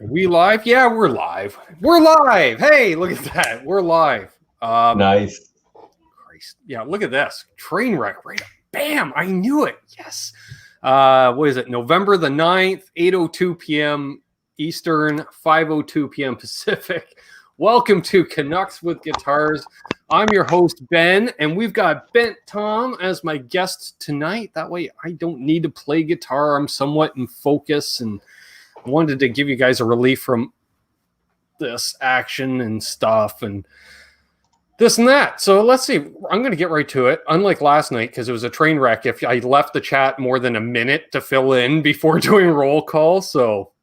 Are we live? Yeah, we're live. We're live. Hey, look at that. We're live. Nice. Christ. Yeah, look at this. Train wreck right up. Bam. I knew it. Yes. What is it? November the 9th, 8:02 p.m. Eastern, 5:02 p.m. Pacific. Welcome to Canucks with Guitars. I'm your host, Ben, and we've got Bent Tom as my guest tonight. That way I don't need to play guitar. I'm somewhat in focus and wanted to give you guys a relief from this action and stuff and this and that. So let's see. I'm going to get right to it. Unlike last night, because it was a train wreck, if I left the chat more than a minute to fill in before doing roll call. So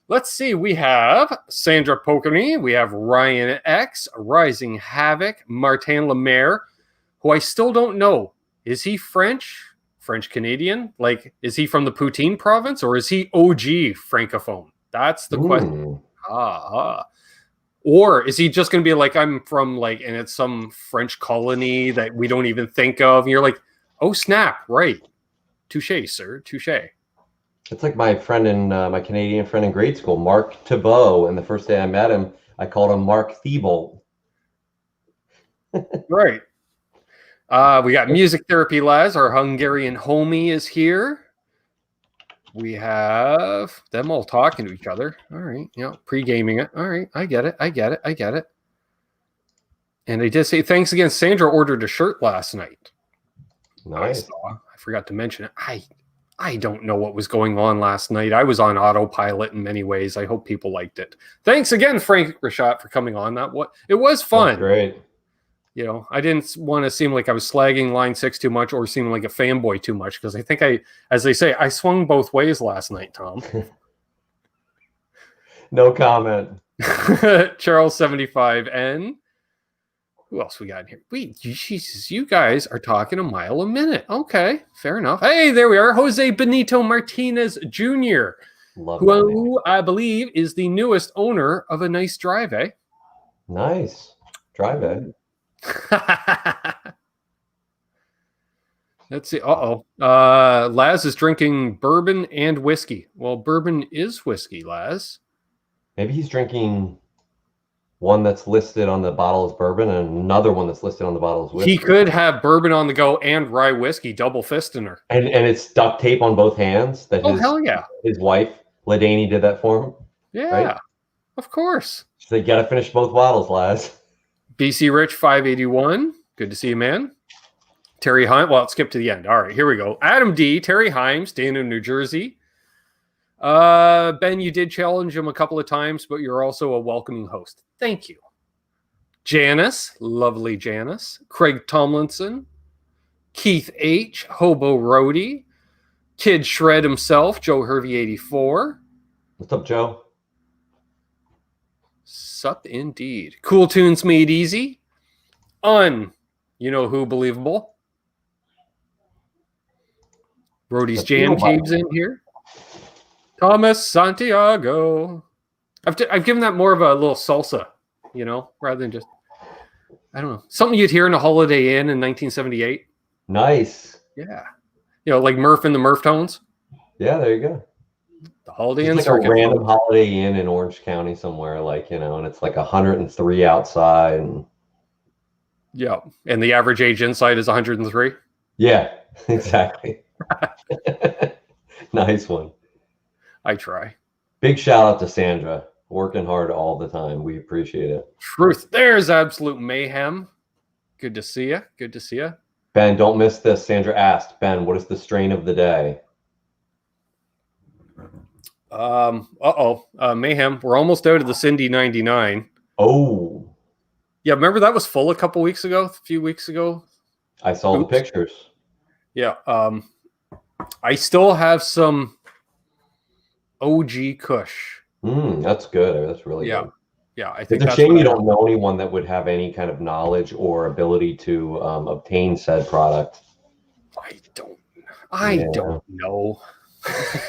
let's see. We have Sandra Pocony. We have Ryan X, Rising Havoc, Martin Lemaire, who I still don't know. Is he French Canadian? Like, is he from the Poutine province or is he OG Francophone? That's the question. Or is he just going to be like, I'm from like, and it's some French colony that we don't even think of. And you're like, oh, snap. Right. Touche, sir. Touche. It's like my friend my Canadian friend in grade school, Mark Thibault. And the first day I met him, I called him Mark Thibault. Right. We got Music Therapy Laz, our Hungarian homie, is here. We have them all talking to each other. All right, pre-gaming it. All right, I get it. And they did say, thanks again. Sandra ordered a shirt last night. Nice. I forgot to mention it. I don't know what was going on last night. I was on autopilot in many ways. I hope people liked it. Thanks again, Frank Rashad, for coming on. It was fun. That's great. You know, I didn't want to seem like I was slagging Line 6 too much or seeming like a fanboy too much because I think as they say, I swung both ways last night, Tom. No comment. Charles 75N. Who else we got in here? Wait, Jesus, you guys are talking a mile a minute. Okay, fair enough. Hey, there we are. Jose Benito Martinez Jr., who I believe is the newest owner of a nice drive, eh? Nice. Drive, eh? Let's see. Laz is drinking bourbon and whiskey. Well, bourbon is whiskey, Laz. Maybe he's drinking one that's listed on the bottle as bourbon and another one that's listed on the bottle as whiskey. He could have bourbon on the go and rye whiskey, double fisting her. And it's duct tape on both hands. Hell yeah. His wife, Ladany, did that for him. Yeah, right? Of course. So you got to finish both bottles, Laz. BC Rich 581. Good to see you, man. Terry Himes. Well, let's skip to the end. All right, here we go. Adam D. Terry Himes, Dana, New Jersey. Ben, you did challenge him a couple of times, but you're also a welcoming host. Thank you. Janice, lovely Janice. Craig Tomlinson. Keith H. Hobo Roadie. Kid Shred himself, Joe Hervey 84. What's up, Joe? Sup indeed. Cool Tunes Made Easy. You know who believable. Brody's Jam Caves in here. Thomas Santiago. I've given that more of a little salsa, rather than just, I don't know, something you'd hear in a Holiday Inn in 1978. Nice. Yeah. Like Murph and the Murph Tones. Yeah, there you go. The Holiday Inn. It's like a random Holiday Inn in Orange County somewhere, and it's like 103 outside. Yeah, and the average age inside is 103. Yeah, exactly. Nice one. I try. Big shout out to Sandra, working hard all the time. We appreciate it. Truth. There's absolute mayhem. Good to see you. Ben, don't miss this. Sandra asked, Ben, what is the strain of the day? Mayhem. We're almost out of the Cindy 99. Oh. Yeah, remember that was full a few weeks ago? I saw the pictures. Yeah. I still have some OG Kush. That's good. That's really good. Yeah, I think it's a shame you don't know anyone that would have any kind of knowledge or ability to obtain said product. I don't know.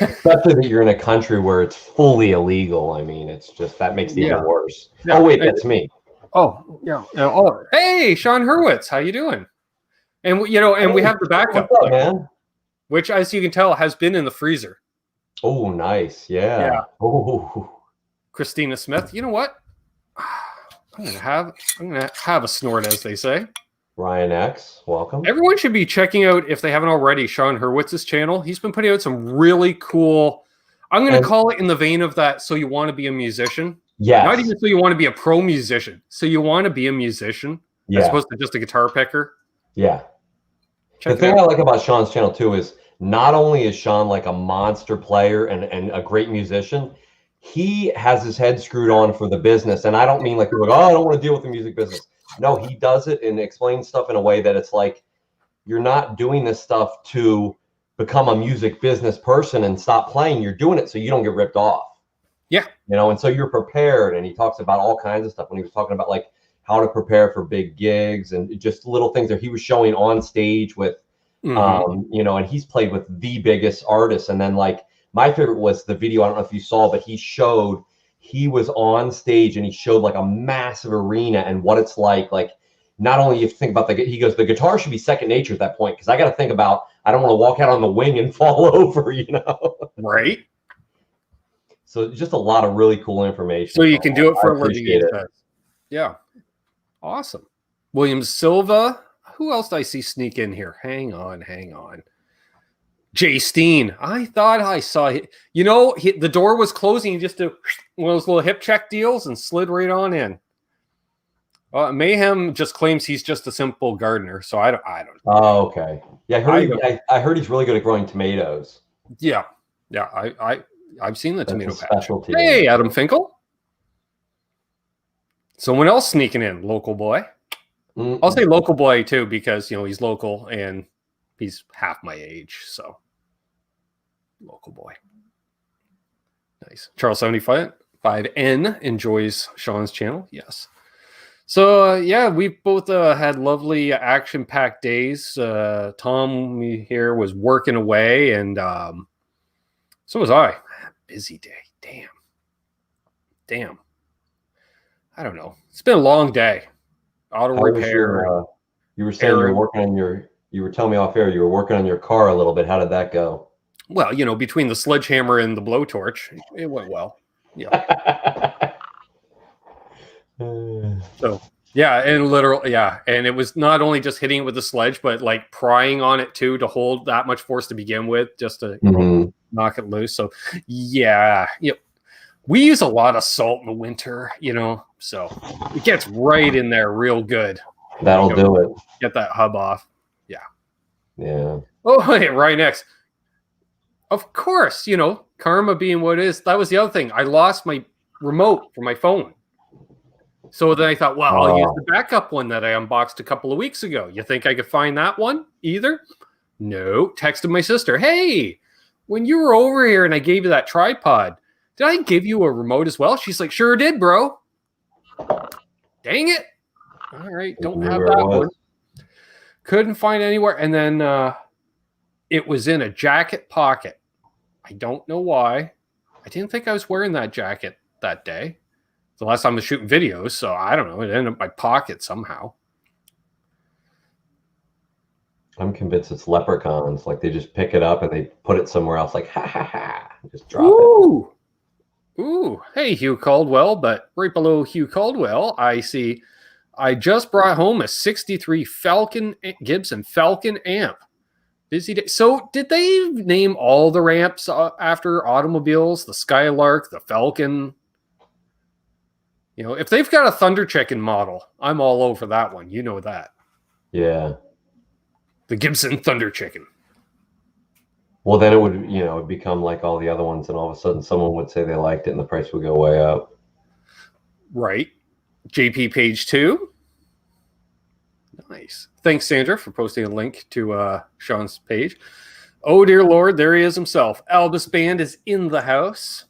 Especially that you're in a country where it's fully illegal. I mean, it's just that makes it even worse. Yeah. Oh wait, that's me. Oh yeah. Oh, hey, Sean Hurwitz, how you doing? And we have the backup, what's up, man? Which, as you can tell, has been in the freezer. Oh, nice. Yeah. Oh, Christina Smith. You know what? I'm gonna have a snort, as they say. Ryan X, welcome. Everyone should be checking out, if they haven't already, Sean Hurwitz's channel. He's been putting out some really cool. I'm going to call it in the vein of that. So you want to be a musician? Yes. Not even so you want to be a pro musician. So you want to be a musician, as opposed to just a guitar picker. Yeah. The thing I like about Sean's channel too is not only is Sean like a monster player and a great musician, he has his head screwed on for the business. And I don't mean like, oh, I don't want to deal with the music business. No, he does it and explains stuff in a way that it's like, you're not doing this stuff to become a music business person and stop playing. You're doing it so you don't get ripped off. Yeah. You know, and so you're prepared. And he talks about all kinds of stuff when he was talking about like how to prepare for big gigs and just little things that he was showing on stage with, you know, and he's played with the biggest artists. And then like my favorite was the video, I don't know if you saw, but he was on stage and he showed like a massive arena and what it's like not only you think about he goes, the guitar should be second nature at that point. Cause I got to think about, I don't want to walk out on the wing and fall over, you know? Right. So just a lot of really cool information. So you can do it for a living. It. Yeah. Awesome. William Silva. Who else did I see sneak in here? Hang on. Jay Steen. I thought I saw you know, the door was closing. He just did one of those little hip check deals and slid right on in. Mayhem just claims he's just a simple gardener, so I don't know. Oh, okay. Yeah, I heard he's really good at growing tomatoes. Yeah. I've seen the tomato patch. Specialty. Hey, Adam Finkel. Someone else sneaking in, local boy. I'll say local boy too, because you know he's local and he's half my age, so local boy. Nice. Charles 75N enjoys Sean's channel. Yes. So yeah, we both had lovely action-packed days. Tom here was working away, and so was I. Busy day. Damn. I don't know. It's been a long day. Auto repair. You were saying you were telling me off air you were working on your car a little bit. How did that go? Well, you know, between the sledgehammer and the blowtorch, it went well. Yeah. So yeah, and it was not only just hitting it with the sledge, but like prying on it too to hold that much force to begin with, just to knock it loose. So yeah, we use a lot of salt in the winter, you know, so it gets right in there real good. That'll do it. Get that hub off. Yeah. Oh, hey, Ryan X. Of course, you know, karma being what it is. That was the other thing. I lost my remote for my phone. So then I thought, well, I'll use the backup one that I unboxed a couple of weeks ago. You think I could find that one either? No. Texted my sister, hey, when you were over here and I gave you that tripod, did I give you a remote as well? She's like, sure did, bro. Dang it. All right, don't have that one. Couldn't find anywhere. And then it was in a jacket pocket. I don't know why. I didn't think I was wearing that jacket that day. The last time I was shooting videos, so I don't know. It ended up in my pocket somehow. I'm convinced it's leprechauns. Like they just pick it up and they put it somewhere else. Like ha ha ha, just drop it. Ooh, hey Hugh Caldwell. But right below Hugh Caldwell, I see. I just brought home a '63 Gibson Falcon amp. Busy day. So did they name all the ramps after automobiles? The Skylark, the Falcon. You know, if they've got a Thunder Chicken model, I'm all over that one. You know that. Yeah. The Gibson Thunder Chicken. Well, then it would, you know, it'd become like all the other ones, and all of a sudden someone would say they liked it and the price would go way up. Right. JP Page 2. Nice. Thanks, Sandra, for posting a link to Sean's page. Oh, dear Lord, there he is himself. Albus Band is in the house.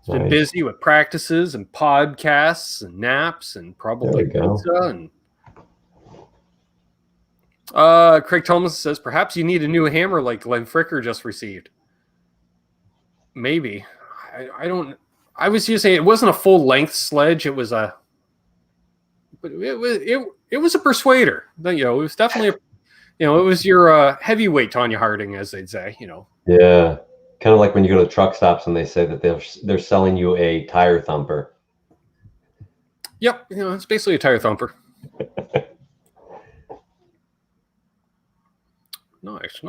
He's been busy with practices and podcasts and naps and probably pizza. And Craig Thomas says, perhaps you need a new hammer like Glenn Fricker just received. Maybe. I don't. I was using it wasn't a full length sledge. It was a. But it was a persuader. You know, it was definitely it was your heavyweight Tanya Harding, as they'd say. You know. Yeah. Kind of like when you go to truck stops and they say that they're selling you a tire thumper. Yep, it's basically a tire thumper. Nice.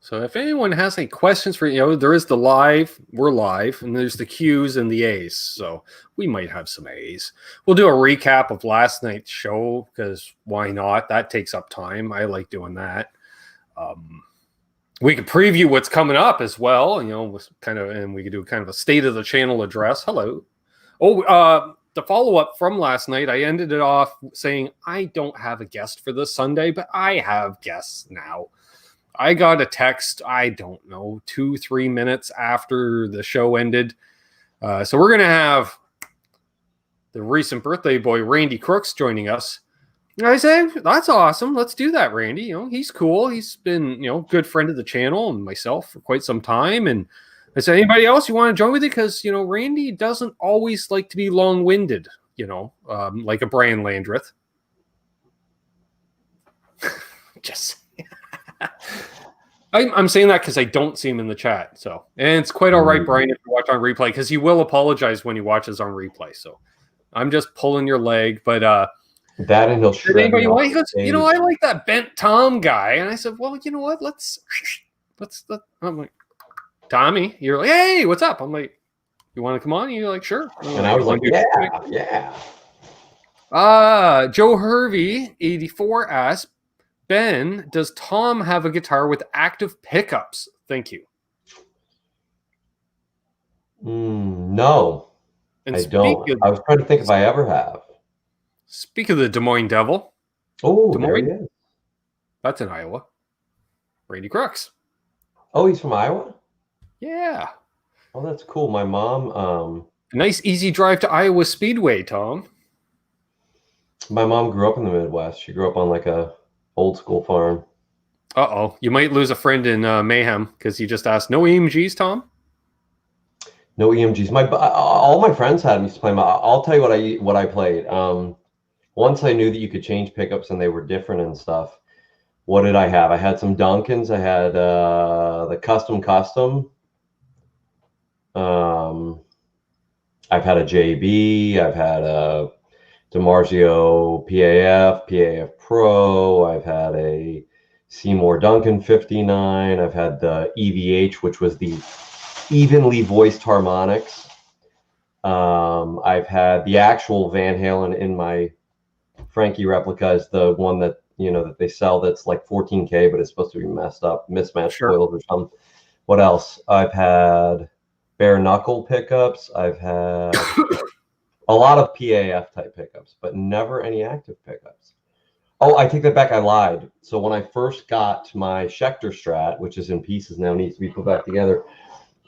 So if anyone has any questions for, there is the live, we're live, and there's the Q's and the A's. So we might have some A's. We'll do a recap of last night's show because why not? That takes up time. I like doing that. We could preview what's coming up as well, and we could do kind of a state of the channel address. Hello. The follow-up from last night, I ended it off saying, I don't have a guest for this Sunday, but I have guests now. I got a text, I don't know, 2-3 minutes after the show ended. So we're going to have the recent birthday boy, Randy Crooks, joining us. And I say, that's awesome. Let's do that, Randy. He's cool. He's been, good friend of the channel and myself for quite some time. And I said, anybody else you want to join with it? Because, Randy doesn't always like to be long-winded, like a Brian Landreth. Just I'm saying that because I don't see him in the chat. So, and it's quite all right, Brian, if you watch on replay, because he will apologize when he watches on replay. So I'm just pulling your leg. But that and he'll shred anybody want? He goes, I like that bent Tom guy. And I said, well, you know what? Let's. I'm like, Tommy, you're like, hey, what's up? I'm like, you want to come on? And you're like, sure. And I was like, yeah. Joe Hervey, 84, asked, Ben, does Tom have a guitar with active pickups? Thank you. No, and I don't. I was trying to think if I ever have. Speak of the Des Moines Devil. Oh, there he is. That's in Iowa. Randy Crooks. Oh, he's from Iowa? Yeah. Oh, that's cool. My mom... A nice, easy drive to Iowa Speedway, Tom. My mom grew up in the Midwest. She grew up on like a old school farm. Uh-oh. You might lose a friend in Mayhem because you just asked, no EMGs, Tom? No EMGs. All my friends had me play. I'll tell you what I played. Once I knew that you could change pickups and they were different and stuff. What did I have? I had some Duncans. I had the Custom. I've had a JB. I've had a DiMarzio PAF Pro. I've had a Seymour Duncan 59. I've had the EVH, which was the evenly voiced harmonics. I've had the actual Van Halen in my Frankie replica, is the one that that they sell that's like 14K, but it's supposed to be mismatched coils or something. What else? I've had bare knuckle pickups. I've had a lot of PAF type pickups, but never any active pickups. Oh, I take that back. I lied. So when I first got my Schecter Strat, which is in pieces now, needs to be put back together,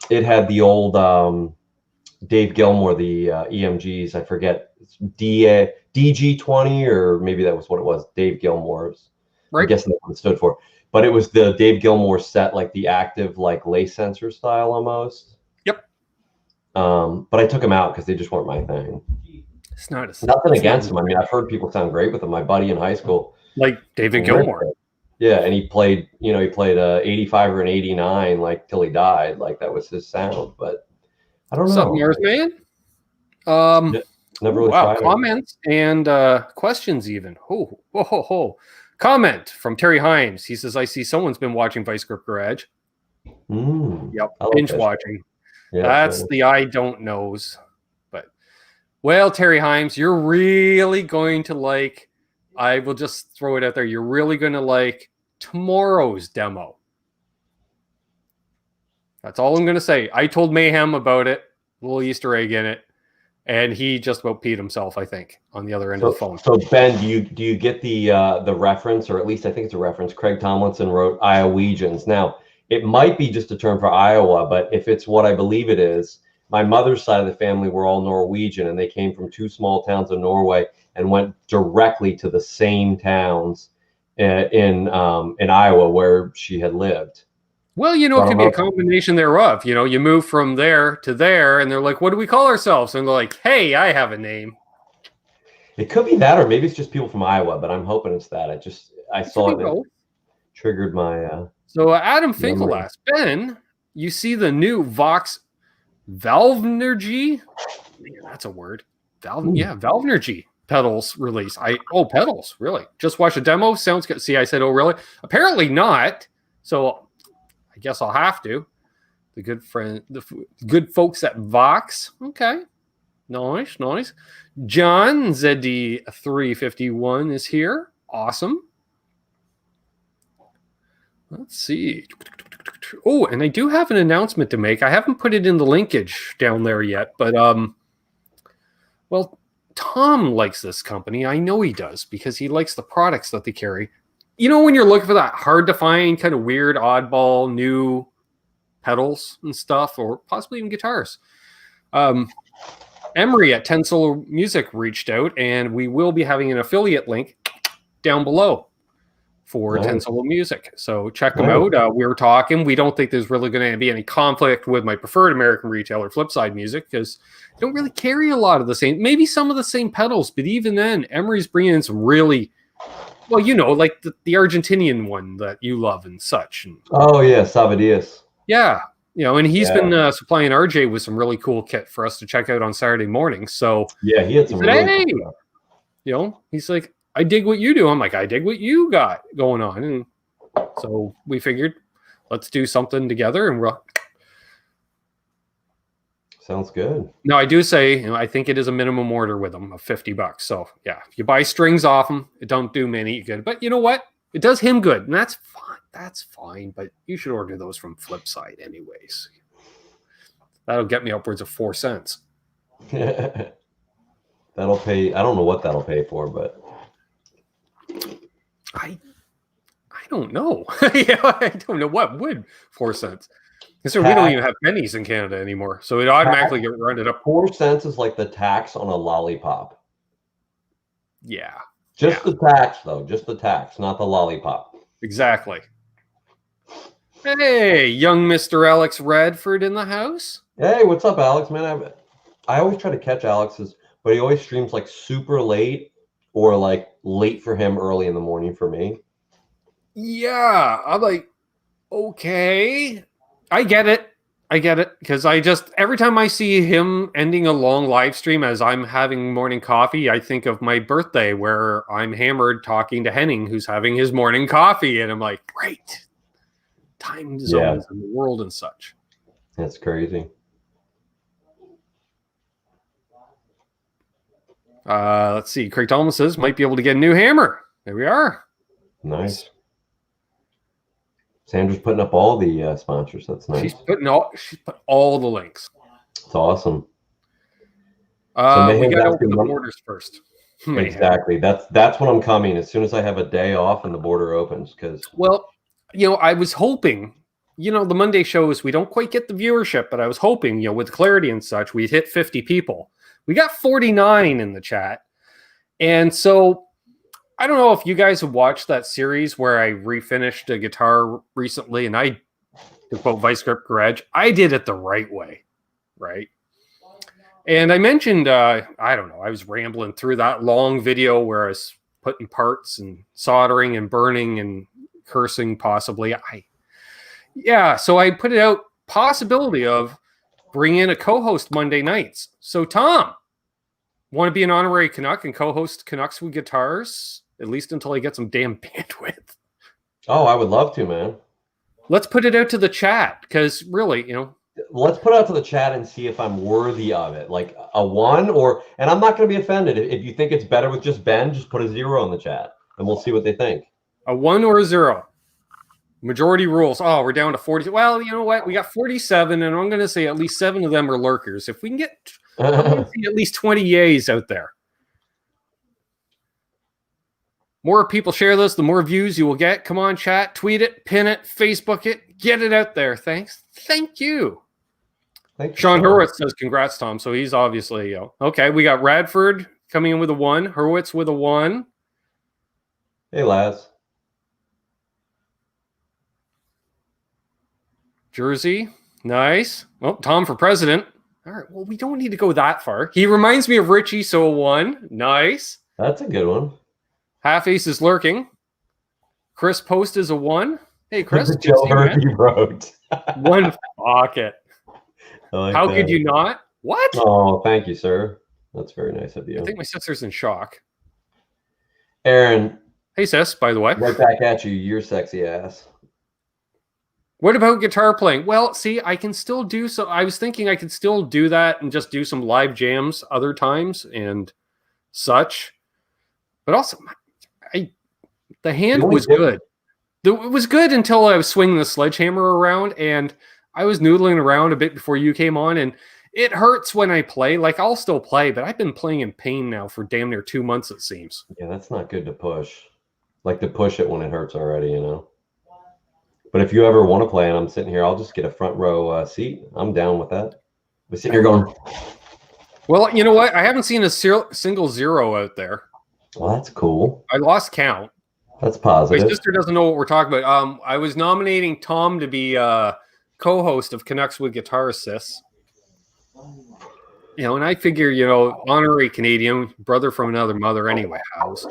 it had the old Dave Gilmour, the EMGs. I forget, DG20, or maybe that was what it was. Dave Gilmour's. Right. I'm guessing that's what it stood for. But it was the Dave Gilmour set, like the active, like lace sensor style almost. Yep. But I took them out because they just weren't my thing. It's not nothing against them. I mean, I've heard people sound great with them. My buddy in high school, like David Gilmour. Yeah, and he played a 85 or an 89 like till he died. Like that was his sound. But I don't know. What's up, Mars Man? Never really tried comments and questions even. Comment from Terry Himes. He says, I see someone's been watching Vice Grip Garage. Yep, binge watching. Yeah, that's the I don't knows. But, well, Terry Himes, you're really going to like, I will just throw it out there, you're really going to like tomorrow's demo. That's all I'm going to say. I told Mayhem about it, a little Easter egg in it, and he just about peed himself, I think, on the other end of the phone. So Ben, do you get the reference, or at least I think it's a reference? Craig Tomlinson wrote Iowegians. Now, it might be just a term for Iowa, but if it's what I believe it is, my mother's side of the family were all Norwegian, and they came from two small towns in Norway and went directly to the same towns in Iowa where she had lived. Well, it could be a combination thereof. You move from there to there, and they're like, what do we call ourselves? And they're like, hey, I have a name. It could be that, or maybe it's just people from Iowa, but I'm hoping it's that. I saw it and it triggered my... So Adam Finkel asked, Ben, you see the new Vox Valvenergy. Man, that's a word. Valvenergy pedals release. Pedals, really? Just watch a demo. Sounds good. See, I said, oh, really? Apparently not. So I guess I'll have to. The good folks at Vox. Okay. Nice. John ZD351 is here. Awesome. Let's see. Oh, and I do have an announcement to make. I haven't put it in the linkage down there yet, but well, Tom likes this company. I know he does because he likes the products that they carry. You know, when you're looking for that hard to find, kind of weird, oddball, new pedals and stuff, or possibly even guitars. Emery at 10 Solo Music reached out, and we will be having an affiliate link down below for 10 Solo Music. So check them out. We were talking. We don't think there's really going to be any conflict with my preferred American retailer, Flipside Music, because they don't really carry a lot of the same, maybe some of the same pedals, but even then, Emery's bringing in some really, well, you know, like the Argentinian one that you love and such. And, oh, yeah, Savadias. Yeah. You know, and he's been supplying RJ with some really cool kit for us to check out on Saturday morning. So yeah, he had some really cool stuff. You know, he's like, I dig what you do. I'm like, I dig what you got going on. And so we figured, let's do something together. And sounds good. Now, I do say, you know, I think it is a minimum order with them of $50. So yeah, if you buy strings off them, it don't do me any good. But you know what? It does him good, and that's fine. That's fine, but you should order those from Flipside anyways. That'll get me upwards of 4 cents. That'll pay. I don't know what that'll pay for, but I don't know. Yeah, I don't know what would 4 cents. So we don't even have pennies in Canada anymore, so it automatically get rounded up. 4 cents is like the tax on a lollipop. Yeah. Just the tax, though. Just the tax, not the lollipop. Exactly. Hey, young Mr. Alex Radford in the house. Hey, what's up, Alex? Man, I always try to catch Alex's, but he always streams like super late or like late for him, early in the morning for me. Yeah, I'm like, okay. I get it. Because every time I see him ending a long live stream as I'm having morning coffee, I think of my birthday where I'm hammered talking to Henning, who's having his morning coffee. And I'm like, great. Time zones in the world and such. That's crazy. Let's see. Craig Thomas says, might be able to get a new hammer. There we are. Nice. Sandra's putting up all the sponsors. That's nice. She's put all the links. It's awesome. We got to open the borders first. Exactly. That's when I'm coming. As soon as I have a day off and the border opens, because you know, I was hoping, you know, the Monday shows we don't quite get the viewership, but I was hoping, you know, with clarity and such, we'd hit 50 people. We got 49 in the chat, and so. I don't know if you guys have watched that series where I refinished a guitar recently, and to quote Vice Grip Garage, I did it the right way, right? And I mentioned, I don't know, I was rambling through that long video where I was putting parts and soldering and burning and cursing possibly. So I put it out, possibility of bringing in a co-host Monday nights. So Tom, want to be an honorary Canuck and co-host Canucks with Guitars? At least until I get some damn bandwidth. Oh, I would love to, man. Let's put it out to the chat, because really, you know. Let's put it out to the chat and see if I'm worthy of it. Like a 1 and I'm not going to be offended. If you think it's better with just Ben, just put a 0 in the chat and we'll see what they think. A 1 or a 0. Majority rules. Oh, we're down to 40. Well, you know what? We got 47, and I'm going to say at least 7 of them are lurkers. If we can get at least 20 yays out there. More people share this, the more views you will get. Come on, chat, tweet it, pin it, Facebook it, get it out there. Thanks. Thank you. Sean Hurwitz says, congrats, Tom. So he's obviously, okay. We got Radford coming in with a 1, Hurwitz with a 1. Hey, Laz. Jersey, nice. Well, Tom for president. All right, well, we don't need to go that far. He reminds me of Richie, so a 1. Nice. That's a good one. Half Ace is lurking. Chris Post is a 1. Hey, Chris. The Good to see Joe you, man. Murphy wrote. One pocket. Like How that. could you not? What? Oh, thank you, sir. That's very nice of I you. think my sister's in shock. Aaron, Hey, sis, by the way. right back at you, your sexy ass. What about guitar playing? Well, see, I can still do so. I was thinking I could still do that and just do some live jams other times and such. But also, the hand was good. It was good until I was swinging the sledgehammer around, and I was noodling around a bit before you came on, and it hurts when I play. Like, I'll still play, but I've been playing in pain now for damn near 2 months, it seems. Yeah, that's not good to push. Like to push it when it hurts already, you know. But if you ever want to play and I'm sitting here, I'll just get a front row seat. I'm down with that. We're sitting here going. Well, you know what? I haven't seen a single zero out there. Well, that's cool. I lost count. That's positive. My sister doesn't know what we're talking about. I was nominating Tom to be co-host of Canucks with Guitars, sis. You know, and I figure, you know, honorary Canadian, brother from another mother anyway, house.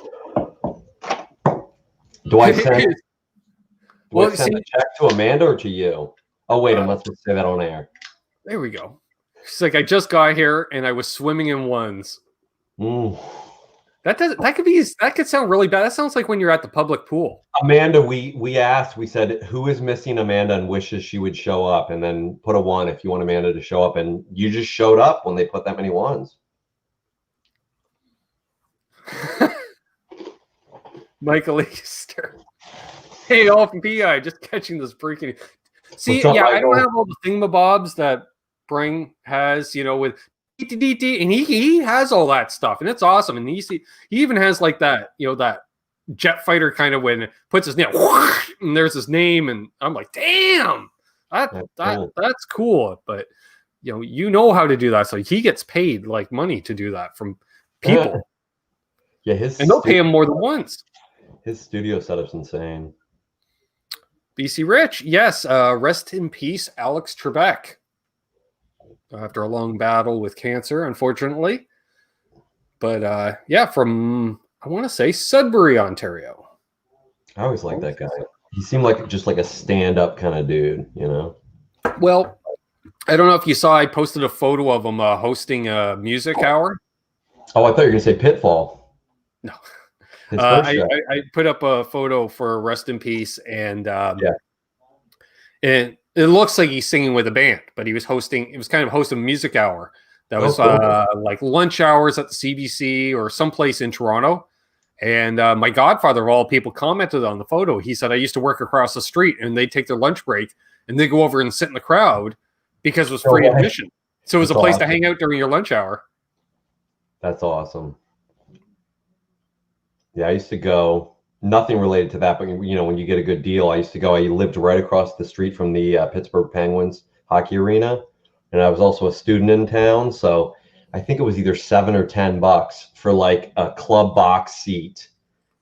Do I send, I send a check to Amanda or to you? Oh, wait, I must say that on air. There we go. It's like I just got here and I was swimming in ones. That could sound really bad. That sounds like when you're at the public pool. Amanda, we asked, we said, who is missing Amanda and wishes she would show up, and then put a 1 if you want Amanda to show up, and you just showed up when they put that many 1s. Michael Easter. Hey, all from PI, just catching this freaking. See, up, yeah, Michael? I don't have all the thingamabobs that Bring has, you know, with DT, and he has all that stuff, and it's awesome. And he even has like that, you know, that jet fighter kind of when it puts his name, and there's his name, and I'm like, damn, that's cool. But you know how to do that, so he gets paid like money to do that from people. Yeah, and they'll pay him more than once. His studio setup's insane. BC Rich, yes. Rest in peace, Alex Trebek. After a long battle with cancer, unfortunately. But yeah, from I want to say Sudbury, Ontario. I always liked that guy. He seemed like just like a stand-up kind of dude, you know. Well, I don't know if you saw. I posted a photo of him hosting a music hour. Oh, I thought you were gonna say Pitfall. No. I put up a photo for Rest in Peace, and and it looks like he's singing with a band, but he was hosting. It was kind of hosting a music hour that was like lunch hours at the CBC or someplace in Toronto. And my godfather of all people commented on the photo. He said, "I used to work across the street, and they'd take their lunch break and they go over and sit in the crowd because it was free admission. So it was a place to hang out during your lunch hour." That's awesome. Yeah, I used to go, nothing related to that, but you know, when you get a good deal, I used to go, I lived right across the street from the Pittsburgh Penguins hockey arena. And I was also a student in town. So I think it was either $7 or $10 for like a club box seat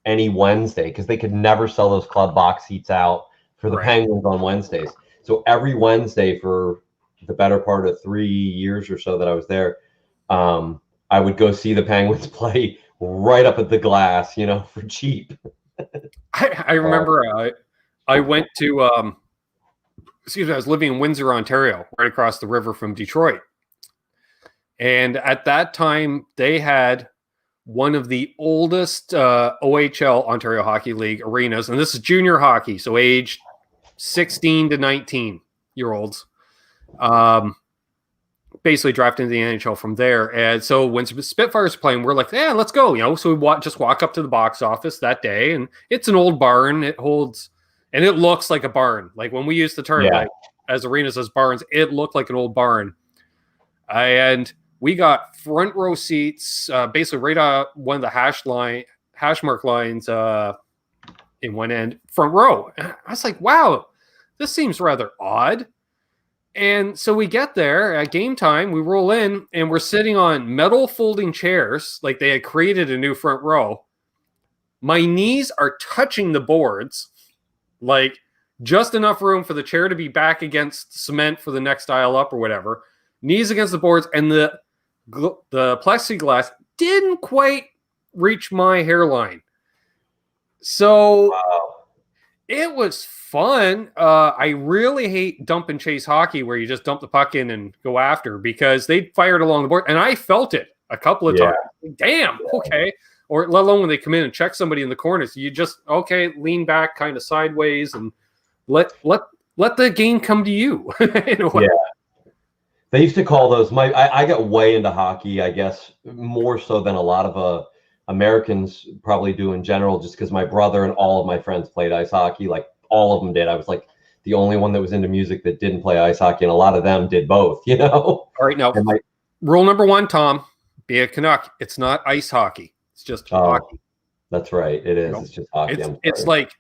any Wednesday, because they could never sell those club box seats out for the Penguins on Wednesdays. So every Wednesday for the better part of 3 years or so that I was there, I would go see the Penguins play right up at the glass, you know, for cheap. I remember I went to, I was living in Windsor, Ontario, right across the river from Detroit. And at that time, they had one of the oldest OHL, Ontario Hockey League arenas. And this is junior hockey, so age 16 to 19-year-olds. Basically drafted into the NHL from there. And so when Spitfires playing, we're like, yeah, let's go. You know, so we just walk up to the box office that day, and it's an old barn. It holds, and it looks like a barn. Like when we used the term like, as arenas as barns, it looked like an old barn. And we got front row seats, basically right on one of the hash mark lines in one end, front row. And I was like, wow, this seems rather odd. And so we get there at game time, we roll in, and we're sitting on metal folding chairs, like they had created a new front row. My knees are touching the boards, like just enough room for the chair to be back against cement for the next aisle up or whatever. Knees against the boards, and the plexiglass didn't quite reach my hairline. So It was fun. I really hate dump and chase hockey where you just dump the puck in and go after, because they fired along the board, and I felt it a couple of times. Damn, okay. Or let alone when they come in and check somebody in the corner. So you just, okay, lean back kind of sideways and let the game come to you. In a way. Yeah. They used to call those, I got way into hockey, I guess, more so than a lot of Americans probably do in general, just because my brother and all of my friends played ice hockey. Like all of them did. I was like the only one that was into music that didn't play ice hockey, and a lot of them did both, you know? All right, now, rule number one, Tom, be a Canuck. It's not ice hockey. It's just hockey. That's right. It is. It's just hockey. It's like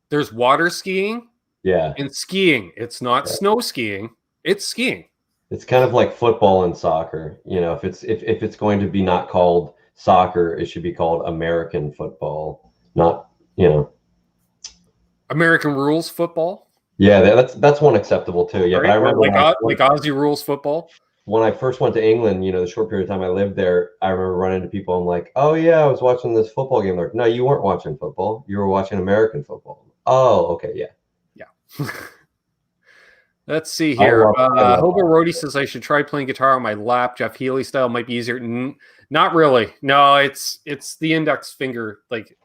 there's water skiing. Yeah. And skiing. It's not snow skiing. It's skiing. It's kind of like football and soccer. You know, if it's going to be not called soccer, it should be called American football, not, you know. American rules football. Yeah, that's one acceptable too. Yeah, right. But I remember like Aussie rules football. When I first went to England, you know, the short period of time I lived there, I remember running into people. I'm like, oh yeah, I was watching this football game. They're like, no, you weren't watching football. You were watching American football. Oh, okay, yeah. Yeah. Let's see here. Hobo Rody says I should try playing guitar on my lap. Jeff Healy style might be easier. Not really. No, it's the index finger. Like,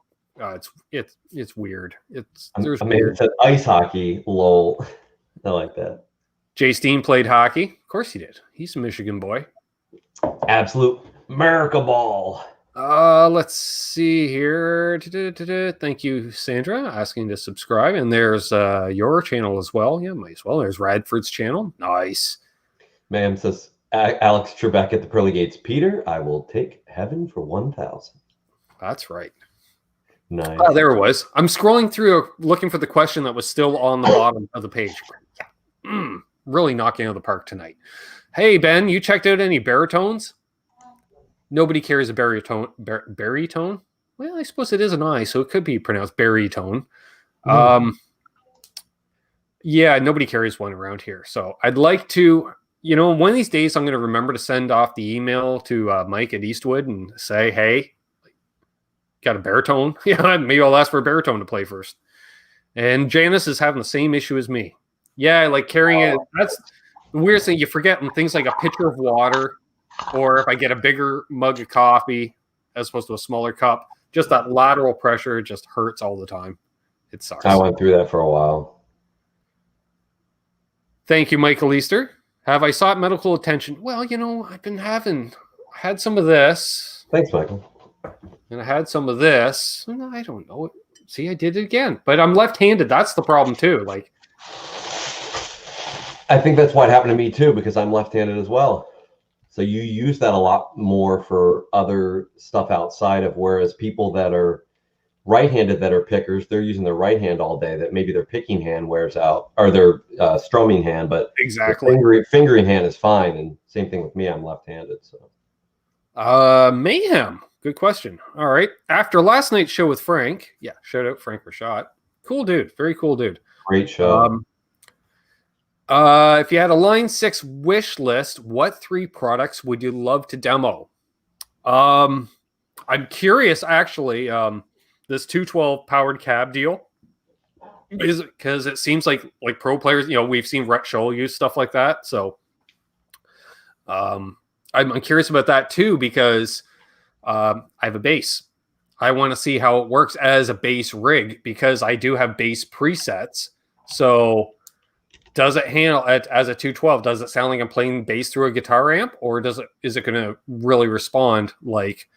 it's weird. It's ice hockey. Lol. I like that. Jay Steen played hockey. Of course he did. He's a Michigan boy. Absolute America ball. Let's see here. Thank you, Sandra, asking to subscribe. And there's your channel as well. Yeah, might as well. There's Radford's channel. Nice. Ma'am says Alex Trebek at the pearly gates. Peter, I will take heaven for 1,000. That's right. Nice. Oh, there it was. I'm scrolling through looking for the question that was still on the bottom of the page. Really knocking out of the park tonight. Hey, Ben, you checked out any baritones? Nobody carries a baritone. Baritone? Well, I suppose it is an I, so it could be pronounced baritone. Yeah, nobody carries one around here. So I'd like to, you know, one of these days I'm going to remember to send off the email to Mike at Eastwood and say, hey, got a baritone? Yeah, maybe I'll ask for a baritone to play first. And Janice is having the same issue as me. Yeah, like carrying it. That's the weird thing. You forget when things like a pitcher of water, or if I get a bigger mug of coffee as opposed to a smaller cup, just that lateral pressure just hurts all the time. It sucks. I went through that for a while. Thank you, Michael Easter. Have I sought medical attention? Well, you know, I had some of this. Thanks, Michael. And I had some of this. I don't know. See, I did it again. But I'm left-handed. That's the problem, too. Like, I think that's what happened to me, too, because I'm left-handed as well. So you use that a lot more for other stuff outside of, whereas people that are right-handed that are pickers, they're using their right hand all day, that maybe their picking hand wears out, or their strumming hand, but exactly fingering hand is fine. And same thing with me, I'm left-handed. So Mayhem, good question. All right, after last night's show with Frank, yeah, shout out Frank Rashad, cool dude, very cool dude, great show. If you had a Line 6 wish list, what 3 products would you love to demo? I'm curious, actually, this 212 powered cab deal, is because it seems like pro players, you know, we've seen Rhett Scholl use stuff like that. So I'm curious about that too, because I have a bass. I want to see how it works as a bass rig, because I do have bass presets. So does it handle it as a 212? Does it sound like I'm playing bass through a guitar amp, or is it going to really respond like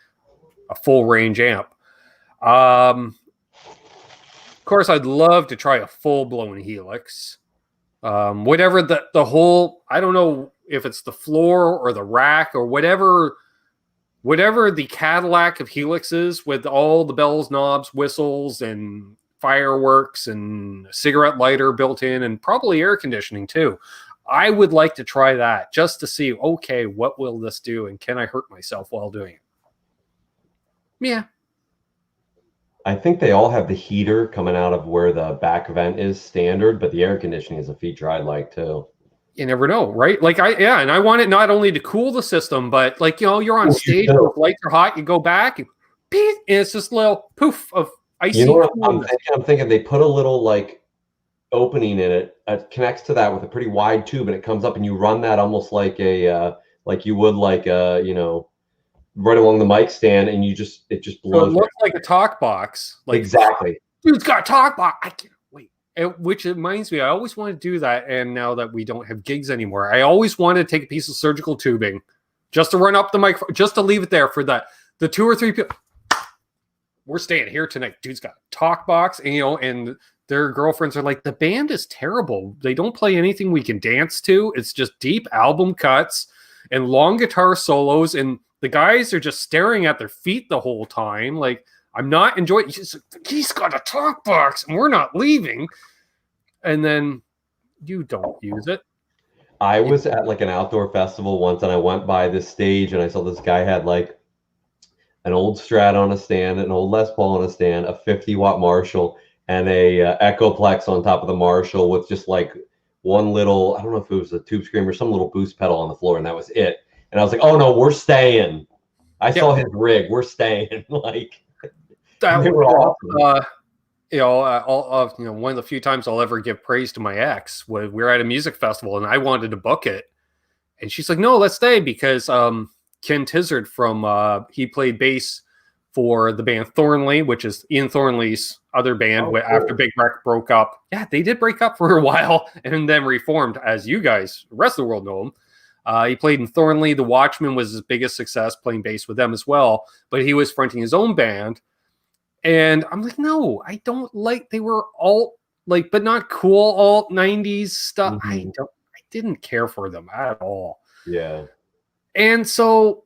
a full range amp? Of course, I'd love to try a full blown Helix. Whatever the whole, I don't know if it's the floor or the rack or whatever the Cadillac of Helix is, with all the bells, knobs, whistles, and fireworks and cigarette lighter built in, and probably air conditioning too. I would like to try that just to see, okay, what will this do, and can I hurt myself while doing it? Yeah. I think they all have the heater coming out of where the back vent is standard, but the air conditioning is a feature I'd like too. You never know, right? Like and I want it not only to cool the system, but like, you know, you're on stage, the lights are hot, you go back, and it's just a little poof of You icy know what coolness. I'm thinking they put a little like opening in it. It connects to that with a pretty wide tube, and it comes up, and you run that almost like a like you would like you know, right along the mic stand, and it just So it blows. looks like a talk box. Like, Exactly. dude's got a talk box. I can't wait. Which reminds me, I always want to do that. And now that we don't have gigs anymore, I always want to take a piece of surgical tubing just to run up the mic, just to leave it there for the 2 or 3 people. We're staying here tonight. Dude's got a talk box, and, you know, and their girlfriends are like, the band is terrible. They don't play anything we can dance to. It's just deep album cuts and long guitar solos, and the guys are just staring at their feet the whole time. Like, I'm not enjoying. He's got a talk box, and we're not leaving. And then you don't use it. I was at like an outdoor festival once, and I went by this stage, and I saw this guy had like an old Strat on a stand, an old Les Paul on a stand, a 50-watt Marshall, and a Echoplex on top of the Marshall with just like one little, I don't know if it was a tube screamer, some little boost pedal on the floor, and that was it. And I was like, oh no, we're staying. I saw his rig. We're staying. Like, that they were awesome. You know, one of the few times I'll ever give praise to my ex was we were at a music festival, and I wanted to book it, and she's like, no, let's stay, because Ken Tizard from he played bass for the band Thornley, which is Ian Thornley's other band after Big Wreck broke up. Yeah, they did break up for a while and then reformed, as you guys, the rest of the world know him. He played in Thornley. The Watchman was his biggest success, playing bass with them as well, but he was fronting his own band. And I'm like, no, I don't like, they were alt, like, but not cool alt 90s stuff. I didn't care for them at all. Yeah. And so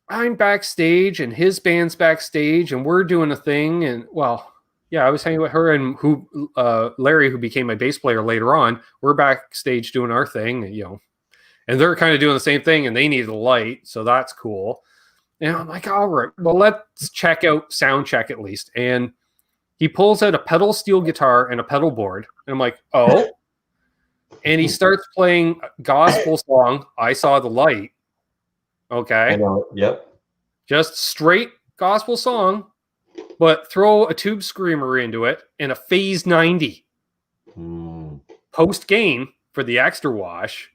I'm backstage, and his band's backstage, and we're doing a thing. And well, yeah, I was hanging with her and Larry, who became my bass player later on. We're backstage doing our thing, and, you know, and they're kind of doing the same thing, and they needed a light, so that's cool. And I'm like, all right, well, let's check out, sound check at least. And he pulls out a pedal steel guitar and a pedal board, and I'm like, oh. And he starts playing a gospel song, I Saw the Light. Okay. I know. Yep. Just straight gospel song, but throw a tube screamer into it and a phase 90 post gain for the extra wash.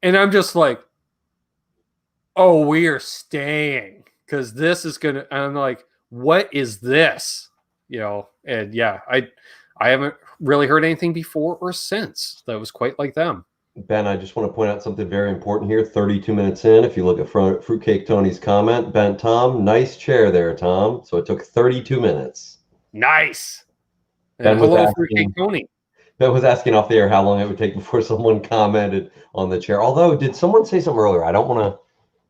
And I'm just like, oh, we are staying, because this is gonna. And I'm like, what is this? You know, and yeah, I haven't really heard anything before or since that was quite like them. Ben, I just want to point out something very important here. 32 minutes in, if you look at Fruitcake Tony's comment, Ben, Tom, nice chair there, Tom. So it took 32 minutes. Nice. Ben hello, was asking, Fruitcake Tony. Ben was asking off the air how long it would take before someone commented on the chair. Although, did someone say something earlier? I don't want to.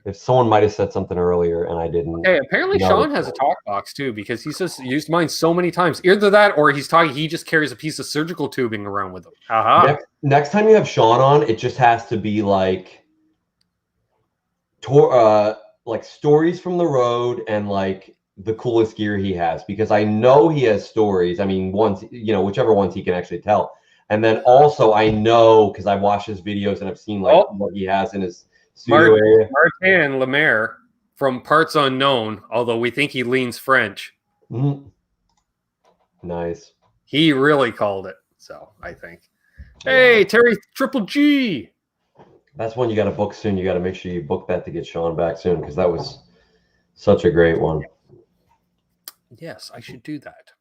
If someone might have said something earlier and I didn't. Hey, apparently Sean has a talk box too, because he says he used mine so many times. Either that, or he just carries a piece of surgical tubing around with him. Next time you have Sean on, it just has to be like stories from the road and like the coolest gear he has, because I know he has stories. I mean, whichever ones he can actually tell. And then also I know, because I've watched his videos and I've seen like what he has in his Martin Lemaire from Parts Unknown, although we think he leans French. Nice. He really called it, so I think. Hey, Terry Triple G. That's one you got to book soon. You got to make sure you book that to get Sean back soon, because that was such a great one. Yes, I should do that.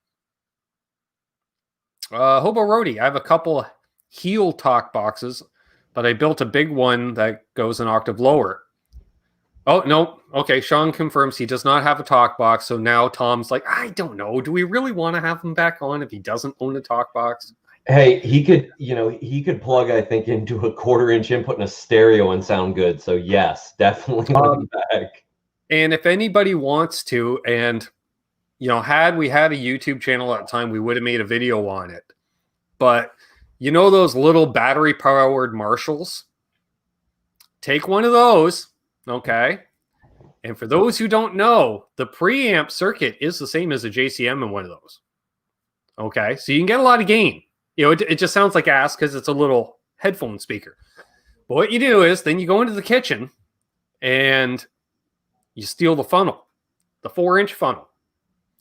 Hobo Roadie, I have a couple heel talk boxes, but I built a big one that goes an octave lower. Oh, no. Okay, Sean confirms he does not have a talk box, so now Tom's like, I don't know. Do we really want to have him back on if he doesn't own a talk box? Hey, he could plug, I think, into a 1/4-inch input in a stereo and sound good. So yes, definitely back. And if anybody wants to, and had we had a YouTube channel at the time, we would have made a video on it. But those little battery powered Marshalls? Take one of those, okay? And for those who don't know, the preamp circuit is the same as a JCM in one of those. Okay, so you can get a lot of gain. It just sounds like ass because it's a little headphone speaker. But what you do is then you go into the kitchen and you steal the funnel, the 4-inch funnel.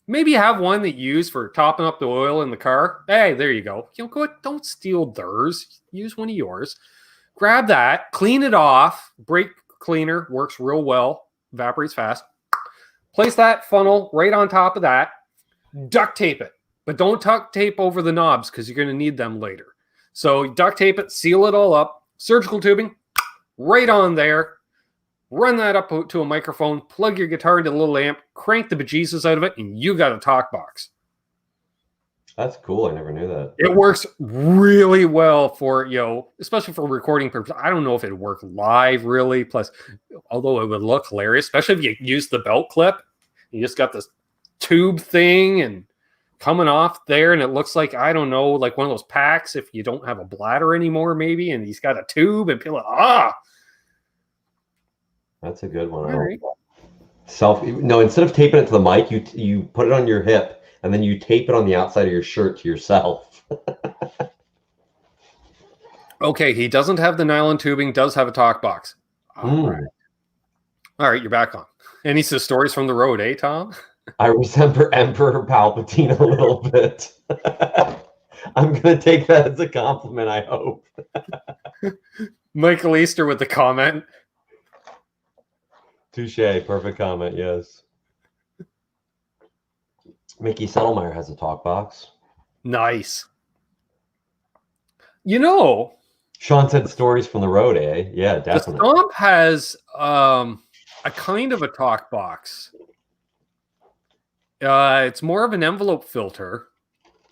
Maybe have one that you use for topping up the oil in the car. Hey, there you go. You know, go. Don't steal theirs. Use one of yours. Grab that, clean it off. Brake cleaner works real well. Evaporates fast. Place that funnel right on top of that. Duct tape it, but don't duct tape over the knobs because you're going to need them later. So duct tape it, seal it all up. Surgical tubing right on there. Run that up to a microphone, plug your guitar into a little amp, crank the bejesus out of it, and you got a talk box. That's cool. I never knew that. It works really well for, especially for recording purposes. I don't know if it'd work live really. Plus, although it would look hilarious, especially if you use the belt clip. You just got this tube thing and coming off there, and it looks like, I don't know, like one of those packs if you don't have a bladder anymore, maybe, and he's got a tube and people That's a good one. Right. Instead of taping it to the mic, you put it on your hip and then you tape it on the outside of your shirt to yourself. Okay, he doesn't have the nylon tubing, does have a talk box. All right, you're back on. Any stories from the road, eh, Tom? I resemble Emperor Palpatine a little bit. I'm going to take that as a compliment, I hope. Michael Easter with the comment. Touche. Perfect comment. Yes. Mickey Settlemeyer has a talk box. Nice. Sean said stories from the road, eh? Yeah, definitely. The Stomp has a kind of a talk box. It's more of an envelope filter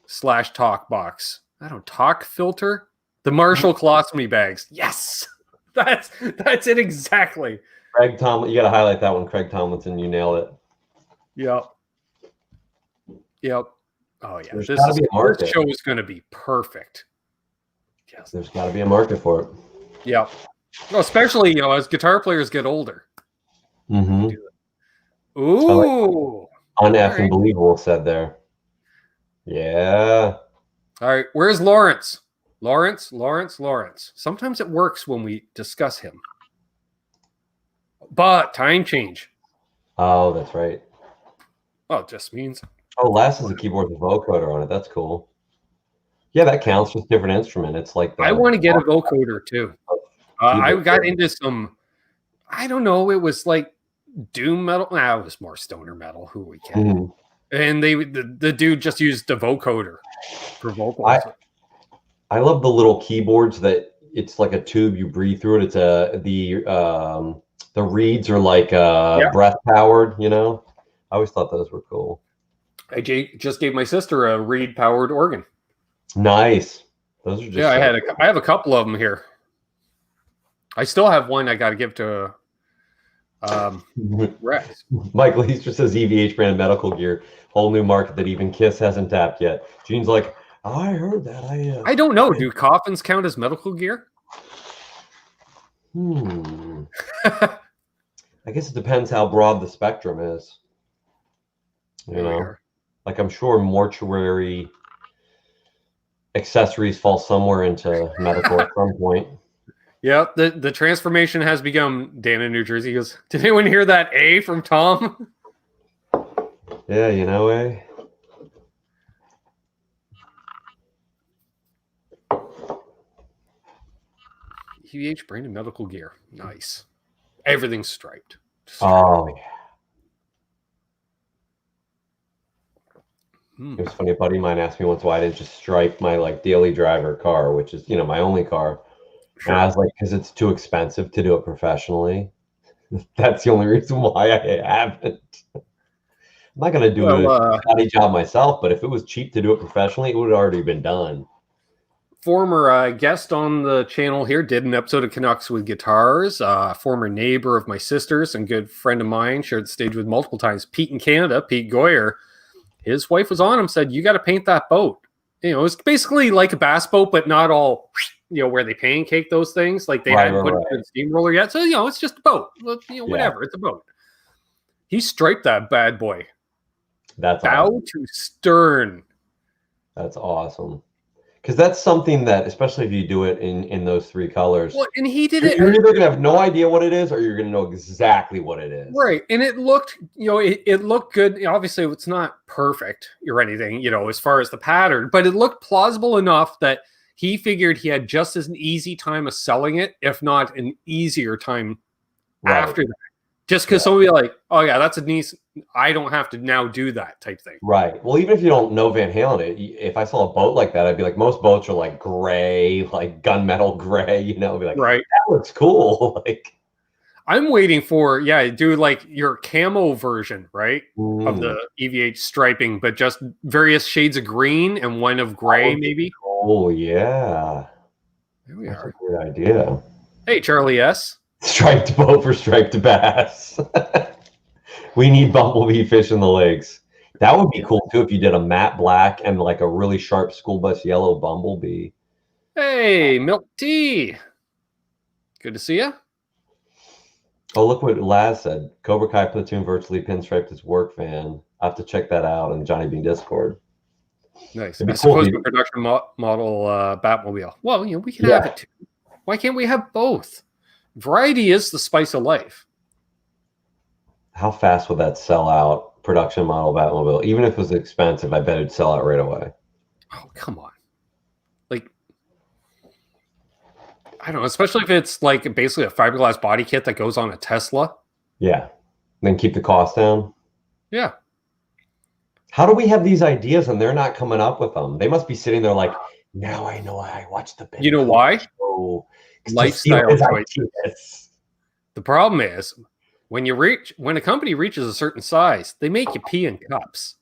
/ talk box. I don't talk filter. The Marshall colostomy bags. Yes, that's it exactly. Craig Tomlin, you got to highlight that one, Craig Tomlinson. You nailed it. Yep. Oh yeah, This show is going to be perfect. Yes, there's got to be a market for it. Yep. Well, especially as guitar players get older. Mm-hmm. Ooh. Uneffing believable said there. Yeah. All right. Where's Lawrence? Lawrence. Sometimes it works when we discuss him. But time change. Oh, that's right. Well, it just means. Oh, Les is a keyboard with a vocoder on it. That's cool. Yeah, that counts. Just different instrument. It's like I want to get a vocoder too. I got into some. I don't know. It was like doom metal. It was more stoner metal. Who we can. Mm-hmm. And the dude just used the vocoder for vocals. I love the little keyboards that it's like a tube. You breathe through it. It's the reeds are like breath powered. I always thought those were cool. I just gave my sister a reed powered organ. Nice. Those are just I have a couple of them here. I still have one I got to give to Rex. Michael Easter says EVH brand medical gear, whole new market that even Kiss hasn't tapped yet. Gene's like, I heard that. I don't know. Do coffins count as medical gear? I guess it depends how broad the spectrum is. Like I'm sure mortuary accessories fall somewhere into medical at some point. Yeah, the transformation has begun. Dan in New Jersey goes, did anyone hear that A from Tom? Yeah, eh? EVH branded medical gear. Nice. Everything's striped. Oh, yeah. It was funny. A buddy of mine asked me once why I didn't just stripe my daily driver car, which is, my only car. Sure. And I was like, because it's too expensive to do it professionally. That's the only reason why I haven't. I'm not going to do a shoddy job myself, but if it was cheap to do it professionally, it would have already been done. Former guest on the channel here did an episode of Canucks with Guitars. Former neighbor of my sister's and good friend of mine, shared the stage with multiple times. Pete in Canada, Pete Goyer. His wife was on him, said, you got to paint that boat. It's basically like a bass boat, but not all, where they pancake those things. Like they hadn't put it in a steamroller yet. So, it's just a boat. Whatever. It's a boat. He striped that bad boy. That's bow awesome. to stern. That's awesome. Because that's something that, especially if you do it in those 3 colors, Well, and he did it. You're either gonna have no idea what it is, or you're gonna know exactly what it is. Right, and it looked, it looked good. Obviously, it's not perfect or anything, as far as the pattern, but it looked plausible enough that he figured he had just as an easy time of selling it, if not an easier time after that. Just because somebody like, oh yeah, that's a nice, I don't have to now do that type thing. Right. Well, even if you don't know Van Halen, if I saw a boat like that, I'd be like, most boats are like gray, like gunmetal gray, I'd be like, right, that looks cool. Like, I'm waiting for, do like your camo version, right, of the EVH striping, but just various shades of green and one of gray, maybe. Oh yeah, there we that's are. a good idea. Hey, Charlie S. Striped boat for striped bass. We need bumblebee fish in the lakes. That would be cool too if you did a matte black and like a really sharp school bus yellow bumblebee. Hey, Milk Tea. Good to see you. Oh, look what Laz said. Cobra Kai platoon virtually pinstriped his work van. I have to check that out on Johnny Bean Discord. Nice. I suppose the production model Batmobile. Well, we can have it too. Why can't we have both? Variety is the spice of life. How fast would that sell out, production model Batmobile? Even if it was expensive, I bet it'd sell out right away. Oh, come on. Like, I don't know, especially if it's like basically a fiberglass body kit that goes on a Tesla. Yeah. Then keep the cost down. Yeah. How do we have these ideas and they're not coming up with them? They must be sitting there like, now I know I watched the Ben You know why? show. Lifestyle choices. The problem is when a company reaches a certain size, they make you pee in cups.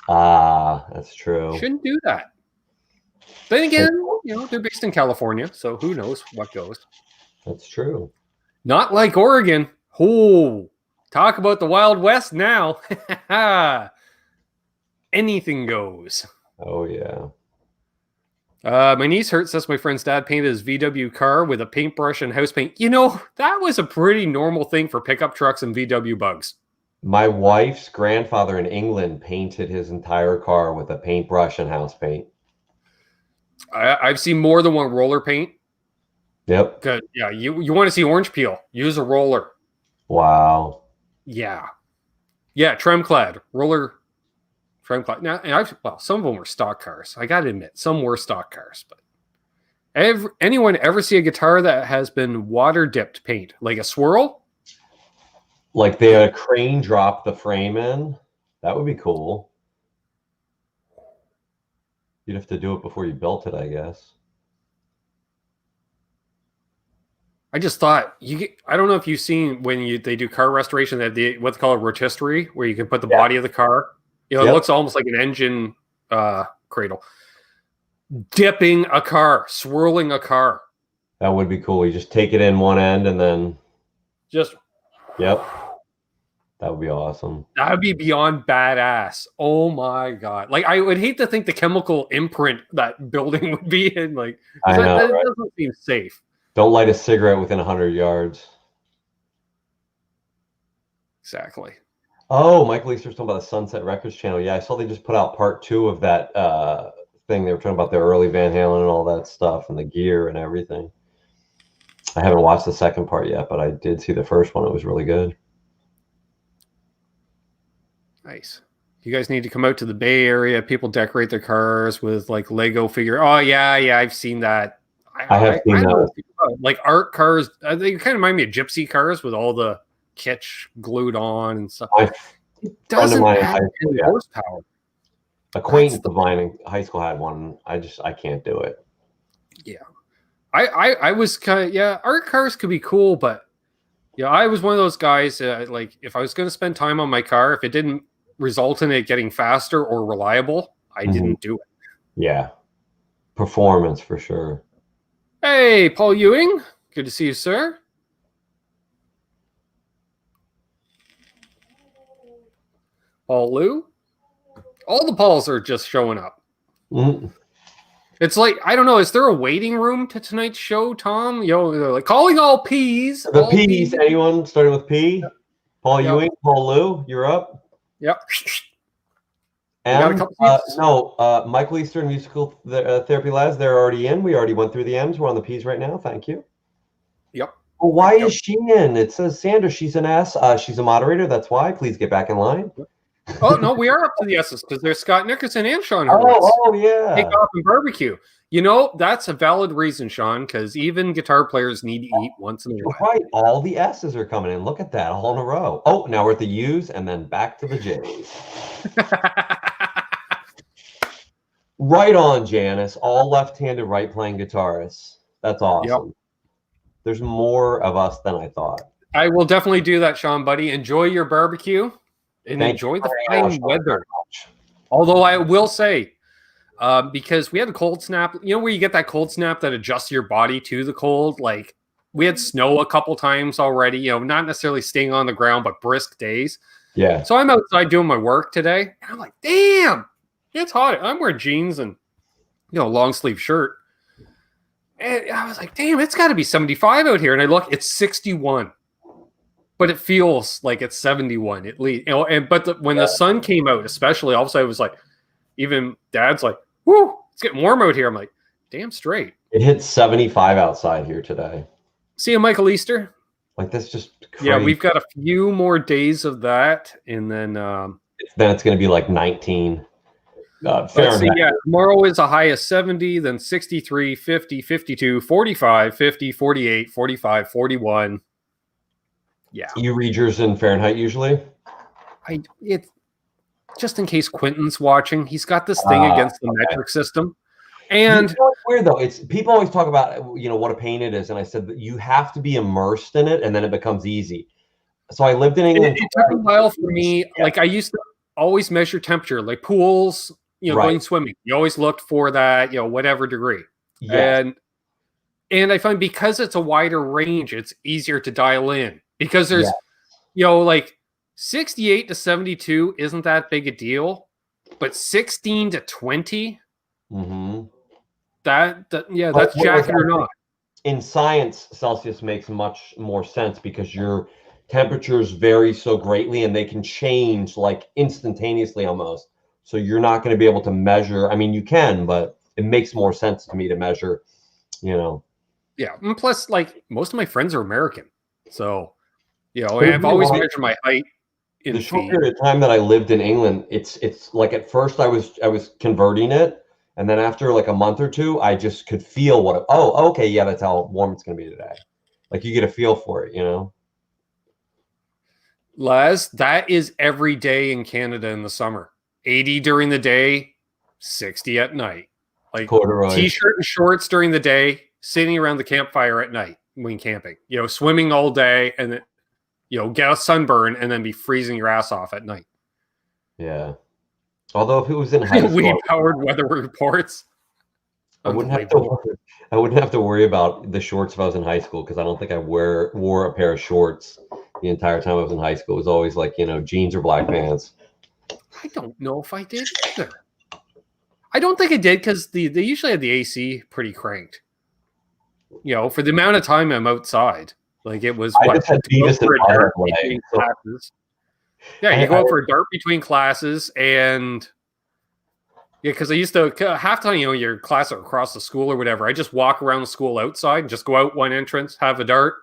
Ah, that's true. Shouldn't do that. Then again, they're based in California, so who knows what goes. That's true. Not like Oregon. Oh, talk about the Wild West now. Anything goes. Oh, yeah. My niece says my friend's dad painted his VW car with a paintbrush and house paint. That was a pretty normal thing for pickup trucks and VW bugs. My wife's grandfather in England painted his entire car with a paintbrush and house paint. I've seen more than one roller paint. Yep. Good. Yeah, you want to see orange peel? Use a roller. Wow. Yeah. Yeah, Tremclad. Roller Tremclad. Now, some of them were stock cars. I got to admit, some were stock cars. But anyone ever see a guitar that has been water-dipped paint? Like a swirl? Like they had a crane drop the frame in? That would be cool. You'd have to do it before you built it, I guess. I just thought I don't know if you've seen when they do car restoration, they have what's called a rotisserie, where you can put the body of the car. It looks almost like an engine cradle. Dipping a car, swirling a car. That would be cool. You just take it in one end and then just. Yep. That would be awesome. That would be beyond badass. Oh my God. Like, I would hate to think the chemical imprint that building would be in. Like, I know, that right? doesn't seem safe. Don't light a cigarette within 100 yards. Exactly. Oh, Michael Easter's talking about the Sunset Records channel. Yeah, I saw they just put out part 2 of that thing. They were talking about the early Van Halen and all that stuff and the gear and everything. I haven't watched the second part yet, but I did see the first one. It was really good. Nice. You guys need to come out to the Bay Area. People decorate their cars with like Lego figure. Oh yeah, I've seen that. I have seen that. Like art cars. They kind of remind me of gypsy cars with all the kitsch glued on and stuff. It doesn't have any horsepower. Acquaintance of mine in high school had one. I can't do it. Yeah. I was kind of, art cars could be cool, but I was one of those guys like if I was going to spend time on my car, if it didn't result in it getting faster or reliable, I didn't do it. Yeah. Performance for sure. Hey, Paul Ewing. Good to see you, sir. Paul Lou. All the Pauls are just showing up. It's like, I don't know, is there a waiting room to tonight's show, Tom? They're like calling all P's. The P's, anyone starting with P? Paul Ewing, Paul Lou, you're up. Yep. You got a couple pieces? No, Michael Eastern Musical Therapy Labs, they're already in. We already went through the M's. We're on the P's right now. Thank you. Yep. Well, why is she in? It says Sandra. She's an S. She's a moderator. That's why. Please get back in line. Oh, no, we are up to the S's because there's Scott Nickerson and Sean Oh, Hurwitz. oh, yeah. Take off and barbecue. You know, that's a valid reason, Sean, because even guitar players need to eat once in a while. Right. All the S's are coming in. Look at that. All in a row. Oh, now we're at the U's and then back to the J's. Right on, Janice. All left-handed, right-playing guitarists. That's awesome. Yep. There's more of us than I thought. I will definitely do that, Sean, buddy. Enjoy your barbecue and enjoy the fine weather. Although I will say, because we had a cold snap, you know, where you get that cold snap that adjusts your body to the cold. Like we had snow a couple times already, you know, not necessarily staying on the ground, but brisk days. Yeah. So I'm outside doing my work today, and I'm like, damn, it's hot. I'm wearing jeans and, you know, long sleeve shirt. And I was like, damn, it's got to be 75 out here. And I look, it's 61. But it feels like it's 71 at least. You know, when the sun came out, especially, all of a sudden it was like, even Dad's like, whoo, it's getting warm out here. I'm like, damn straight. It hit 75 outside here today. See you, Michael Easter. Like, that's just crazy. Yeah, we've got a few more days of that. And then it's going to be like 19. See, yeah, tomorrow is a high of 70, then 63, 50, 52, 45, 50, 48, 45, 41. Yeah. You read yours in Fahrenheit usually? It's just in case Quentin's watching. He's got this thing against the metric system. And you know, it's weird though. It's people always talk about, you know, what a pain it is. And I said that you have to be immersed in it and then it becomes easy. So I lived in England. It took a while for me. Yeah. Like I used to always measure temperature, like pools, you know, going swimming. You always looked for that, you know, whatever degree. Yeah. And I find because it's a wider range, it's easier to dial in because there's, you know, like 68 to 72 isn't that big a deal, but 16 to 20, that's jacket or not. In science, Celsius makes much more sense because your temperatures vary so greatly and they can change like instantaneously almost. So you're not going to be able to measure. I mean, you can, but it makes more sense to me to measure, you know. Yeah. And plus, like, most of my friends are American. So, you know, I've always measured my height in the short period of time that I lived in England. It's like at first I was converting it. And then after like a month or two, I just could feel okay. Yeah, that's how warm it's going to be today. Like you get a feel for it, you know. Les, that is every day in Canada in the summer. 80 during the day, 60 at night. Like corduroy. T-shirt and shorts during the day, sitting around the campfire at night when camping. You know, swimming all day and then, you know, get a sunburn and then be freezing your ass off at night. Yeah. Although if it was in high school, weed-powered weather reports. I wouldn't have to worry about the shorts if I was in high school because I don't think I wore a pair of shorts the entire time I was in high school. It was always like, you know, jeans or black pants. I don't know if I did either. I don't think I did because they usually had the AC pretty cranked. You know, for the amount of time I'm outside, like it was I just had Beavis and Butthead classes. Yeah, you go out for a dart between classes, and because I used to half time, you know, your class across the school or whatever. I just walk around the school outside, and just go out one entrance, have a dart,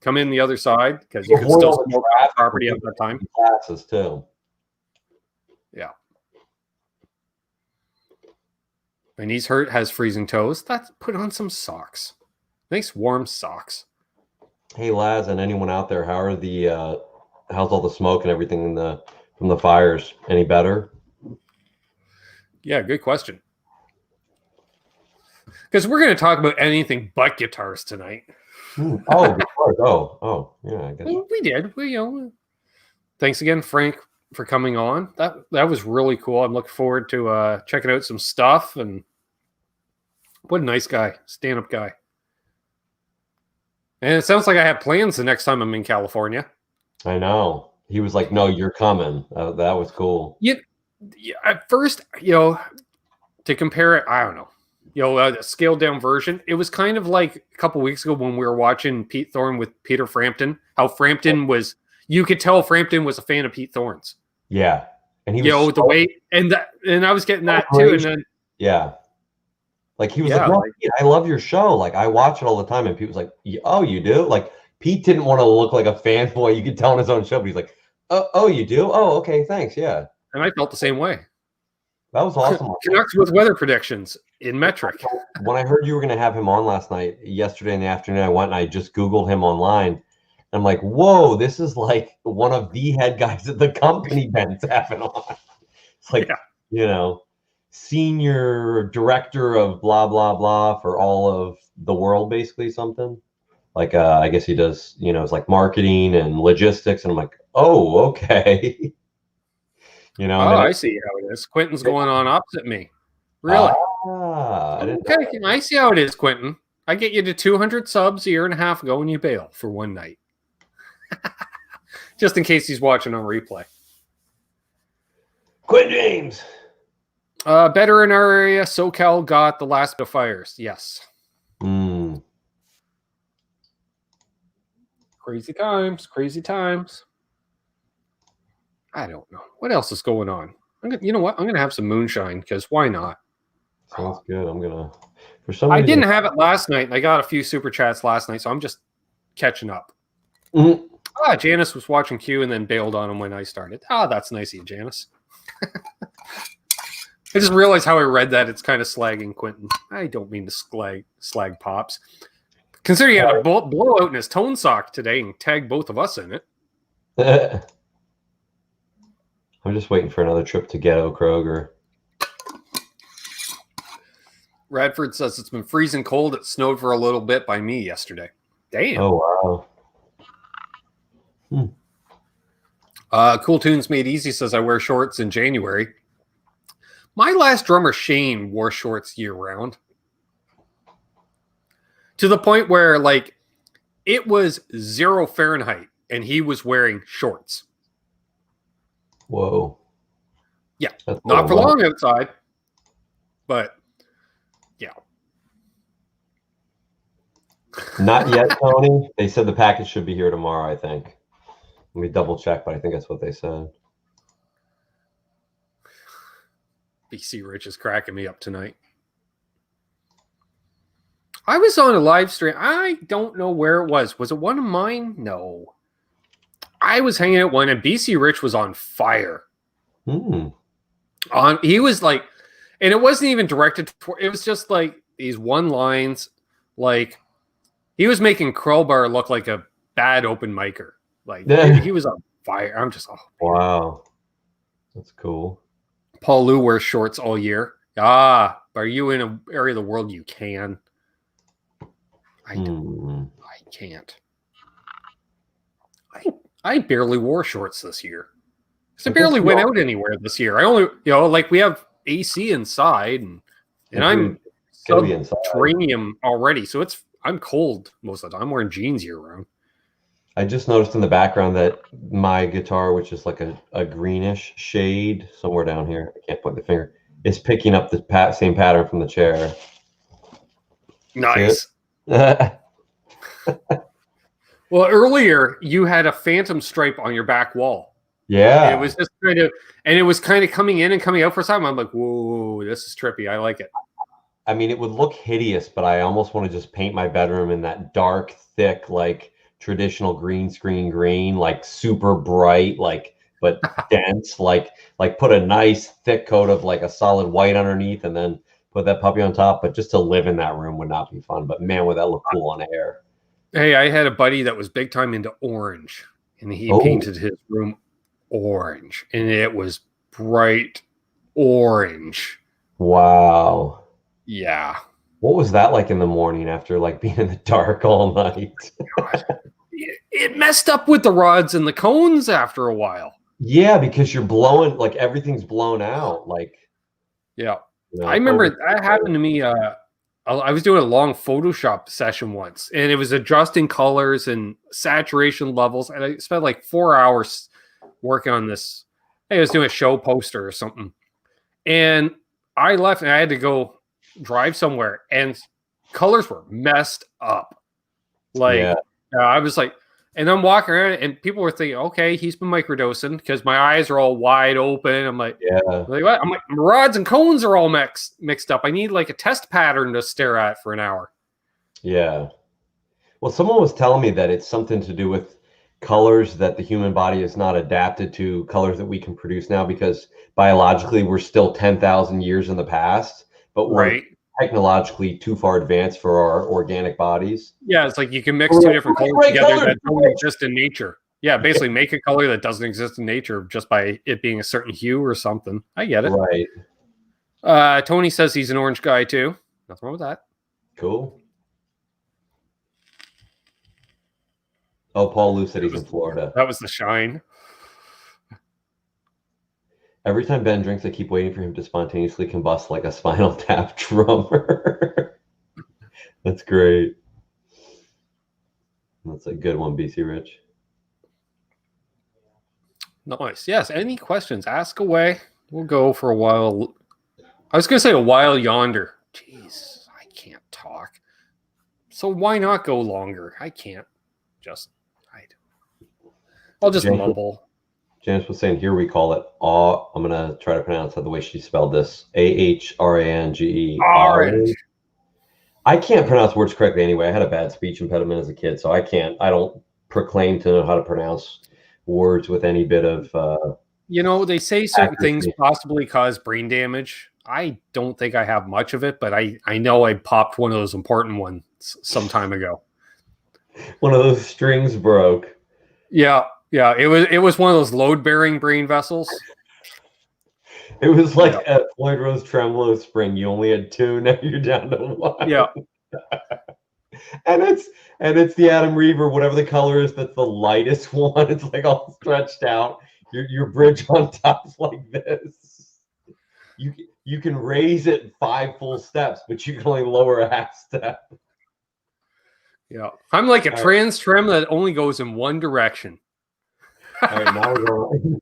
come in the other side because you could still smoke property at that time. Classes too. Yeah. My knees hurt, has freezing toes. That's put on some socks. Nice warm socks. Hey Laz, and anyone out there, how's all the smoke and everything from the fires? Any better? Yeah, good question. Because we're going to talk about anything but guitars tonight. Oh, guitars. Oh, yeah. I guess. We did. You know. Thanks again, Frank, for coming on. That was really cool. I'm looking forward to checking out some stuff. And what a nice guy, stand-up guy. And it sounds like I have plans the next time I'm in California. I know. He was like, "No, you're coming." That was cool. Yeah. At first, you know, to compare it, I don't know. You know, a scaled down version. It was kind of like a couple weeks ago when we were watching Pete Thorne with Peter Frampton. How Frampton was. You could tell Frampton was a fan of Pete Thorne's. Yeah. And he was the way, and I was getting that too. And then, yeah. Like he was Yeah, like, "No, Pete, I love your show. Like I watch it all the time." And Pete was like, "Oh, you do?" Like Pete didn't want to look like a fanboy. You could tell on his own show, but he's like, "Oh, you do? Oh, okay, thanks, yeah." and I felt the same way. That was awesome. Canucks with weather predictions in metric. When I heard you were going to have him on yesterday in the afternoon, I went and I just Googled him online. And I'm like, "Whoa, this is like one of the head guys at the company Ben's having on." It's like, senior director of blah, blah, blah for all of the world, basically something. Like, I guess he does, it's like marketing and logistics. And I'm like, oh, okay. I see how it is. Quentin's going on opposite me. Really? Okay, I see how it is, Quentin. I get you to 200 subs a year and a half ago and you bail for one night. Just in case he's watching on replay. Quentin James. Better in our area, SoCal got the last bit of fires. Yes. Crazy times. I don't know. What else is going on? You know what? I'm going to have some moonshine because why not? Sounds good. I'm going to... I didn't have it last night. And I got a few super chats last night, so I'm just catching up. Janice was watching Q and then bailed on him when I started. That's nice of you, Janice. I just realized how I read that. It's kind of slagging Quentin. I don't mean to slag Pops. Consider he had a blowout in his tone sock today and tagged both of us in it. I'm just waiting for another trip to Ghetto Kroger. Radford says it's been freezing cold. It snowed for a little bit by me yesterday. Damn. Oh, wow. Cool Tunes Made Easy says I wear shorts in January. My last drummer, Shane, wore shorts year-round. To the point where, like, it was 0 Fahrenheit, and he was wearing shorts. Whoa. Yeah. Not for long outside, but, yeah. Not yet, Tony. They said the package should be here tomorrow, I think. Let me double check, but I think that's what they said. BC Rich is cracking me up tonight. I was on a live stream. I don't know where it was. Was it one of mine? No. I was hanging out one, and BC Rich was on fire. He was like, and it wasn't even directed for. It was just like these one lines. Like he was making Crowbar look like a bad open micer. Like he was on fire. I'm just wow, that's cool. Paul Lou wears shorts all year. Are you in an area of the world you can? I can't. I barely wore shorts this year. I barely went out anywhere this year. I only, like we have AC inside, and I'm subterranean already, so I'm cold most of the time. I'm wearing jeans year round. I just noticed in the background that my guitar, which is like a greenish shade somewhere down here, I can't point the finger, is picking up the same pattern from the chair. Nice. Well, earlier you had a phantom stripe on your back wall. Yeah. And it was just kind of coming in and coming out for a time. I'm like, whoa, this is trippy. I like it. I mean, it would look hideous, but I almost want to just paint my bedroom in that dark, thick, like traditional green screen green, like super bright, like but dense, like put a nice thick coat of like a solid white underneath, and then put that puppy on top. But just to live in that room would not be fun. But man, would that look cool on air. Hey, I had a buddy that was big time into orange, and he painted his room orange, and it was bright orange. Wow. Yeah. What was that like in the morning after like being in the dark all night? It messed up with the rods and the cones after a while. Yeah, because you're blowing, like everything's blown out. Like, yeah. I remember that happened to me. I was doing a long Photoshop session once, and it was adjusting colors and saturation levels. And I spent like 4 hours working on this. I was doing a show poster or something. And I left and I had to go drive somewhere, and colors were messed up. Like, I was like, And I'm walking around, and people were thinking, okay, he's been microdosing because my eyes are all wide open. I'm like, Yeah. What? I'm like, my rods and cones are all mixed up. I need like a test pattern to stare at for an hour. Yeah. Well, someone was telling me that it's something to do with colors that the human body is not adapted to colors that we can produce now, because biologically we're still 10,000 years in the past, but we're technologically too far advanced for our organic bodies. Yeah, it's like you can mix two different colors together that don't exist in nature. Yeah, basically make a color that doesn't exist in nature just by it being a certain hue or something. I get it. Right. Tony says he's an orange guy too. Nothing wrong with that. Cool. Oh, Paul Lou said he's in Florida. That was the shine. Every time Ben drinks, I keep waiting for him to spontaneously combust like a Spinal Tap drummer. That's great. That's a good one, BC Rich. Nice. Yes. Any questions? Ask away. We'll go for a while. I was going to say a while yonder. Jeez, I can't talk. So why not go longer? I can't. I'll just mumble. Janice was saying here we call it aw. I'm gonna try to pronounce it the way she spelled this. AHRANGE. Orange. I can't pronounce words correctly anyway. I had a bad speech impediment as a kid, so I don't proclaim to know how to pronounce words with any bit of they say certain things possibly cause brain damage. I don't think I have much of it, but I know I popped one of those important ones some time ago. One of those strings broke. Yeah. Yeah, it was one of those load-bearing brain vessels. It was like a Floyd Rose tremolo spring. You only had two, now you're down to one. Yeah. and it's the Adam Reaver, whatever the color is, that's the lightest one. It's like all stretched out. Your bridge on top's like this. You can raise it 5 full steps, but you can only lower a half step. Yeah. I'm like a trans trim that only goes in one direction. All right,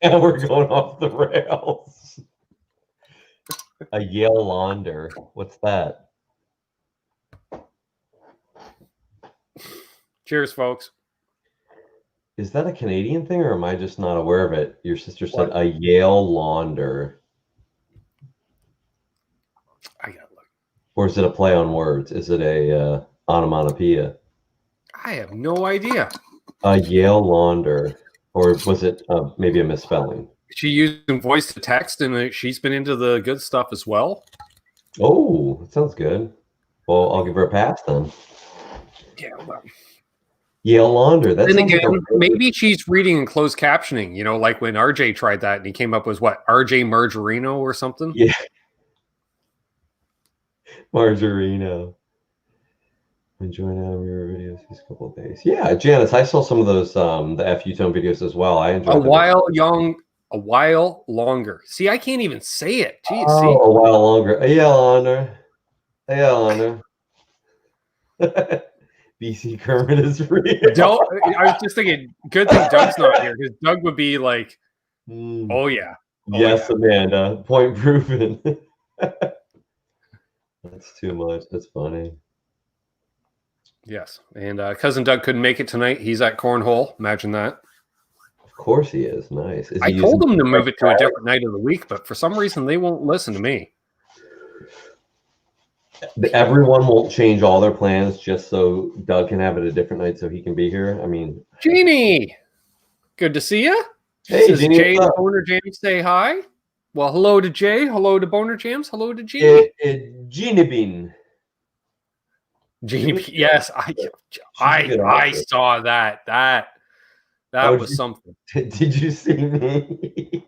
now we're going off the rails. A Yale launder. What's that? Cheers, folks. Is that a Canadian thing, or am I just not aware of it? Your sister said a Yale launder. I gotta look. Or is it a play on words? Is it a onomatopoeia? I have no idea. A Yale launder. Or was it maybe a misspelling? She using voice to text, and she's been into the good stuff as well. Oh, that sounds good. Well, I'll give her a pass then. Yeah, well. Yale launder. That's maybe she's reading in closed captioning. Like when RJ tried that, and he came up with what, RJ Margarino or something. Yeah, Margarino. Enjoying your videos these couple of days. Yeah, Janice, I saw some of those the FU Tone videos as well. I enjoyed a while longer. See, I can't even say it. Jeez, see? A while longer. A Yale launder. BC Kermit is real. I was just thinking, good thing Doug's not here, because Doug would be like, oh yeah. Yes, yeah. Amanda. Point proven. That's too much. That's funny. Yes, and cousin Doug couldn't make it tonight. He's at Cornhole. Imagine that. Of course he is. Nice. I told him to move it to a different night of the week, but for some reason they won't listen to me. Everyone won't change all their plans just so Doug can have it a different night so he can be here. I mean, Jeannie, good to see you. Hey, says Jeannie, Jay and Boner Jams say hi. Well, hello to Jay. Hello to Boner Jams. Hello to Jeannie. Jeannie Bean. Jeannie, yes, I saw that. That was something. Did you see me?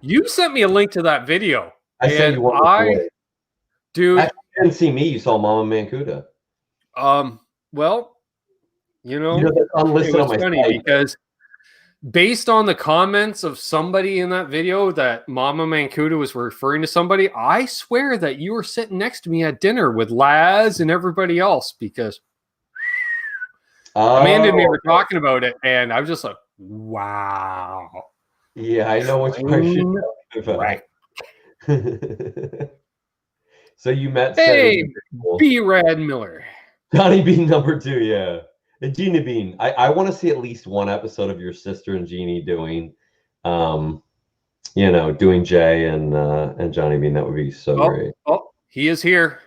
You sent me a link to that video. I said you want dude. Actually, you didn't see me. You saw Mama Mancuda. Well, that's unlisted on my funny site. Because based on the comments of somebody in that video that Mama Mancuda was referring to somebody, I swear that you were sitting next to me at dinner with Laz and everybody else, because Amanda and me were talking about it, and I was just like, wow. Yeah, I know which question you're talking about. Right. So you met B. Rad Miller. Johnny B number 2, yeah. Genie Bean. I want to see at least one episode of your sister and Jeannie doing, doing Jay and Johnny Bean. That would be so great. Oh, he is here.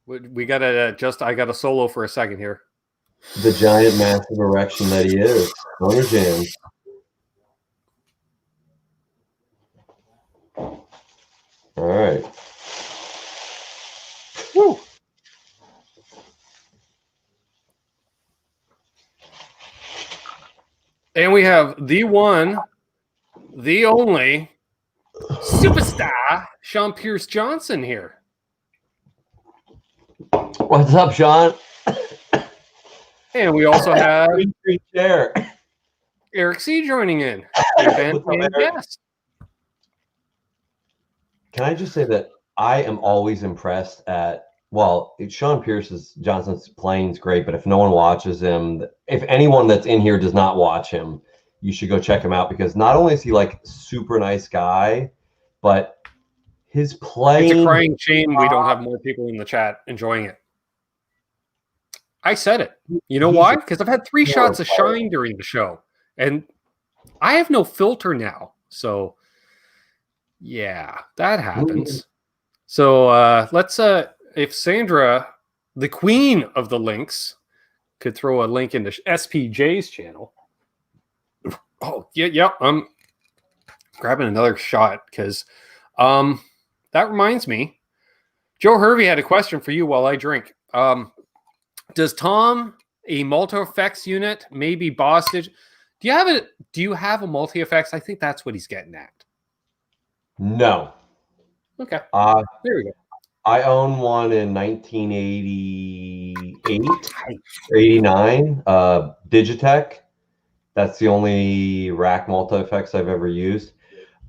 We gotta I got a solo for a second here. The giant, massive erection that he is. Stoner Jam. All right. Woo. And we have the one, the only superstar, Sean Pierce Johnson here. What's up, Sean? And we also have chair. Eric C. joining in. Yes. Can I just say that I am always impressed at, Sean Pierce Johnson's playing's great, but if no one watches him, if anyone that's in here does not watch him, you should go check him out, because not only is he like super nice guy, but his playing. It's a crying shame we don't have more people in the chat enjoying it. I said it. You know why? Because I've had 3 shots of Shine during the show, and I have no filter now. So, yeah, that happens. So let's if Sandra, the queen of the links, could throw a link into SPJ's channel. Oh, yeah. I'm grabbing another shot because that reminds me. Joe Hervey had a question for you while I drink. Does Tom a multi-effects unit, maybe Bostage? Do you have a multi-effects? I think that's what he's getting at. No. Okay. There we go. I own one in 1988 or 89, Digitech. That's the only rack multi-effects I've ever used.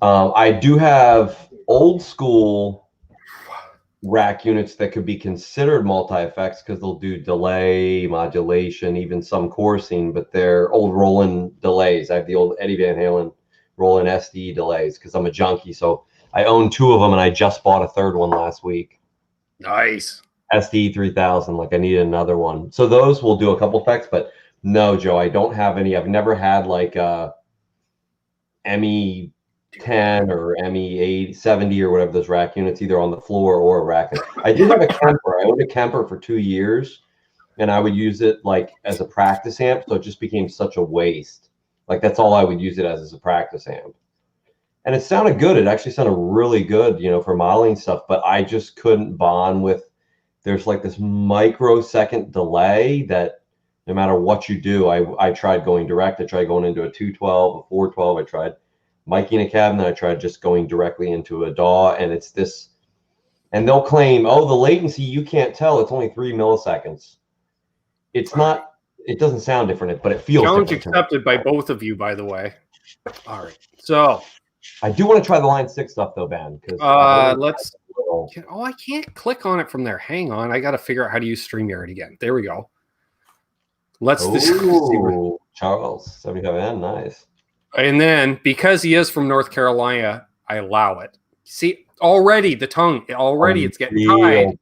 I do have old school rack units that could be considered multi-effects because they'll do delay, modulation, even some coursing, but they're old Roland delays. I have the old Eddie Van Halen Roland SD delays because I'm a junkie. So I own 2 of them, and I just bought a 3rd one last week. Nice. SD 3000, like I need another one. So those will do a couple effects, but no, Joe, I don't have any. I've never had like a ME 10 or ME 70 or whatever those rack units, either on the floor or a rack. I did have a Kemper. I owned a Kemper for 2 years, and I would use it like as a practice amp. So it just became such a waste. Like that's all I would use it as a practice amp. And it sounded good. It actually sounded really good, for modeling stuff. But I just couldn't bond with. There's like this microsecond delay that no matter what you do, I tried going direct. I tried going into a 212, a 412. I tried miking a cabinet. I tried just going directly into a DAW, and it's this. And they'll claim, oh, the latency, you can't tell. It's only 3 milliseconds. It's not. It doesn't sound different, but it feels. Challenge accepted by both of you, by the way. All right, so. I do want to try the Line 6 stuff though, Ben. Because let's. I can't click on it from there. Hang on, I got to figure out how to use StreamYard again. There we go. Let's see. Charles 75N, nice. And then because he is from North Carolina, I allow it. See, already the tongue. Already it's getting tied.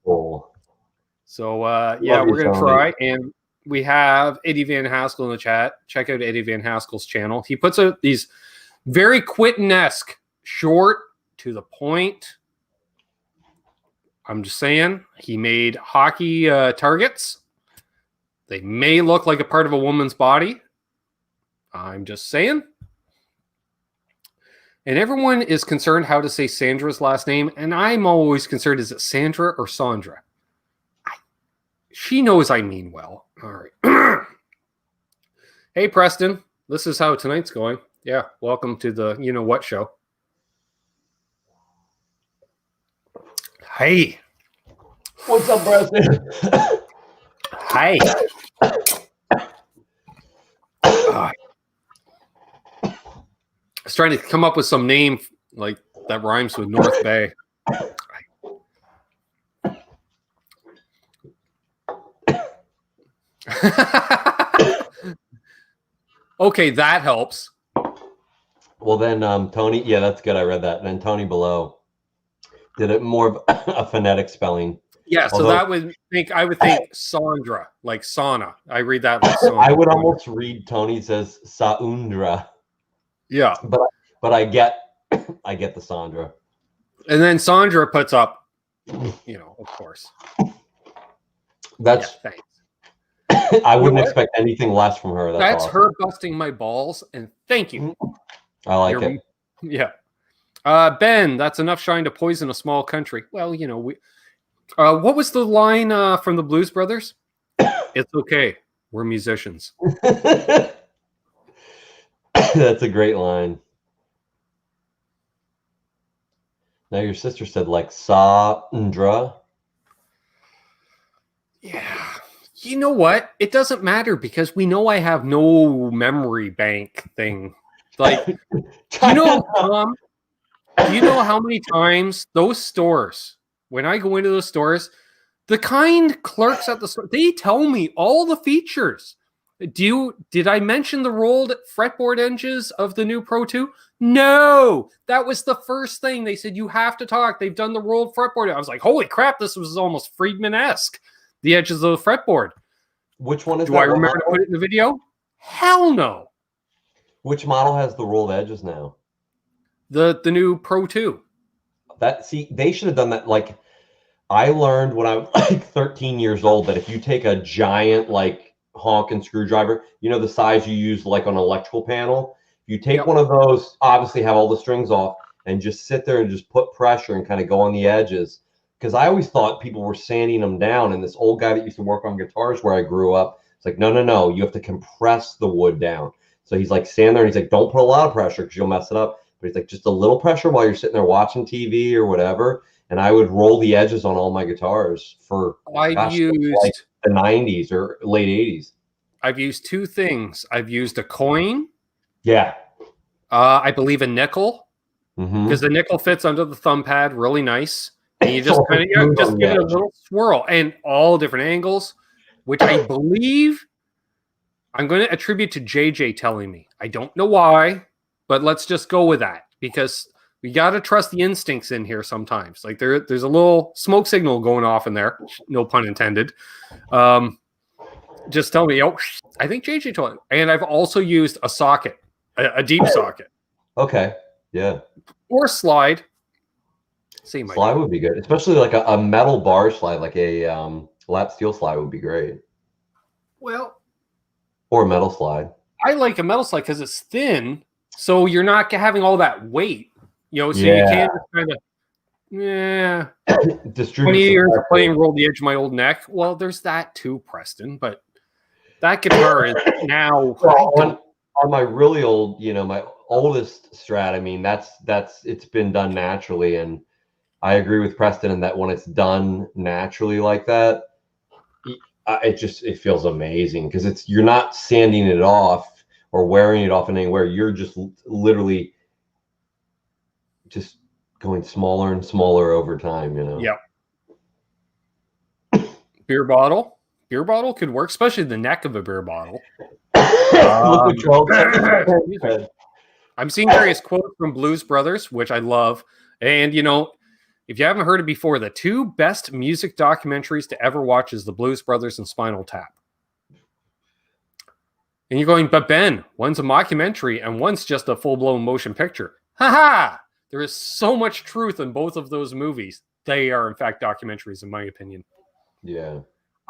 So yeah, we're gonna try, and we have Eddie Van Haskell in the chat. Check out Eddie Van Haskell's channel. He puts out these very Quinton-esque, short, to the point. I'm just saying, he made hockey targets. They may look like a part of a woman's body. I'm just saying. And everyone is concerned how to say Sandra's last name, and I'm always concerned, is it Sandra or Sandra? She knows I mean well. All right. Hey, Preston. This is how tonight's going. Yeah, welcome to the You Know What show. Hey. What's up, Preston? Hi. I was trying to come up with some name like that rhymes with North Bay. Okay, that helps. Well, then Tony, yeah, that's good. I read that. And then Tony Below did it more of a phonetic spelling. Yeah, so Although, I would think Sandra, like sauna. I read that like sauna. I would almost read Tony says Saundra, Yeah. but I get the Sandra. And then Sandra puts up, of course. That's thanks. I wouldn't expect anything less from her. That's awesome. her busting my balls, and thank you. I like it. Yeah. Ben, that's enough shine to poison a small country. Well, what was the line from the Blues Brothers? It's okay. We're musicians. That's a great line. Now your sister said like Sandra. Yeah. You know what? It doesn't matter because we know I have no memory bank thing. Like, Tom, do you know how many times those stores, when I go into those stores, the kind clerks at the store, they tell me all the features. Did I mention the rolled fretboard edges of the new Pro 2? No, that was the first thing. They said, you have to talk. They've done the rolled fretboard. I was like, holy crap, this was almost Friedman-esque. The edges of the fretboard. Which one is Do I remember to put it in the video? Hell no. Which model has the rolled edges now? The new Pro 2. They should have done that. Like, I learned when I was like 13 years old that if you take a giant like honking screwdriver, the size you use like on an electrical panel, you take one of those, obviously have all the strings off, and just sit there and just put pressure and kind of go on the edges. Because I always thought people were sanding them down. And this old guy that used to work on guitars where I grew up, it's like, no, you have to compress the wood down. So he's like, stand there and he's like, don't put a lot of pressure because you'll mess it up. But he's like, just a little pressure while you're sitting there watching TV or whatever. And I would roll the edges on all my guitars for like the 90s or late 80s. I've used two things. I've used a coin. Yeah. I believe a nickel. Because the nickel fits under the thumb pad really nice. And you just kind of just give it a little swirl and all different angles, which I believe I'm going to attribute to JJ telling me. I don't know why, but let's just go with that because we got to trust the instincts in here sometimes. Like there's a little smoke signal going off in there. No pun intended. Just tell me, I think JJ told me. And I've also used a socket, a deep socket. Okay. Yeah. Or slide. Slide would be good, especially like a metal bar slide, like a lap steel slide would be great. Well, or a metal slide. I like a metal slide because it's thin, so you're not having all that weight. So you can just kind of, 20 years of playing roll the edge of my old neck. Well, there's that too, Preston, but that guitar is now on my really old, my oldest Strat. I mean, that's it's been done naturally, and I agree with Preston in that when it's done naturally like that, it feels amazing because you're not sanding it off or wearing it off in anywhere. You're just literally just going smaller and smaller over time, Yep. Beer bottle could work, especially the neck of a beer bottle. I'm seeing various quotes from Blues Brothers, which I love. And, if you haven't heard it before, the two best music documentaries to ever watch is The Blues Brothers and Spinal Tap. And you're going, but Ben, one's a mockumentary and one's just a full-blown motion picture. Ha! There is so much truth in both of those movies. They are, in fact, documentaries, in my opinion. Yeah.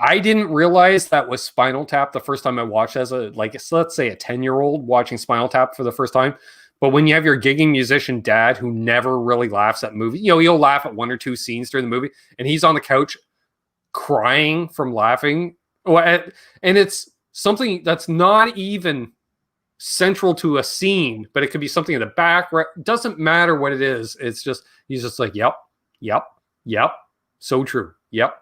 I didn't realize that was Spinal Tap the first time I watched as let's say a 10-year-old watching Spinal Tap for the first time. But when you have your gigging musician dad who never really laughs at movies, he'll laugh at one or two scenes during the movie, and he's on the couch crying from laughing. And it's something that's not even central to a scene, but it could be something in the background. Doesn't matter what it is. It's just, he's just like, yep. So true. Yep.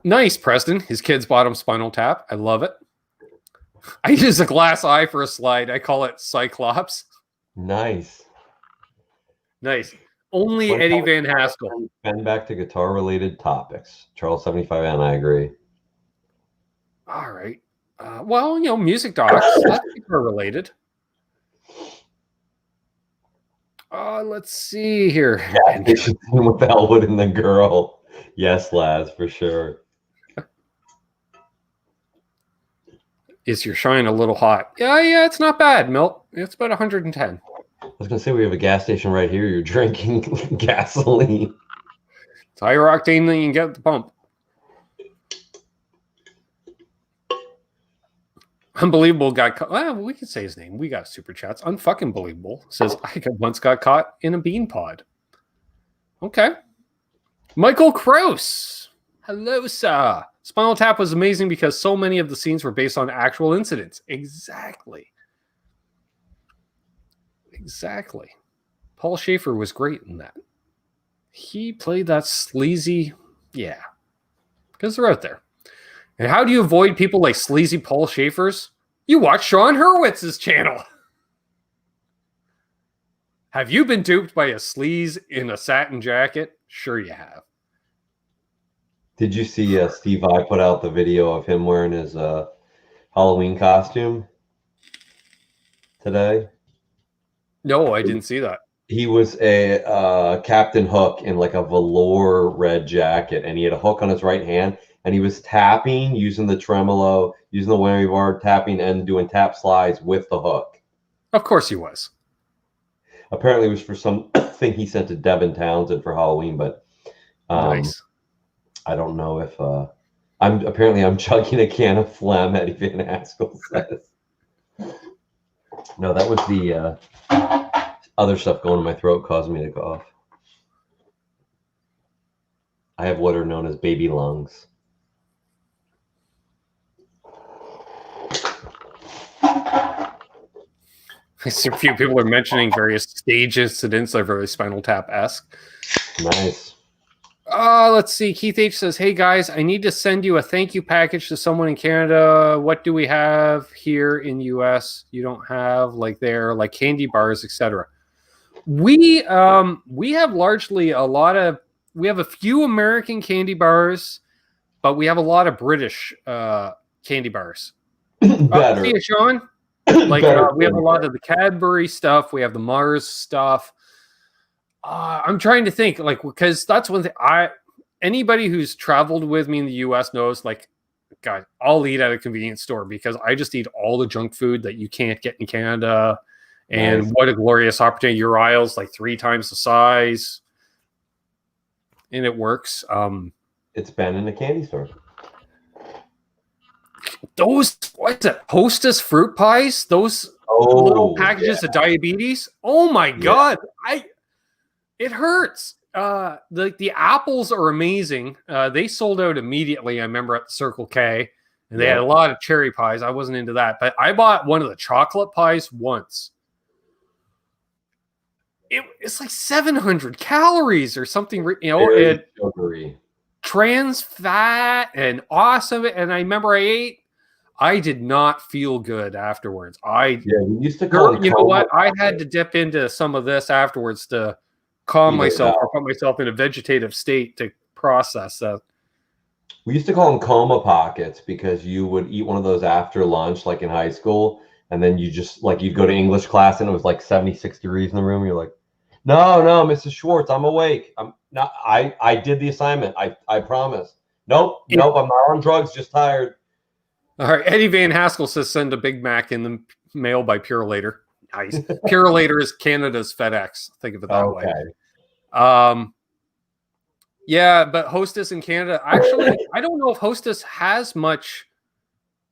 Nice, Preston. His kids bought him Spinal Tap. I love it. I use a glass eye for a slide. I call it Cyclops. Nice. Only Eddie Van Haskell. And back to guitar-related topics. Charles 75N, I agree. All right. Music docs. That's guitar-related. Let's see here. Yeah, with Elwood and the girl. Yes, Laz, for sure. Is your shine a little hot? Yeah, it's not bad, Milt. It's about 110. I was gonna say we have a gas station right here. You're drinking gasoline. It's higher octane than you can get at the pump. Unbelievable got caught. Well, we can say his name. We got super chats. Unfucking believable says I once got caught in a bean pod. Okay. Michael Kraus. Hello, sir. Spinal Tap was amazing because so many of the scenes were based on actual incidents. Exactly. Paul Schaefer was great in that. He played that sleazy. Yeah. Because they're out there. And how do you avoid people like sleazy Paul Schaefer's? You watch Sean Hurwitz's channel. Have you been duped by a sleaze in a satin jacket? Sure you have. Did you see Steve I put out the video of him wearing his Halloween costume today? No, I didn't see that. He was a Captain Hook in like a velour red jacket, and he had a hook on his right hand, and he was tapping, using the tremolo, using the whammy bar, tapping and doing tap slides with the hook. Of course he was. Apparently it was for something he sent to Devin Townsend for Halloween, but nice. I don't know if I'm chugging a can of phlegm, Eddie Van Haskell says. No, that was the other stuff going in my throat causing me to cough. I have what are known as baby lungs. I see a few people are mentioning various stage incidents that are very Spinal Tap-esque. Nice. Let's see. Keith H says, hey guys, I need to send you a thank you package to someone in Canada. What do we have here in US you don't have like there, like candy bars, etc.? We have largely we have a few American candy bars, but we have a lot of British candy bars. Better. See you, Sean? Like we have a lot of the Cadbury stuff. We have the Mars stuff. I'm trying to think, like, because that's one thing anybody who's traveled with me in the US knows, like, God, I'll eat at a convenience store because I just eat all the junk food that you can't get in Canada. And nice. What a glorious opportunity. Your aisle's like 3 times the size. And it works. It's been in a candy store. Those, what's it? Hostess fruit pies? Those little packages of diabetes? Oh my God. It hurts. The apples are amazing. They sold out immediately, I remember, at the Circle K. And they had a lot of cherry pies. I wasn't into that. But I bought one of the chocolate pies once. It's like 700 calories or something, you know, and sugary. Trans fat and awesome. And I remember I did not feel good afterwards. We used to call you know what? I had to dip into some of this afterwards to calm myself or put myself in a vegetative state to process that. We used to call them coma pockets because you would eat one of those after lunch, like in high school, and then you just, like, you'd go to English class and it was like 76 degrees in the room. You're like, no, Mrs. Schwartz, I'm awake. I'm not. I did the assignment. I promise. Nope, I'm not on drugs, just tired. All right, Eddie Van Haskell says send a Big Mac in the mail by Purolator. Nice. Purolator is Canada's FedEx. Think of it that way. Yeah, but Hostess in Canada, actually, I don't know if Hostess has much.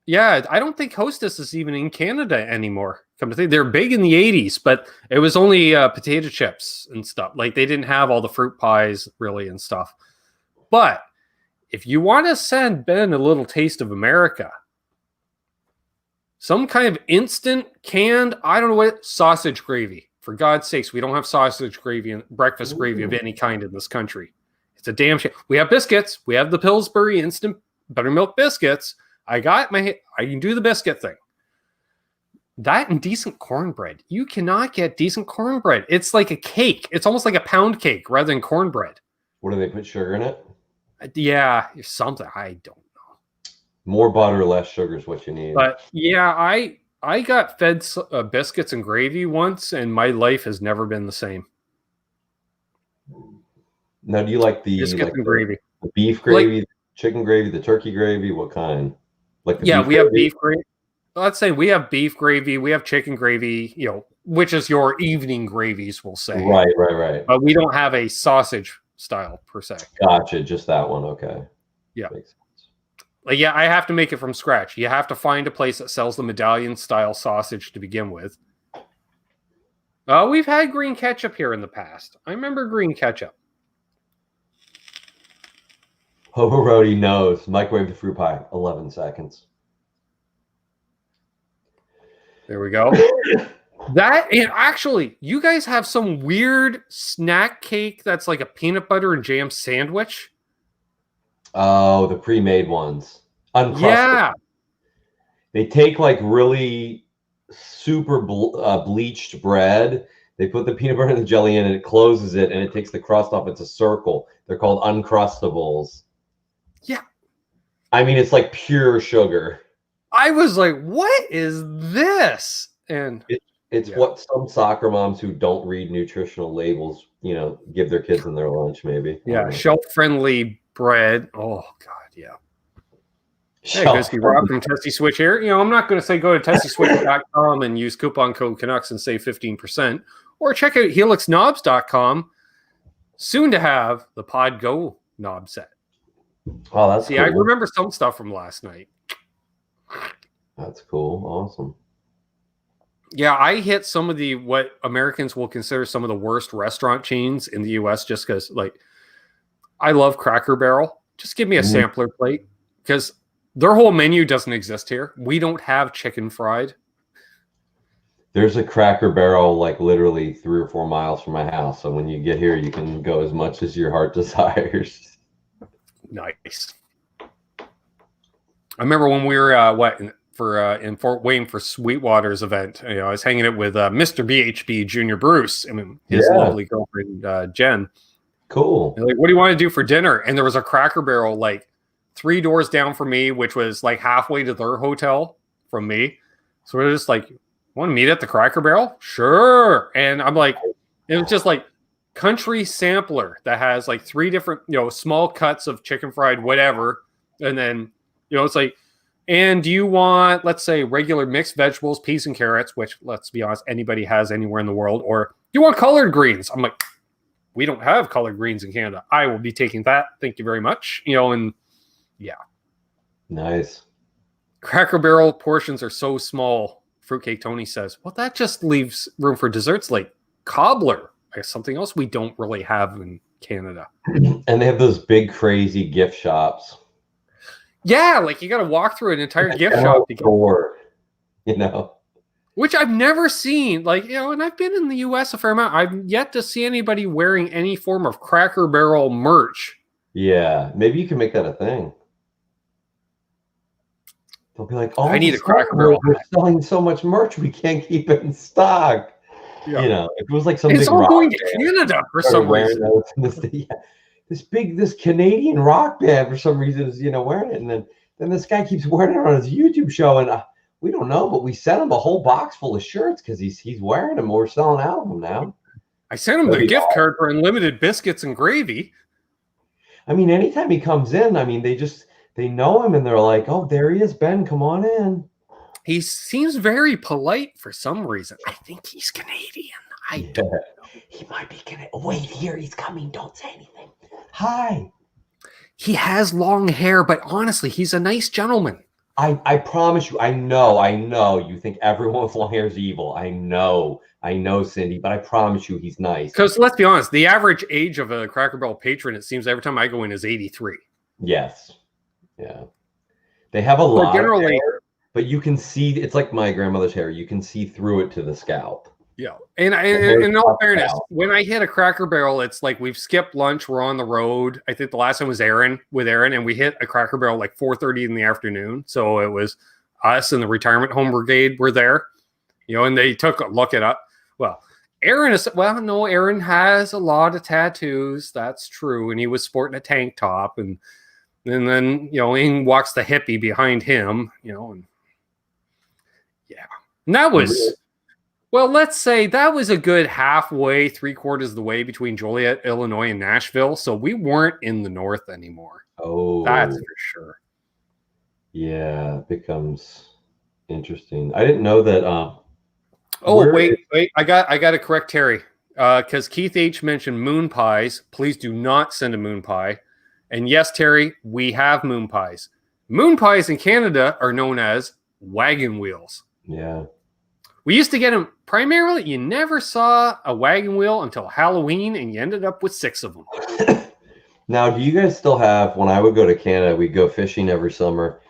Yeah, I don't think Hostess is even in Canada anymore. Come to think, they're big in the 80s, but it was only potato chips and stuff. Like, they didn't have all the fruit pies really and stuff. But if you want to send Ben a little taste of America, some kind of instant canned, I don't know what, sausage gravy. For God's sakes, we don't have sausage gravy and breakfast gravy of any kind in this country. It's a damn shame. We have biscuits. We have the Pillsbury instant buttermilk biscuits. I can do the biscuit thing. That and decent cornbread. You cannot get decent cornbread. It's like a cake. It's almost like a pound cake rather than cornbread. What do they put sugar in it? Yeah, something. I don't know. More butter, less sugar is what you need. But yeah, I I got fed biscuits and gravy once, and my life has never been the same. Now, do you like Biscuits and gravy? The beef gravy, the chicken gravy, the turkey gravy? What kind? Like the beef we have beef gravy. Let's say we have beef gravy, we have chicken gravy, which is your evening gravies, we'll say. Right. But we don't have a sausage style per se. Gotcha, just that one. Okay. Yeah. Makes sense. Like, I have to make it from scratch. You have to find a place that sells the medallion style sausage to begin with. We've had green ketchup here in the past. I remember green ketchup. Hobo Roadie knows. Microwave the fruit pie, 11 seconds. There we go. That, and actually, you guys have some weird snack cake that's like a peanut butter and jam sandwich. Oh, the pre-made ones. Uncrusted. Yeah. They take like really super bleached bread. They put the peanut butter and the jelly in, and it closes it, and it takes the crust off. It's a circle. They're called Uncrustables. Yeah. I mean, it's like pure sugar. I was like, what is this? And it's what some soccer moms who don't read nutritional labels, give their kids in their lunch, maybe. Yeah, shelf-friendly bread. Oh, God, yeah. Hey, Bisky Rob from Tesi Switch here. I'm not going to say go to tesiswitch.com and use coupon code Canucks and save 15%. Or check out helixknobs.com. Soon to have the Pod Go knob set. Oh, that's cool. I remember some stuff from last night. That's cool. Awesome. Yeah, I hit some of what Americans will consider some of the worst restaurant chains in the U.S. just because, I love Cracker Barrel. Just give me a sampler plate because their whole menu doesn't exist here. We don't have chicken fried. There's a Cracker Barrel literally 3 or 4 miles from my house. So when you get here, you can go as much as your heart desires. Nice. I remember when we were in Fort Wayne for Sweetwater's event. I was hanging out with Mr. BHB Junior Bruce and his lovely girlfriend Jen. Cool. Like, what do you want to do for dinner? And there was a Cracker Barrel 3 doors down from me, which was halfway to their hotel from me. So we're just want to meet at the Cracker Barrel? Sure. And I'm it was just country sampler that has 3 different small cuts of chicken fried whatever, and then it's and do you want, let's say, regular mixed vegetables, peas and carrots, which, let's be honest, anybody has anywhere in the world, or do you want colored greens? I'm we don't have colored greens in Canada. I will be taking that. Thank you very much. And yeah. Nice. Cracker Barrel portions are so small. Fruitcake Tony says, well, that just leaves room for desserts like cobbler. I guess something else we don't really have in Canada. And they have those big, crazy gift shops. Yeah, you got to walk through an entire gift shop to get, which I've never seen. And I've been in the U.S. a fair amount. I've yet to see anybody wearing any form of Cracker Barrel merch. Yeah, maybe you can make that a thing. They'll be like, "Oh, I need a Cracker Barrel. We're selling so much merch, we can't keep it in stock." Yeah. If it was some it's big all rock going to band, Canada for some reason. This Canadian rock band for some reason is wearing it, and then this guy keeps wearing it on his YouTube show, and we don't know, but we sent him a whole box full of shirts because he's wearing them. We're selling out of them now. I sent him the gift card for unlimited biscuits and gravy. I mean, anytime he comes in, they know him and they're like, "Oh, there he is, Ben. Come on in." He seems very polite for some reason. I think he's Canadian. I don't know. He might be Canadian. Wait, here he's coming. Don't say anything. Hi. He has long hair, but honestly, he's a nice gentleman. I promise you. I know. You think everyone with long hair is evil. I know, Cindy, but I promise you, he's nice. Because let's be honest, the average age of a Cracker Barrel patron, it seems every time I go in, is 83. Yes. Yeah. They have a lot of hair, but you can see, it's like my grandmother's hair. You can see through it to the scalp. Yeah. And in all fairness, when I hit a Cracker Barrel, it's we've skipped lunch. We're on the road. I think the last time was Aaron, and we hit a Cracker Barrel 4:30 in the afternoon. So it was us and the retirement home brigade were there, and they took a look at us. Well, Aaron has a lot of tattoos. That's true. And he was sporting a tank top, and then, in walks the hippie behind him, and yeah. And that was, well, let's say that was a good halfway, 3/4 of the way between Joliet, Illinois, and Nashville. So we weren't in the north anymore. Oh, that's for sure. Yeah, it becomes interesting. I didn't know that. Wait. I got to correct Terry. Because Keith H mentioned moon pies. Please do not send a moon pie. And yes, Terry, we have moon pies. Moon pies in Canada are known as wagon wheels. Yeah. We used to get them primarily. You never saw a wagon wheel until Halloween, and you ended up with 6 of them. Now, do you guys still have, when I would go to Canada, we'd go fishing every summer.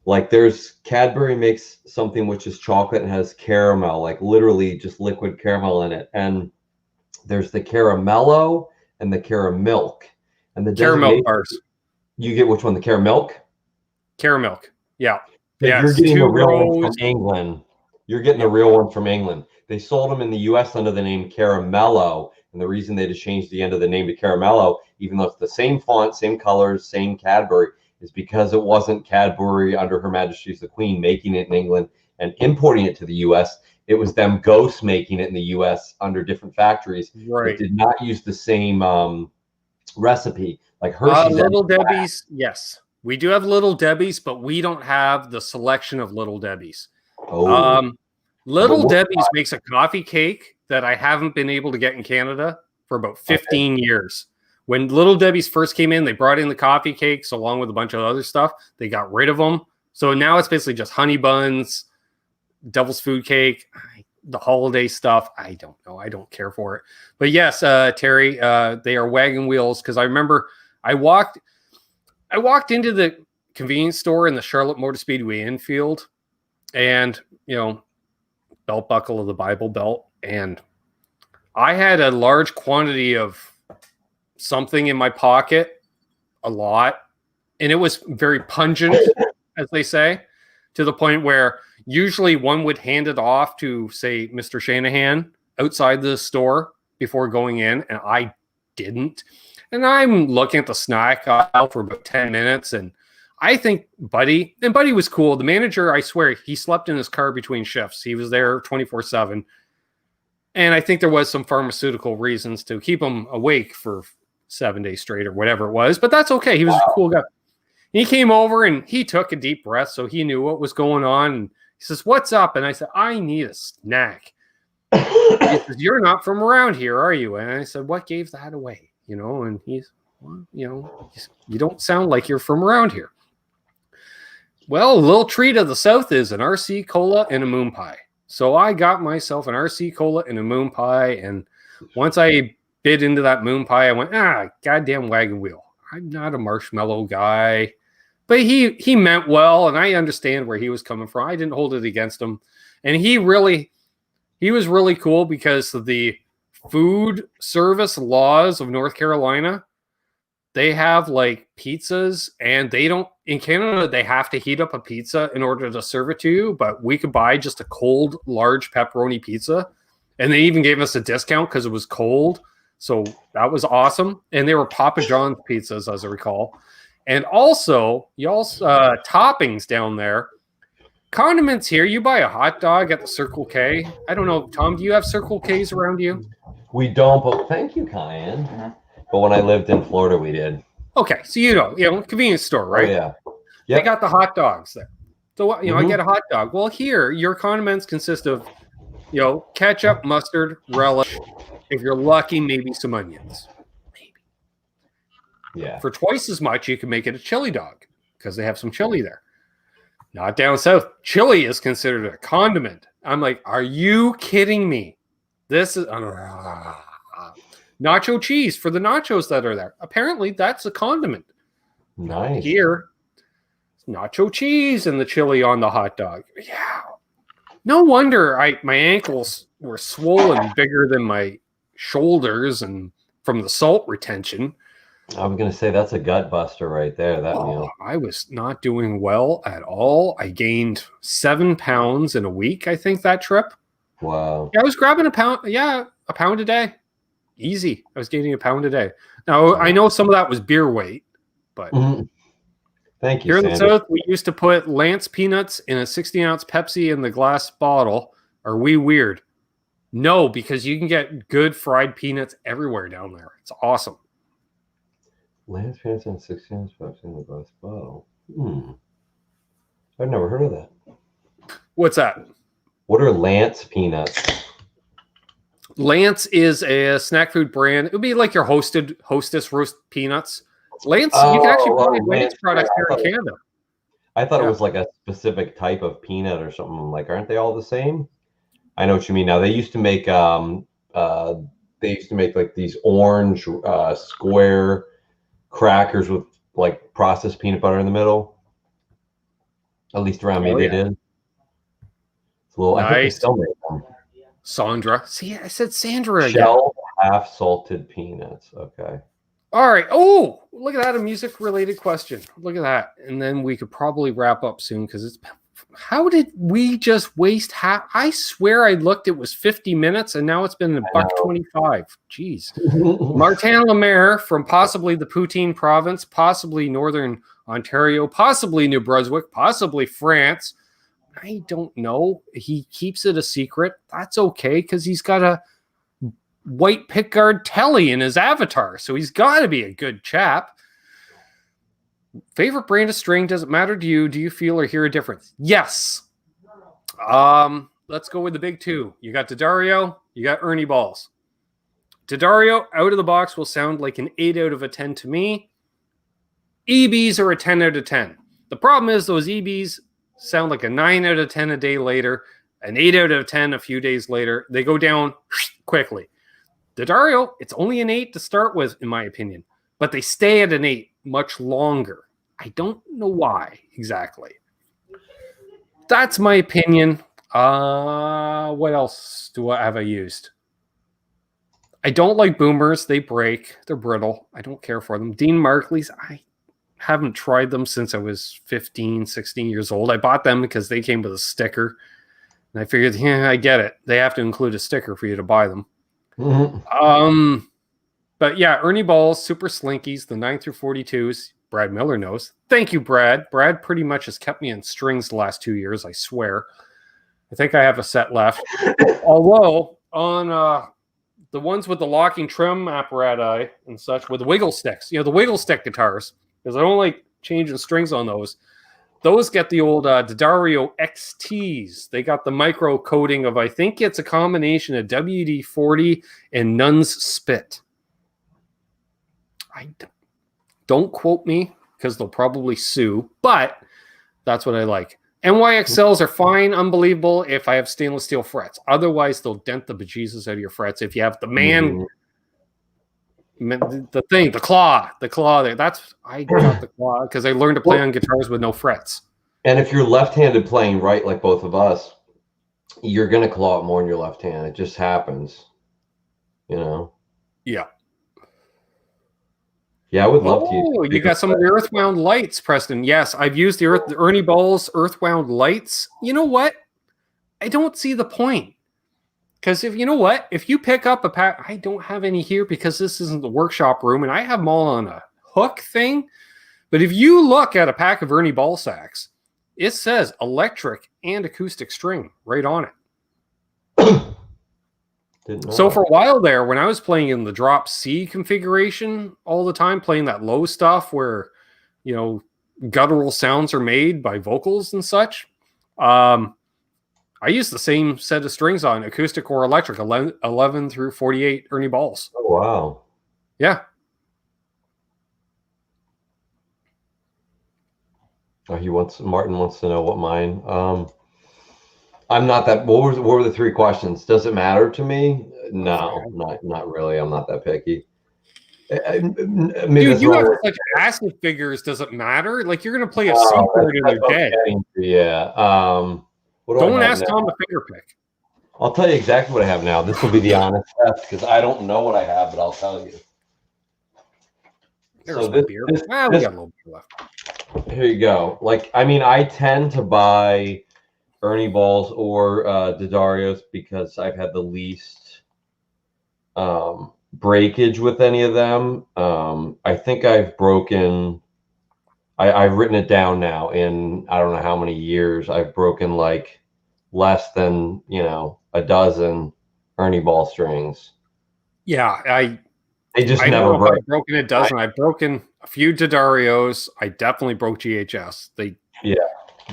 Like there's Cadbury makes something which is chocolate and has caramel, like literally just liquid caramel in it. And there's the caramello and the caramilk. And the caramel bars. You get which one? The caramilk? Caramilk. Yeah. Yeah. You're getting the real one from England. You're getting the real one from England. They sold them in the US under the name Caramello. And the reason they just changed the end of the name to Caramello, even though it's the same font, same colors, same Cadbury, is because it wasn't Cadbury under Her Majesty's the Queen making it in England and importing it to the US. It was them ghosts making it in the US under different factories. Right. It did not use the same recipe. Like Hershey's. Little Debbie's, yes. We do have Little Debbie's, but we don't have the selection of Little Debbie's. Oh. Little Debbie's makes a coffee cake that I haven't been able to get in Canada for about 15 years. When Little Debbie's first came in, they brought in the coffee cakes along with a bunch of other stuff. They got rid of them. So now it's basically just honey buns, devil's food cake, the holiday stuff. I don't know. I don't care for it. But yes, Terry, they are wagon wheels because I remember I walked into the convenience store in the Charlotte Motor Speedway infield and, belt buckle of the Bible Belt. And I had a large quantity of something in my pocket, a lot. And it was very pungent, as they say, to the point where usually one would hand it off to, say, Mr. Shanahan outside the store before going in. And I didn't. And I'm looking at the snack aisle for about 10 minutes. And I think Buddy was cool. The manager, I swear, he slept in his car between shifts. He was there 24/7. And I think there was some pharmaceutical reasons to keep him awake for 7 days straight or whatever it was. But that's okay. He was a cool guy. He came over and he took a deep breath so he knew what was going on. And he says, "What's up?" And I said, "I need a snack." He says, "You're not from around here, are you?" And I said, "What gave that away?" And he's, "Well, you don't sound like you're from around here." Well, a little treat of the South is an RC Cola and a moon pie. So I got myself an RC Cola and a moon pie. And once I bit into that moon pie, I went, goddamn wagon wheel. I'm not a marshmallow guy. But he meant well, and I understand where he was coming from. I didn't hold it against him. And he was really cool because of the food service laws of North Carolina. They have like pizzas, and in Canada, they have to heat up a pizza in order to serve it to you. But we could buy just a cold, large pepperoni pizza. And they even gave us a discount because it was cold. So that was awesome. And they were Papa John's pizzas, as I recall. And also, toppings down there. Condiments here, you buy a hot dog at the Circle K. I don't know, Tom, do you have Circle Ks around you? We don't, but thank you, Kyan. Mm-hmm. But when I lived in Florida, we did. Okay, so convenience store, right? Oh, yeah. Yep. They got the hot dogs there. So, I get a hot dog. Well, here, your condiments consist of, ketchup, mustard, relish. If you're lucky, maybe some onions. Maybe. Yeah. For twice as much, you can make it a chili dog because they have some chili there. Not down south. Chili is considered a condiment. I'm like, are you kidding me? This is nacho cheese for the nachos that are there. Apparently, that's a condiment. Nice. Here, nacho cheese and the chili on the hot dog. Yeah. No wonder my ankles were swollen bigger than my shoulders and from the salt retention. I was going to say that's a gut buster right there, that meal. I was not doing well at all. I gained 7 pounds in a week, I think, that trip. Wow. Yeah, I was grabbing a pound a day. Easy. I was gaining a pound a day. Now, I know some of that was beer weight, but Thank you, Here in the Sanders. South, we used to put Lance peanuts in a 16-ounce Pepsi in the glass bottle. Are we weird? No, because you can get good fried peanuts everywhere down there. It's awesome. Lance peanuts and 16-ounce Pepsi in the glass bottle. I've never heard of that. What's that? What are Lance peanuts? Lance is a snack food brand. It would be like your Hostess roast peanuts. Lance, you can actually buy Lance products here in Canada. I thought it was like a specific type of peanut or something. Like, aren't they all the same? I know what you mean now. They used to make like these orange square crackers with like processed peanut butter in the middle. At least around me, they did. It's a little. Nice. I think they still make them. Sandra. See, I said Sandra again. Shelled half salted peanuts. Okay. All right. Oh, look at that. A music related question. Look at that. And then we could probably wrap up soon because it's. How did we just waste half? I swear I looked, it was 50 minutes and now it's been $1.25. Jeez. Martin Lemaire from possibly the Poutine province, possibly Northern Ontario, possibly New Brunswick, possibly France. I don't know. He keeps it a secret. That's okay because he's got a white pickguard telly in his avatar. So he's got to be a good chap. Favorite brand of string, does it matter to you? Do you feel or hear a difference? Yes. Let's go with the big two. You got D'Addario, you got Ernie Balls. D'Addario out of the box will sound like an 8 out of a 10 to me. EBs are a 10 out of 10. The problem is those EBs sound like a 9 out of 10 a day later, an 8 out of 10 a few days later. They go down quickly. D'Addario, it's only an 8 to start with, in my opinion, but they stay at an 8 much longer. I don't know why exactly. That's my opinion. What else have I used? I don't like boomers. They break. They're brittle. I don't care for them. Dean Markley's, I haven't tried them since I was 15, 16 years old. I bought them because they came with a sticker. And I figured, I get it. They have to include a sticker for you to buy them. Mm-hmm. But yeah, Ernie Balls, Super Slinkies, the 9 through 42s. Brad Miller knows. Thank you, Brad. Brad pretty much has kept me in strings the last 2 years, I swear. I think I have a set left. Although, on the ones with the locking trim apparatus and such, with the wiggle sticks, the wiggle stick guitars, because I don't like changing strings on those. Those get the old D'Addario XTs. They got the micro coating of, I think it's a combination of WD-40 and Nuns Spit. Don't quote me because they'll probably sue, but that's what I like. NYXLs are fine, unbelievable if I have stainless steel frets. Otherwise, they'll dent the bejesus out of your frets. If you have the the claw there. I got the claw because I learned to play on guitars with no frets. And if you're left-handed playing right, like both of us, you're going to claw it more in your left hand. It just happens, Yeah. Yeah, I would love to use. You got some of the Earthbound lights, Preston. Yes, I've used the Ernie Balls Earthbound lights. You know what? I don't see the point. Because if you pick up a pack, I don't have any here because this isn't the workshop room, and I have them all on a hook thing. But if you look at a pack of Ernie Ball sacks, it says electric and acoustic string right on it. So for a while there, when I was playing in the drop C configuration all the time, playing that low stuff where, guttural sounds are made by vocals and such, I used the same set of strings on acoustic or electric, 11 through 48 Ernie Balls. Oh, wow. Yeah. Martin wants to know what mine. I'm not that. What were the three questions? Does it matter to me? No, not really. I'm not that picky. Dude, you have such acid figures. Does it matter? Like you're gonna play a C chord and you're dead. Yeah. Don't ask Tom to finger pick. I'll tell you exactly what I have now. This will be the honest test because I don't know what I have, but I'll tell you. There's so beer. We got a little beer left. Here you go. I tend to buy Ernie Balls or D'Addarios because I've had the least breakage with any of them. I think I've broken I've written it down now. In I don't know how many years I've broken like less than a dozen Ernie ball strings. Yeah, They just I don't never know if break. I've broken a dozen. I've broken a few D'Adarios. I definitely broke GHS. Yeah,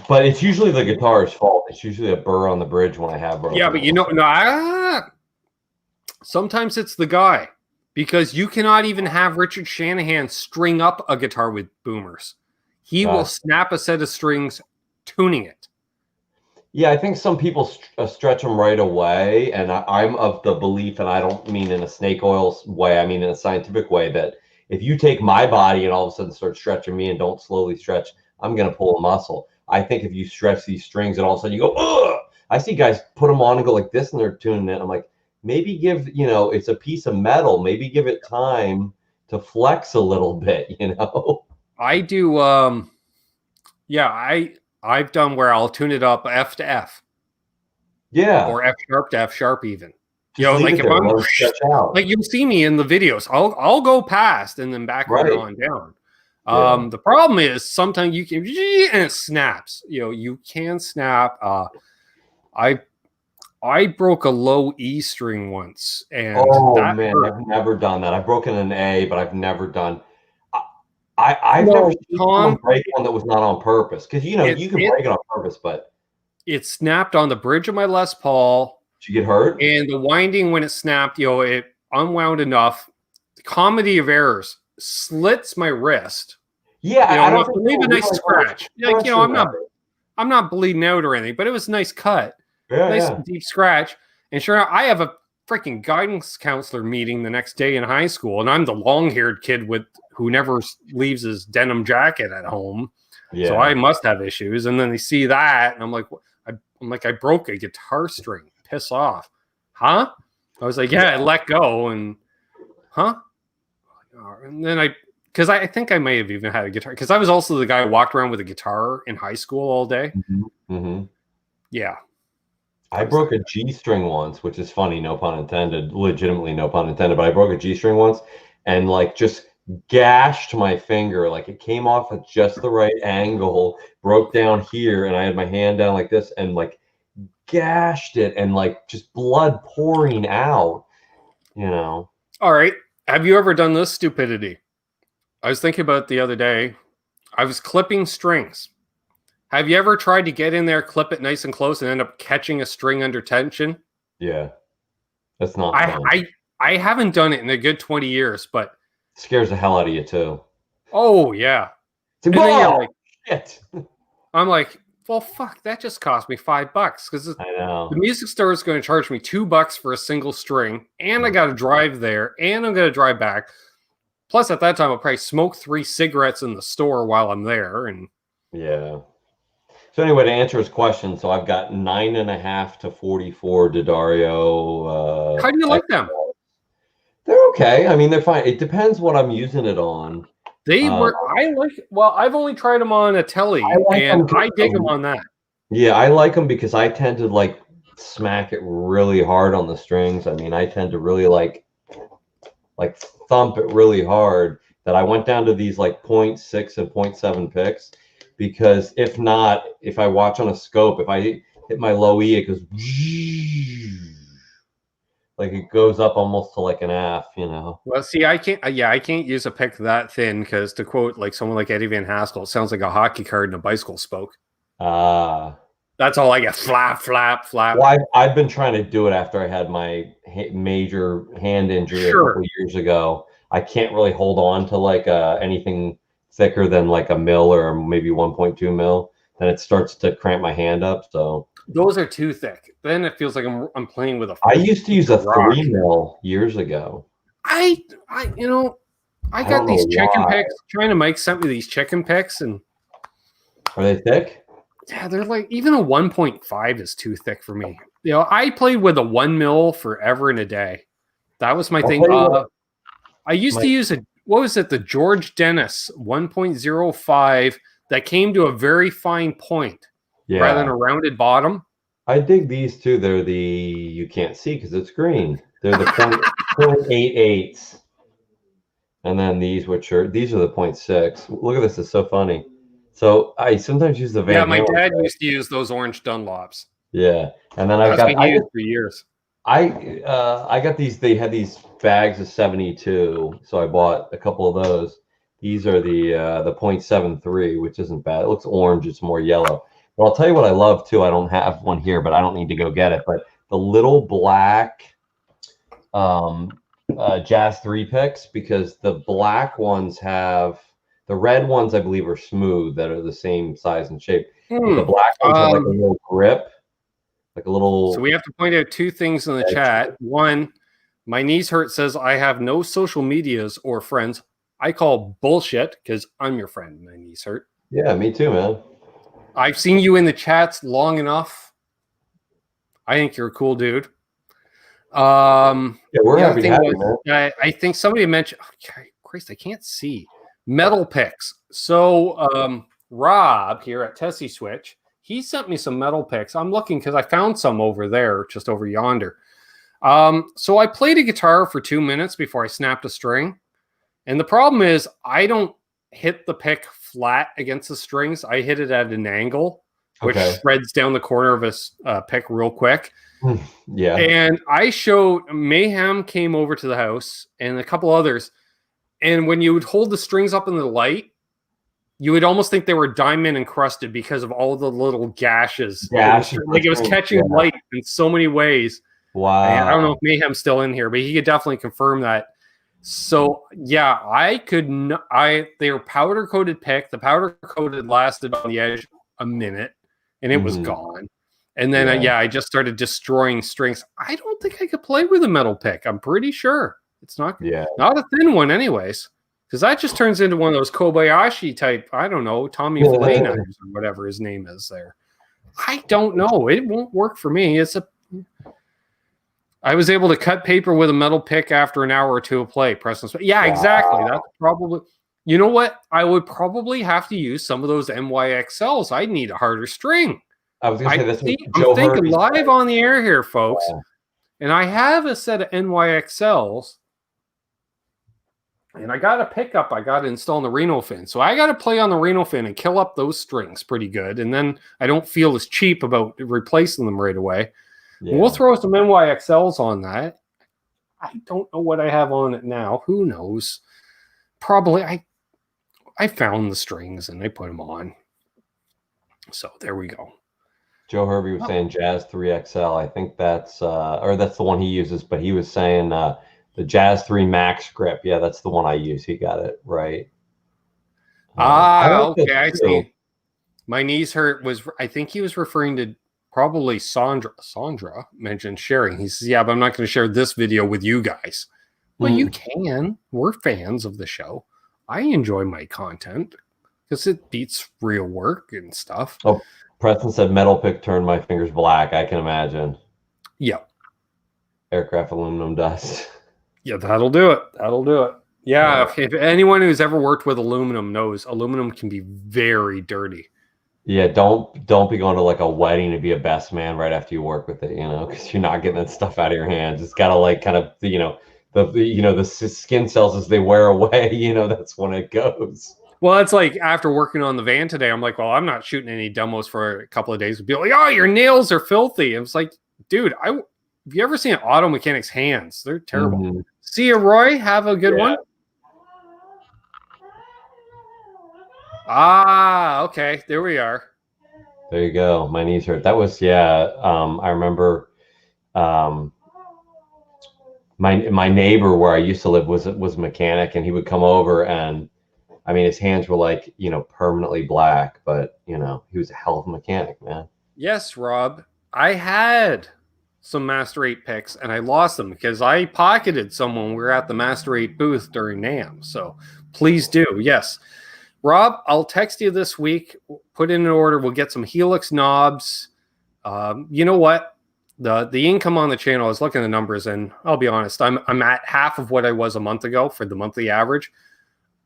but it's usually the guitar's fault. It's usually a burr on the bridge when I have broken. Yeah, but sometimes it's the guy, because you cannot even have Richard Shanahan string up a guitar with boomers. He will snap a set of strings tuning it. Yeah, I think some people stretch them right away, and I'm of the belief, and I don't mean in a snake oil way, I mean in a scientific way, that if you take my body and all of a sudden start stretching me and don't slowly stretch, I'm going to pull a muscle. I think if you stretch these strings and all of a sudden you go, ugh! I see guys put them on and go like this and they're tuning it. I'm like, maybe give, it's a piece of metal. Maybe give it time to flex a little bit, I do, I've done where I'll tune it up F to F. Yeah. Or F sharp to F sharp even. Like if I'm like you'll see me in the videos. I'll go past and then backward on down. Yeah. The problem is sometimes you can and it snaps. You can snap. I broke a low E string once, and man, I've never done that. I've broken an A, but I've never done. I've never seen someone break one that was not on purpose, because you can break it on purpose, but it snapped on the bridge of my Les Paul. Did you get hurt? And the winding, when it snapped, it unwound enough. The comedy of errors slits my wrist. Yeah, I don't leave a nice scratch. I'm not bleeding out or anything, but it was a nice cut, nice deep scratch. And sure enough, I have a freaking guidance counselor meeting the next day in high school, and I'm the long-haired kid who never leaves his denim jacket at home. Yeah. So I must have issues. And then they see that, and I'm like, I broke a guitar string. Piss off. Huh? I was like, yeah, I let go, and and then because I think I may have even had a guitar, because I was also the guy who walked around with a guitar in high school all day. Yeah. I broke a G string once, which is funny, no pun intended, legitimately no pun intended, but I broke a G string once and just gashed my finger. Like it came off at just the right angle, broke down here, and I had my hand down like this and gashed it, and just blood pouring out, All right. Have you ever done this stupidity? I was thinking about it the other day. I was clipping strings. Have you ever tried to get in there, clip it nice and close, and end up catching a string under tension? Yeah. That's not fun. I haven't done it in a good 20 years, but it scares the hell out of you too. Oh yeah. And then shit. I'm like, well, fuck, that just cost me $5 because I know the music store is going to charge me $2 for a single string, and I got to drive there, and I'm going to drive back. Plus, at that time, I'll probably smoke 3 cigarettes in the store while I'm there, and yeah. So anyway, to answer his question, so I've got 9.5 to 44 D'Addario. How do you like them? They're okay. I mean, they're fine. It depends what I'm using it on. I've only tried them on a Telly, and I dig them on that. Yeah, I like them because I tend to smack it really hard on the strings. I mean, I tend to really like thump it really hard. That I went down to these 0.6 and 0.7 picks, because if not, if I watch on a scope, if I hit my low E, it goes it goes up almost to an F, Well, see, I can't use a pick that thin, because to quote someone like Eddie Van Haskell, it sounds like a hockey card in a bicycle spoke. That's all I get. Flap, flap, flap. Well, I've been trying to do it after I had my major hand injury a couple years ago. I can't really hold on to anything thicker than a mil or maybe 1.2 mil. Then it starts to cramp my hand up. So those are too thick. Then it feels like I'm playing with a. I used to use a 3 mil years ago. I got these chicken picks. China Mike sent me these chicken picks, and are they thick? Yeah, they're even a 1.5 is too thick for me. I played with a 1 mil forever and a day. That was my thing. I used to use the George Dennis 1.05 that came to a very fine point rather than a rounded bottom. I dig these too. They're you can't see because it's green. They're the 0.88s. And then these are the 0.6. Look at this, it's so funny. So I sometimes use the Van. Yeah, my Halen, dad right? used to use those orange Dunlops. Yeah, and then That's been used for years. I got these. They had these bags of 72, so I bought a couple of those. These are the .73, which isn't bad. It looks orange. It's more yellow. But I'll tell you what I love too. I don't have one here, but I don't need to go get it. But the little black Jazz 3 picks, because the black ones have the red ones, I believe, are smooth, that are the same size and shape. But the black ones have like a little grip, like a little. So we have to point out two things in the chat. One, my knees hurt says I have no social medias or friends. I call bullshit because I'm your friend. My knees hurt. Yeah, me too, man. I've seen you in the chats long enough. I think you're a cool dude. Yeah, we're happy to have you, man. I think somebody mentioned, oh, Christ, I can't see. Metal picks. So Rob here at Tesi Switch, he sent me some metal picks. I'm looking because I found some over there, just over yonder. So I played a guitar for 2 minutes before I snapped a string. And the problem is I don't hit the pick flat against the strings. I hit it at an angle, which shreds down the corner of a pick real quick. Yeah. And I showed Mayhem came over to the house and a couple others. And when you would hold the strings up in the light, you would almost think they were diamond encrusted because of all the little gashes. Like it was catching light in so many ways. Wow. And I don't know if Mayhem's still in here, but he could definitely confirm that. So yeah, they were powder coated pick. The powder coated lasted on the edge a minute and it was gone. And then I just started destroying strings. I don't think I could play with a metal pick. I'm pretty sure it's not a thin one anyways, because that just turns into one of those Kobayashi type, I don't know, Tommy Filet knives or whatever his name is there. I don't know. It won't work for me. I was able to cut paper with a metal pick after an hour or two of play. Yeah, exactly. That's probably, you know what? I would probably have to use some of those NYXLs. I'd need a harder string. I was going to say this. I'm thinking live on the air here, folks. Yeah. And I have a set of NYXLs. And I got a pickup I got to install on the Reno Fin. So I got to play on the Reno Fin and kill up those strings pretty good. And then I don't feel as cheap about replacing them right away. Yeah. We'll throw some NYXLs on that. I don't know what I have on it now. Who knows? Probably I found the strings and I put them on. So there we go. Joe Herbie was saying Jazz 3XL. I think that's the one he uses, but he was saying the Jazz 3 Max grip. Yeah, that's the one I use. He got it right. Okay, I see. My knees hurt I think he was referring to probably Sandra mentioned sharing. He says, yeah, but I'm not going to share this video with you guys. Well, you can. We're fans of the show. I enjoy my content because it beats real work and stuff. Oh, Preston said metal pick turned my fingers black. I can imagine. Yeah. Aircraft aluminum dust. Yeah, that'll do it. That'll do it. Yeah, if anyone who's ever worked with aluminum knows aluminum can be very dirty. Yeah, don't be going to like a wedding to be a best man right after you work with it, because you're not getting that stuff out of your hands. It's got to like kind of, the skin cells as they wear away, that's when it goes. Well, it's like after working on the van today, I'm like, well, I'm not shooting any demos for a couple of days. People like, oh, your nails are filthy. I was like, dude, have you ever seen auto mechanics' hands? They're terrible. See you, Roy. Have a good one. Okay. There we are. There you go. My knees hurt. That was, I remember my neighbor where I used to live was a mechanic, and he would come over, and I mean, his hands were like, permanently black, but he was a hell of a mechanic, man. Yes, Rob. I had some Master 8 picks and I lost them because I pocketed someone. We were at the Master 8 booth during NAMM. So please do. Yes. Rob, I'll text you this week. Put in an order. We'll get some Helix knobs. You know what? The income on the channel, I was looking at the numbers, and I'll be honest, I'm at half of what I was a month ago for the monthly average.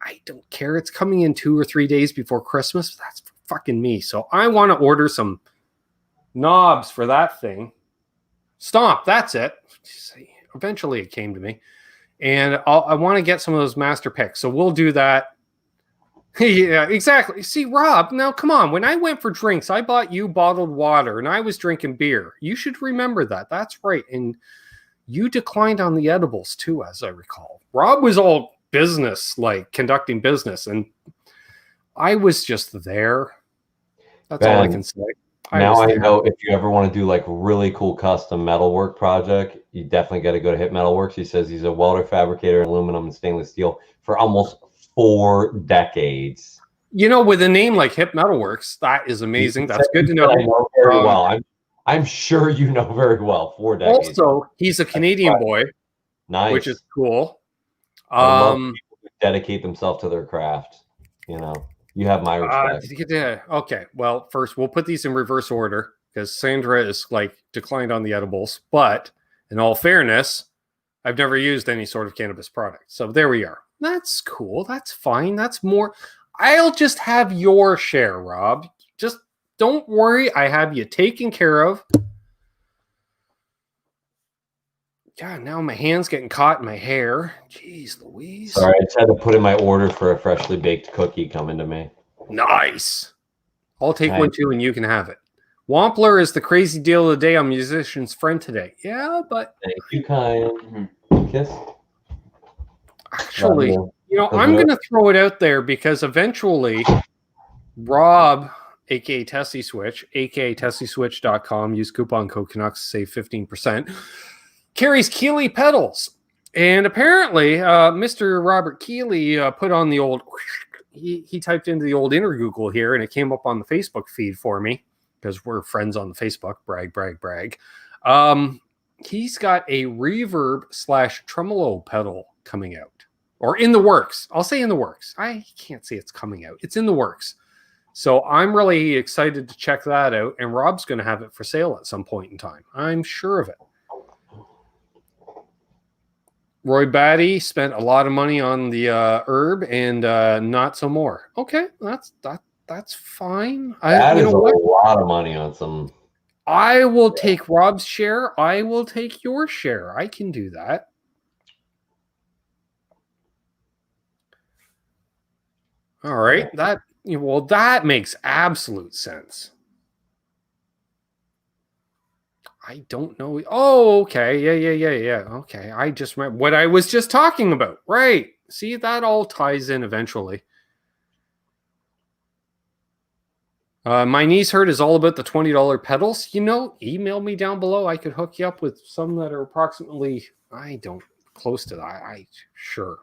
I don't care. It's coming in 2 or 3 days before Christmas. That's fucking me. So I want to order some knobs for that thing. Stomp. That's it. Eventually it came to me. And I want to get some of those master picks. So we'll do that. Yeah, exactly. See, Rob, now come on. When I went for drinks, I bought you bottled water and I was drinking beer. You should remember that. That's right. And you declined on the edibles too, as I recall. Rob was all business, like conducting business, and I was just there. That's all I can say. Now I know if you ever want to do like really cool custom metalwork project, you definitely got to go to Hip Metalworks. He says he's a welder, fabricator, aluminum and stainless steel for almost 4 decades. You know, with a name like Hip Metalworks, that is amazing. That's good to know. I know very well. I'm sure you know very well. 4 decades. Also, he's a Canadian boy, nice, which is cool. I love people who dedicate themselves to their craft. You know, you have my respect. Okay, well, first we'll put these in reverse order because Sandra is like declined on the edibles. But in all fairness, I've never used any sort of cannabis product. So there we are. That's cool. That's fine. That's more. I'll just have your share, Rob. Just don't worry. I have you taken care of. God, now my hand's getting caught in my hair. Jeez Louise. Sorry, I just had to put in my order for a freshly baked cookie coming to me. Nice. I'll take one too, and you can have it. Wampler is the crazy deal of the day. I'm musician's friend today. Yeah, but thank you, Kyan. Kiss. Actually, you know, I'm going to throw it out there because eventually Rob, aka Tesi Switch, aka TesiSwitch.com, use coupon code Canucks, save 15%, carries Keeley pedals. And apparently, Mr. Robert Keeley put on the old, he typed into the old inner Google here, and it came up on the Facebook feed for me because we're friends on the Facebook. Brag, brag, brag. He's got a reverb / tremolo pedal coming out. Or in the works. I'll say in the works. I can't say it's coming out. It's in the works. So I'm really excited to check that out. And Rob's going to have it for sale at some point in time. I'm sure of it. Roy Batty spent a lot of money on the herb and not some more. Okay, that's fine. That is a lot of money on some. I will take Rob's share. I will take your share. I can do that. All right, that makes absolute sense. I don't know. Oh, okay. Yeah. Okay. I just remember what I was just talking about. Right. See, that all ties in eventually. My niece heard is all about the $20 pedals. You know, email me down below. I could hook you up with some that are approximately, close to that. Sure.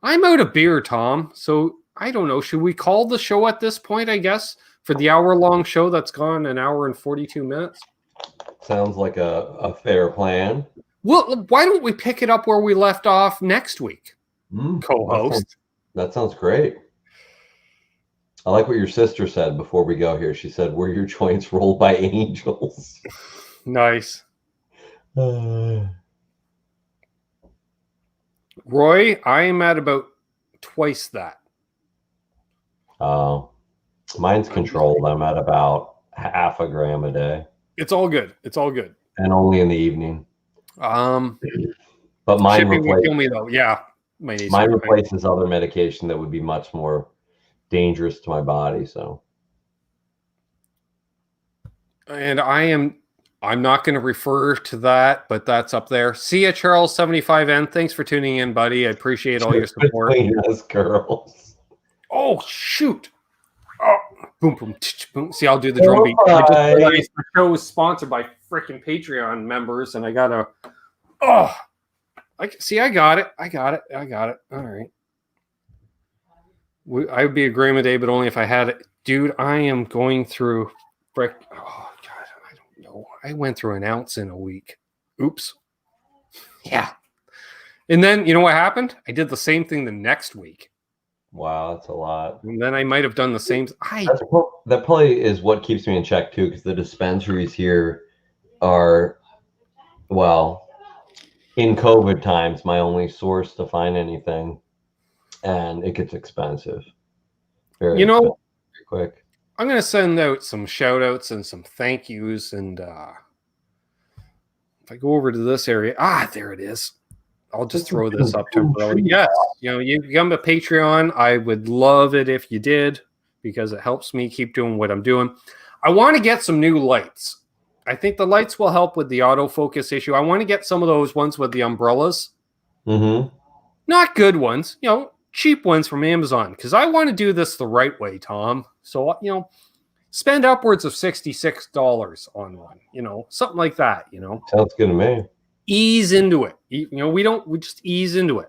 I'm out of beer, Tom. So I don't know. Should we call the show at this point, I guess, for the hour-long show that's gone an hour and 42 minutes? Sounds like a fair plan. Well, why don't we pick it up where we left off next week? Co-host. That sounds great. I like what your sister said before we go here. She said, "Were your joints rolled by angels?" Nice. Roy, I am at about twice that. Oh, mine's controlled. I'm at about half a gram a day. It's all good. It's all good. And only in the evening. But mine replaces, kill me though. Yeah, mine replaces other medication that would be much more dangerous to my body. So, and I'm not going to refer to that, but that's up there. See ya, Charles 75N. Thanks for tuning in, buddy. I appreciate all your support. Us girls. Oh shoot! Oh, boom, boom, boom. See, I'll do the drum beat. I just realized the show was sponsored by freaking Patreon members, and I gotta. Oh, I got it. I got it. All right. I would be a gram a day, but only if I had it, dude. I am going through. Oh God, I don't know. I went through an ounce in a week. Oops. Yeah. And then you know what happened? I did the same thing the next week. Wow, that's a lot. And then I might have done the same. That probably is what keeps me in check too, because the dispensaries here are, well, in COVID times, my only source to find anything, and it gets expensive. Very quick. I'm going to send out some shout outs and some thank yous. And if I go over to this area, there it is. I'll just throw this up temporarily. Yes, you become a Patreon. I would love it if you did, because it helps me keep doing what I'm doing. I want to get some new lights. I think the lights will help with the autofocus issue. I want to get some of those ones with the umbrellas. Mm-hmm. Not good ones, cheap ones from Amazon, because I want to do this the right way, Tom. So, spend upwards of $66 on one, something like that, Sounds good to me. Ease into it. We just ease into it.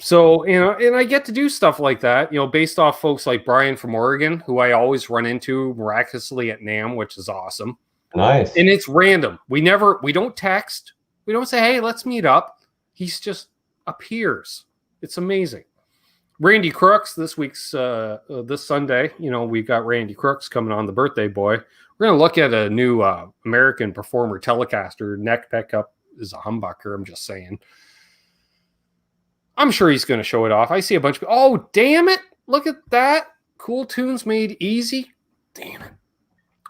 So, and I get to do stuff like that, based off folks like Brian from Oregon, who I always run into miraculously at NAMM, which is awesome. Nice. And it's random. We don't text. We don't say, hey, let's meet up. He's just appears. It's amazing. Randy Crooks, this Sunday, we got Randy Crooks coming on, the birthday boy. We're going to look at a new American Performer Telecaster. Neck pickup is a humbucker, I'm just saying. I'm sure he's going to show it off. I see a bunch of... Oh, damn it. Look at that. Cool Tunes Made Easy. Damn it.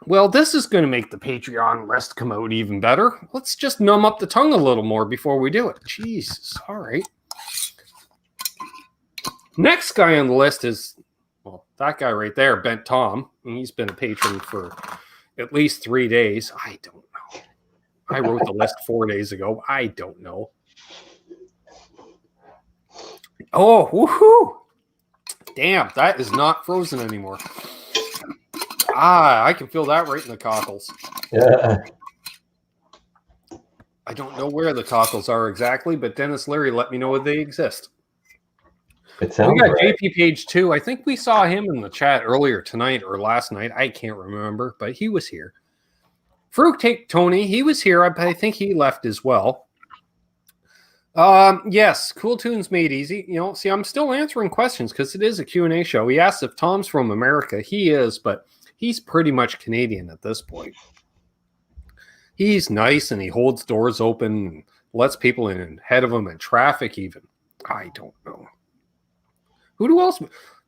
Well, this is going to make the Patreon list come out even better. Let's just numb up the tongue a little more before we do it. Jesus. All right. Next guy on the list is, well, that guy right there, Bent Tom. And he's been a patron for at least 3 days. I don't know. I wrote the list 4 days ago. I don't know. Oh, woohoo! Damn, that is not frozen anymore. I can feel that right in the cockles. Yeah. I don't know where the cockles are exactly, but Dennis Leary let me know that they exist. It sounds we got right. JP Page 2. I think we saw him in the chat earlier tonight or last night. I can't remember, but he was here. Fruit Take Tony, he was here. I think he left as well. Yes, Cool Tunes Made Easy. See, I'm still answering questions because it is a Q&A show. He asked if Tom's from America. He is, but he's pretty much Canadian at this point. He's nice and he holds doors open and lets people in ahead of him in traffic even. I don't know. Who else?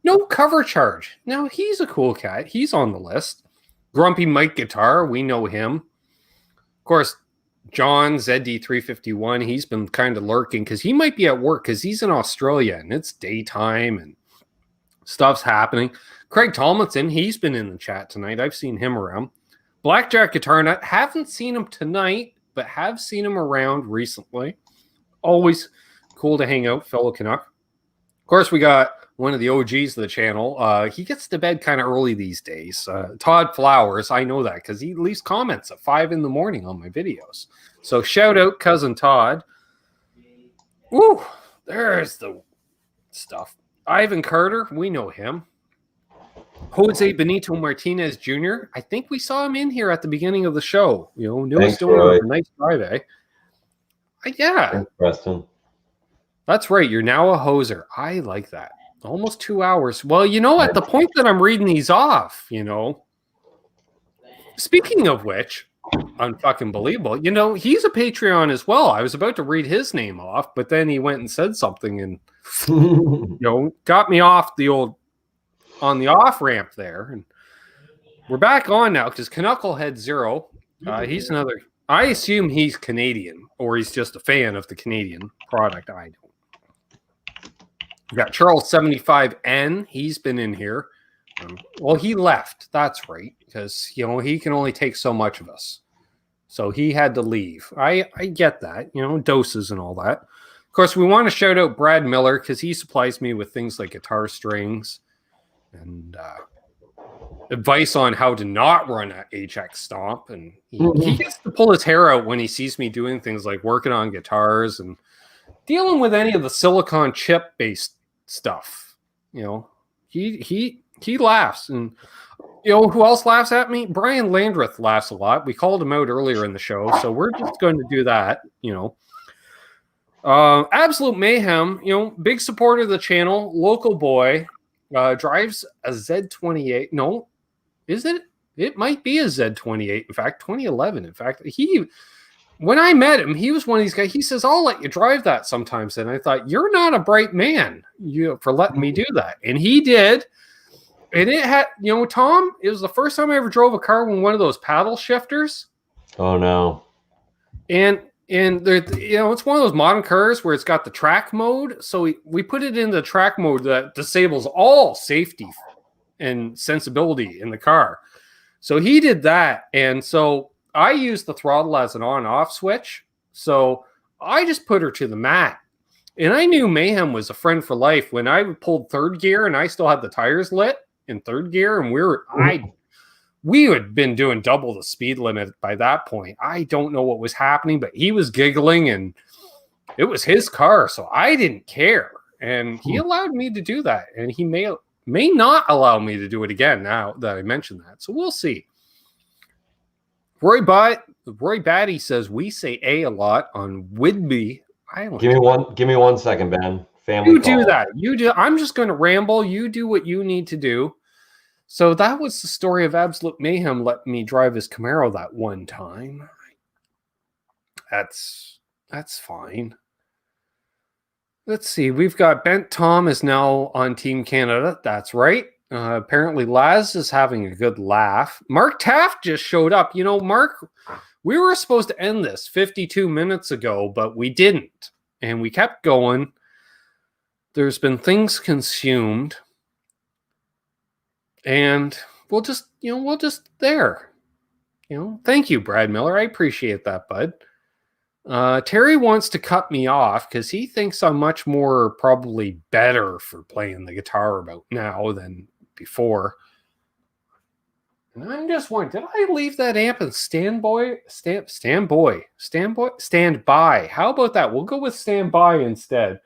No cover charge. Now, he's a cool cat. He's on the list. Grumpy Mike Guitar. We know him. Of course, John, ZD351, he's been kind of lurking because he might be at work because he's in Australia and it's daytime and stuff's happening. Craig Tomlinson, he's been in the chat tonight. I've seen him around. Blackjack Guitar Nut, haven't seen him tonight, but have seen him around recently. Always cool to hang out, fellow Canuck. Of course, we got one of the OGs of the channel. He gets to bed kind of early these days. Todd Flowers, I know that because he leaves comments at 5 in the morning on my videos. So shout out Cousin Todd. Ooh, there's the stuff. Ivan Carter, we know him. Jose Benito Martinez Jr., I think we saw him in here at the beginning of the show. Newest doing a nice Friday. Yeah. Thanks, Preston. That's right. You're now a hoser. I like that. Almost 2 hours. Well, at the point that I'm reading these off, speaking of which, unfucking believable, he's a Patreon as well. I was about to read his name off, but then he went and said something and, got me off on the off ramp there. And we're back on now because Knucklehead Zero, he's another, I assume he's Canadian or he's just a fan of the Canadian product. I don't. We got Charles 75N. He's been in here. Well, he left. That's right. Because, he can only take so much of us. So he had to leave. I get that. Doses and all that. Of course, we want to shout out Brad Miller because he supplies me with things like guitar strings and advice on how to not run an HX Stomp. And he gets to pull his hair out when he sees me doing things like working on guitars and dealing with any of the silicon chip based stuff. He laughs. And who else laughs at me? Brian Landreth laughs a lot. We called him out earlier in the show, so we're just going to do that. Absolute Mayhem, big supporter of the channel, local boy, drives a Z28. No, is it? It might be a Z28. In fact, 2011. In fact, when I met him, he was one of these guys. He says, I'll let you drive that sometimes. And I thought, you're not a bright man for letting me do that. And he did. And it had, Tom, it was the first time I ever drove a car with one of those paddle shifters. Oh, no. And And there, it's one of those modern cars where it's got the track mode. So we put it in the track mode that disables all safety and sensibility in the car. So he did that. And so I used the throttle as an on-off switch. So I just put her to the mat. And I knew Mayhem was a friend for life when I pulled third gear and I still had the tires lit in third gear. And we had been doing double the speed limit by that point. I don't know what was happening, but he was giggling and it was his car. So I didn't care. And he allowed me to do that. And he may not allow me to do it again now that I mentioned that. So we'll see. Roy Batty says we say a lot on Whidbey Island. Give me 1 second, Ben. Family You call. do that. You do. I'm just going to ramble. You do what you need to do. So that was the story of Absolute Mayhem letting me drive his Camaro that one time. That's fine. Let's see. We've got Bent Tom is now on Team Canada. That's right. Apparently Laz is having a good laugh. Mark Taft just showed up. Mark, we were supposed to end this 52 minutes ago, but we didn't. And we kept going. There's been things consumed. And we'll just there. Thank you, Brad Miller. I appreciate that, bud. Terry wants to cut me off because he thinks I'm much more probably better for playing the guitar about now than before. And I'm just wondering, did I leave that amp in standby? How about that? We'll go with standby instead.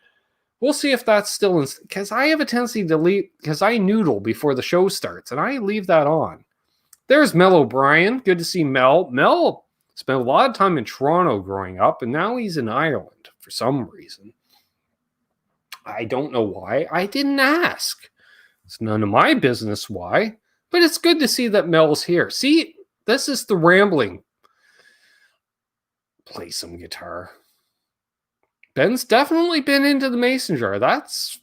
We'll see if that's still in, because I have a tendency to leave, because I noodle before the show starts, and I leave that on. There's Mel O'Brien. Good to see Mel. Mel spent a lot of time in Toronto growing up, and now he's in Ireland for some reason. I don't know why. I didn't ask. It's none of my business why, but it's good to see that Mel's here. See, this is the rambling. Play some guitar. Ben's definitely been into the mason jar. That's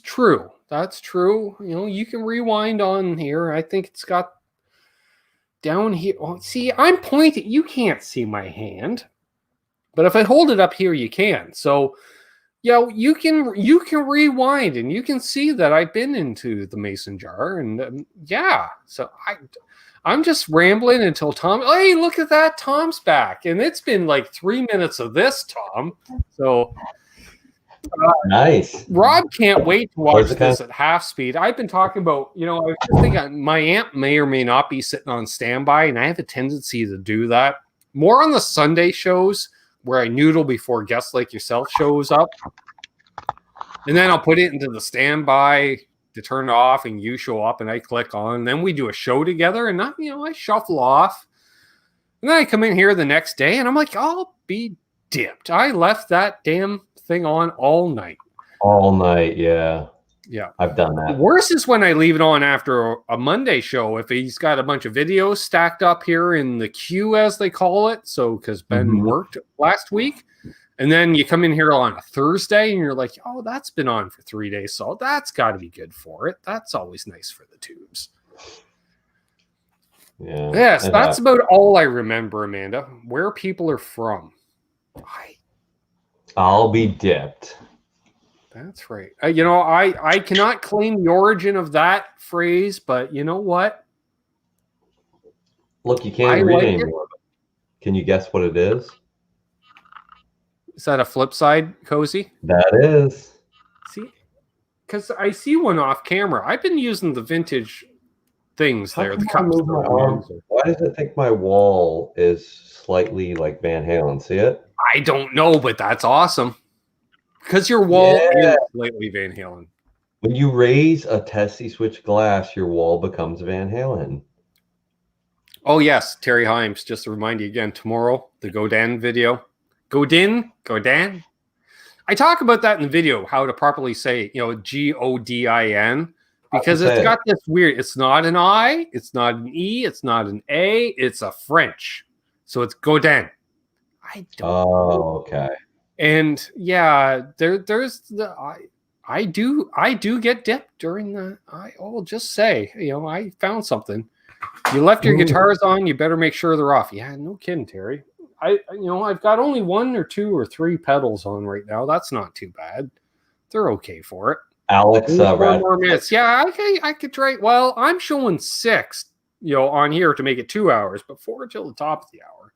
true. That's true. You can rewind on here. I think it's got down here. Oh, see, I'm pointing. You can't see my hand, but if I hold it up here, you can. So, you can rewind and you can see that I've been into the mason jar, and So I'm just rambling until Tom. Hey, look at that! Tom's back, and it's been like 3 minutes of this, Tom. So nice. Rob can't wait to watch this at half speed. I've been talking about, I was just thinking my amp may or may not be sitting on standby, and I have a tendency to do that more on the Sunday shows where I noodle before guests like yourself shows up, and then I'll put it into the standby to turn it off, and you show up and I click on, and then we do a show together, and I shuffle off, and then I come in here the next day and I'm like, I'll be dipped. I left that damn thing on all night. Yeah. I've done that. The worst is when I leave it on after a Monday show, if he's got a bunch of videos stacked up here in the queue, as they call it. So, because Ben worked last week, and then you come in here on a Thursday and you're like, oh, that's been on for 3 days. So that's got to be good for it. That's always nice for the tubes. Yeah. Yes, that's about all I remember, Amanda. Where people are from. I'll be dipped. That's right. I cannot claim the origin of that phrase, but you know what? Look, you can't read anymore. Can you guess what it is? Is that a Flipside, Cozy? That is. See? Because I see one off camera. I've been using the vintage things there. The cups. Why does it think my wall is slightly like Van Halen? See it? I don't know, but that's awesome. Because your wall is slightly Van Halen. When you raise a Tesi Switch glass, your wall becomes Van Halen. Oh, yes. Terry Himes, just to remind you again, tomorrow, the Godin video. Godin. I talk about that in the video, how to properly say, Godin, because it's got this weird, it's not an I, it's not an E, it's not an A, it's a French. So it's Godin. I don't know. Okay. And there's the I do get dipped during the I'll just say, I found something. You left your guitars on, you better make sure they're off. Yeah, no kidding, Terry. I've got only 1 or 2 or 3 pedals on right now. That's not too bad. They're okay for it. Alex, 4 more minutes. Yeah, I could try. Well, I'm showing 6, on here to make it 2 hours, but 4 till the top of the hour.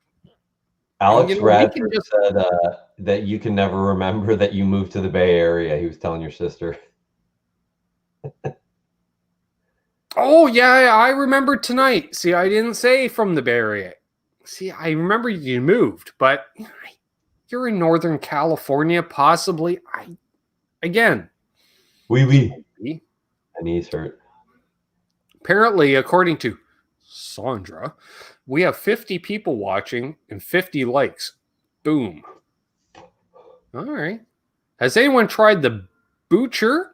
Alex Radford said that you can never remember that you moved to the Bay Area. He was telling your sister. Oh, yeah, I remember tonight. See, I didn't say from the Bay Area. See, I remember you moved, but you're in Northern California, possibly. Again. My knees hurt. Apparently, according to Sandra, we have 50 people watching and 50 likes. Boom. All right. Has anyone tried the Boussier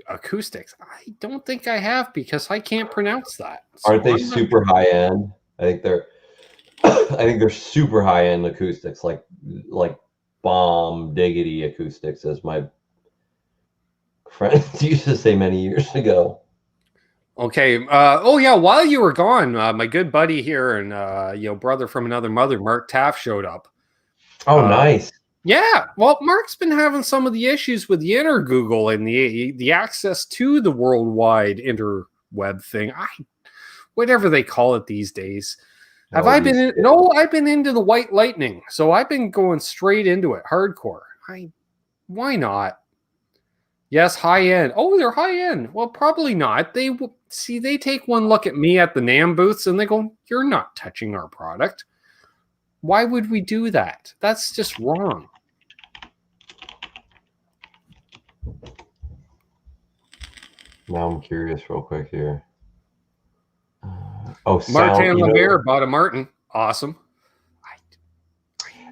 acoustics? I don't think I have because I can't pronounce that. So aren't they super high end? I think they're super high end acoustics, like bomb diggity acoustics, as my friends used to say many years ago. Okay. While you were gone, my good buddy here and brother from another mother, Mark Taft, showed up. Oh, nice. Yeah. Well, Mark's been having some of the issues with the inner Google and the access to the worldwide interweb thing. Whatever they call it these days. I've been into the white lightning, so I've been going straight into it, hardcore. Why not? Yes, high end. Oh, they're high end. Well, probably not. They take one look at me at the NAMM booths and they go, "You're not touching our product. Why would we do that? That's just wrong." Now I'm curious real quick here. Martin LeBear bought a Martin. Awesome.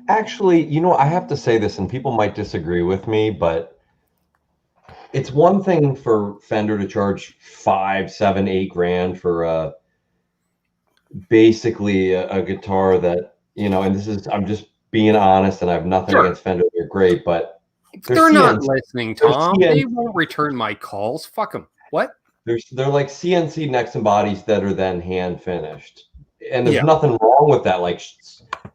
Actually, I have to say this, and people might disagree with me, but it's one thing for Fender to charge $5, $7, $8 for basically a guitar that, and this is, I'm just being honest, and I have nothing against Fender. They're great, but they're not listening, Tom. They won't return my calls. Fuck them. What? They're like CNC necks and bodies that are then hand finished, and there's nothing wrong with that. Like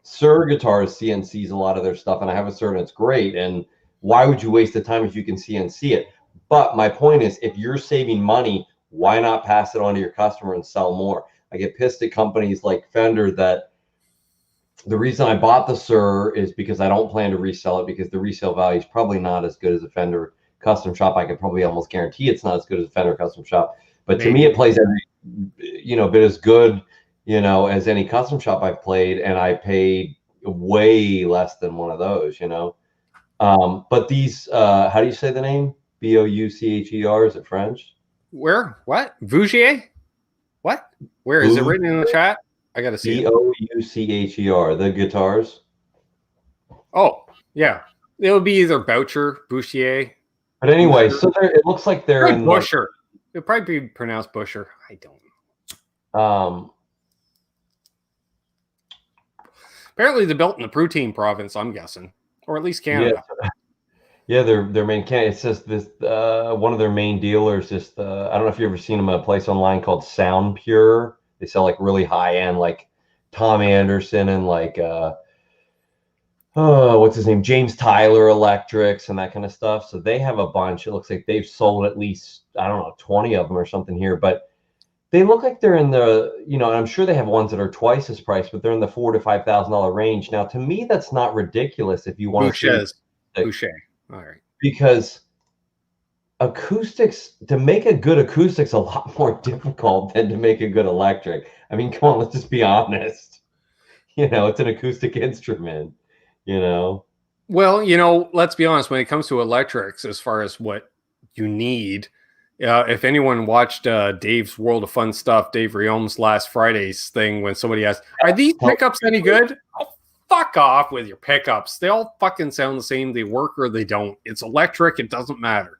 Sir Guitars CNCs a lot of their stuff, and I have a Sir and it's great. And why would you waste the time if you can CNC it? But my point is, if you're saving money, why not pass it on to your customer and sell more? I get pissed at companies like Fender that the reason I bought the Sir is because I don't plan to resell it, because the resale value is probably not as good as a Fender custom shop. I could probably almost guarantee it's not as good as a Fender custom shop, but to me it plays every bit as good as any custom shop I've played, and I paid way less than one of those. But these how do you say the name? Boucher? Is it French? Where? What? Vougier? What? Where is it written in the chat? I gotta see. Boucher, the guitars. Oh yeah, it would be either Boucher. But anyway, so it looks like they're in Busher. It'd probably be pronounced Busher. I don't know. Apparently, they're built in the Poutine province. I'm guessing, or at least Canada. Yeah, their main It says this. One of their main dealers. Just I don't know if you've ever seen them at a place online called Sound Pure. They sell like really high end, like Tom Anderson and like what's his name, James Tyler electrics and that kind of stuff. So they have a bunch. It looks like they've sold at least, I don't know, 20 of them or something here, but they look like they're in the, and I'm sure they have ones that are twice this price, but they're in the $4,000 to $5,000 range. Now, to me, that's not ridiculous if you want to. Boucher. All right. Because acoustics, to make a good acoustic's a lot more difficult than to make a good electric. I mean, come on, let's just be honest. It's an acoustic instrument. Well, let's be honest, when it comes to electrics, as far as what you need, if anyone watched Dave's World of Fun Stuff, Dave Riome's last Friday's thing, when somebody asked, "Are these pickups any good?" Oh, fuck off with your pickups. They all fucking sound the same. They work or they don't. It's electric. It doesn't matter.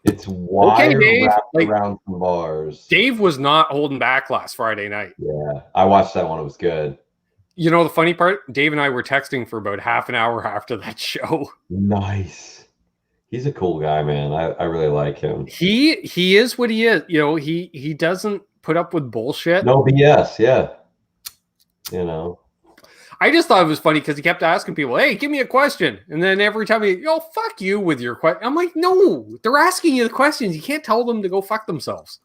It's wire Dave, wrapped around some bars. Dave was not holding back last Friday night. Yeah, I watched that one. It was good. The funny part, Dave and I were texting for about half an hour after that show. Nice. He's a cool guy, man. I really like him. He is what he is. He doesn't put up with bullshit. No BS, yeah. I just thought it was funny because he kept asking people, "Hey, give me a question," and then every time fuck you with your question. I'm like, no, they're asking you the questions. You can't tell them to go fuck themselves.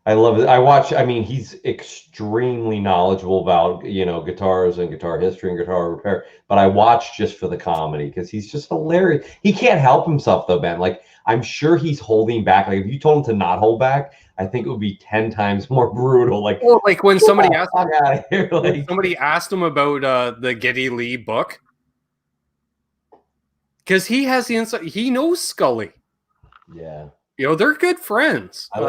I love it. I watch. I mean, he's extremely knowledgeable about guitars and guitar history and guitar repair. But I watch just for the comedy because he's just hilarious. He can't help himself though, Ben. Like I'm sure he's holding back. Like if you told him to not hold back, I think it would be 10 times more brutal. Like, well, like when somebody asked him, out of here. Like, somebody asked him about the Geddy Lee book, because he has the insight. He knows Scully. Yeah. They're good friends. I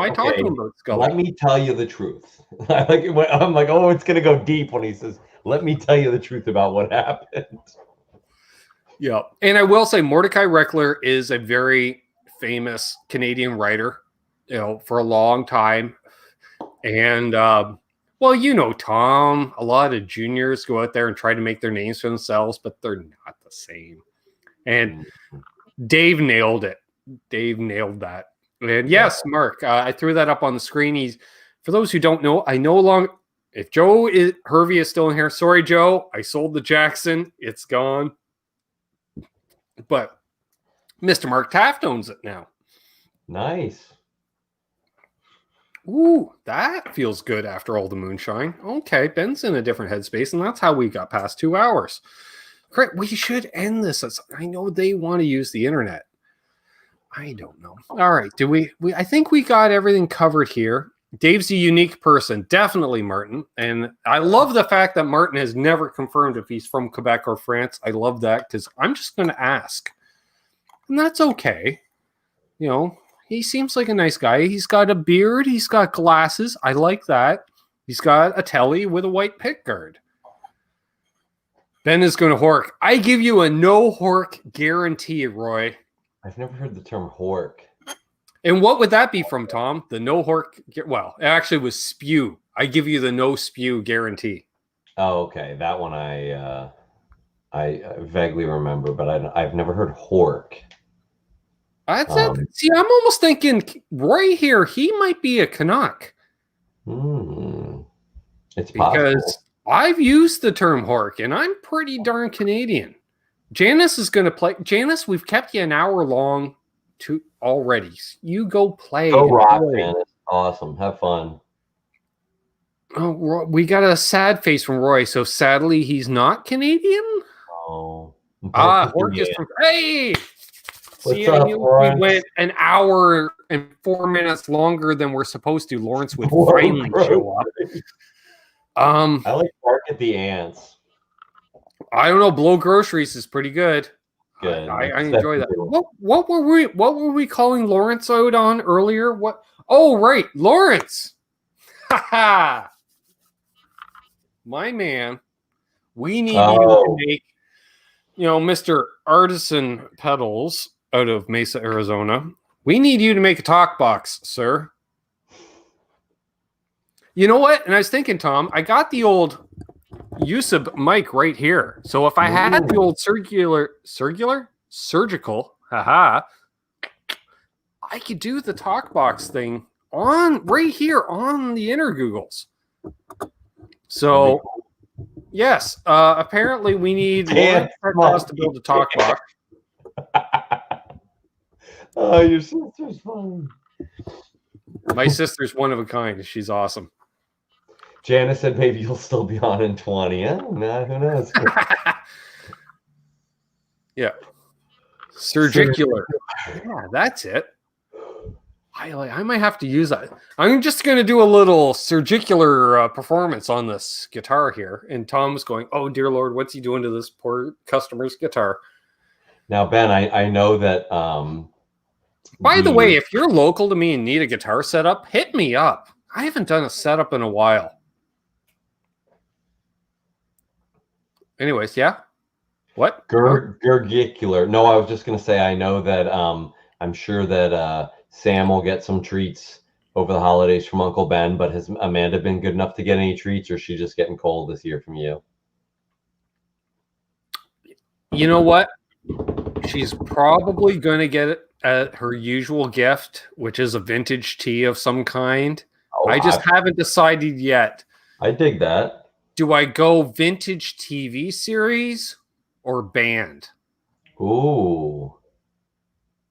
talked to him about Scully. Let me tell you the truth. I'm like, oh, it's gonna go deep when he says, "Let me tell you the truth about what happened." Yeah, and I will say Mordecai Reckler is a very famous Canadian writer, for a long time. And Tom, a lot of juniors go out there and try to make their names for themselves, but they're not the same. And Dave nailed it. Dave nailed that. And yes, Mark, I threw that up on the screen. For those who don't know, I no longer, if Hervey is still in here, sorry, Joe, I sold the Jackson. It's gone. But Mr. Mark Taft owns it now. Nice. Ooh, that feels good after all the moonshine. Okay, Ben's in a different headspace, and that's how we got past 2 hours. Great, we should end this. I know they want to use the internet. I don't know. All right, I think we got everything covered here. Dave's a unique person, definitely Martin. And I love the fact that Martin has never confirmed if he's from Quebec or France. I love that because I'm just going to ask. And that's okay. He seems like a nice guy. He's got a beard. He's got glasses. I like that. He's got a telly with a white pickguard. Ben is going to hork. I give you a no hork guarantee, Roy. I've never heard the term hork. And what would that be from, Tom? The no hork? Well, it actually was spew. I give you the no spew guarantee. Oh, okay. That one I vaguely remember, but I've never heard hork. That's it. See, I'm almost thinking Roy here. He might be a Canuck. It's because possible. I've used the term hork, and I'm pretty darn Canadian. Janice is going to play. Janice, we've kept you an hour long already. You go play. Go rock, Janice. Awesome. Have fun. Oh, we got a sad face from Roy. So sadly, he's not Canadian. Oh. Hork is from. Hey. See, What's up, we went an hour and 4 minutes longer than we're supposed to. Lawrence would finally show up. I like Bark at the Ants. I don't know. Blow Groceries is pretty good. Good. I enjoy that. What were we calling Lawrence out on earlier? What? Oh, right, Lawrence. Ha ha. My man. We need you to make, Mr. Artisan Pedals out of Mesa, Arizona. We need you to make a talk box, sir. You know what? And I was thinking, Tom, I got the old Usab mic right here. So if I had the old surgical, haha, I could do the talk box thing right here on the inner Googles. So yes, apparently we need Lawrence to build a talk box. Oh, your sister's fun. My sister's one of a kind. She's awesome. Janice said maybe you'll still be on in 20. Who knows? Yeah. Surgicular. Yeah, that's it. I might have to use that. I'm just going to do a little surgicular performance on this guitar here. And Tom's going, oh, dear Lord, what's he doing to this poor customer's guitar? Now, Ben, I know that... By the way, if you're local to me and need a guitar setup, hit me up. I haven't done a setup in a while. Anyways, yeah? What? Gurgicular. No, I was just going to say, I know that I'm sure that Sam will get some treats over the holidays from Uncle Ben, but has Amanda been good enough to get any treats, or is she just getting cold this year from you? You know what? She's probably going to get her usual gift, which is a vintage tee of some kind. I just haven't decided yet. I dig that. Do I go vintage TV series or band? Ooh.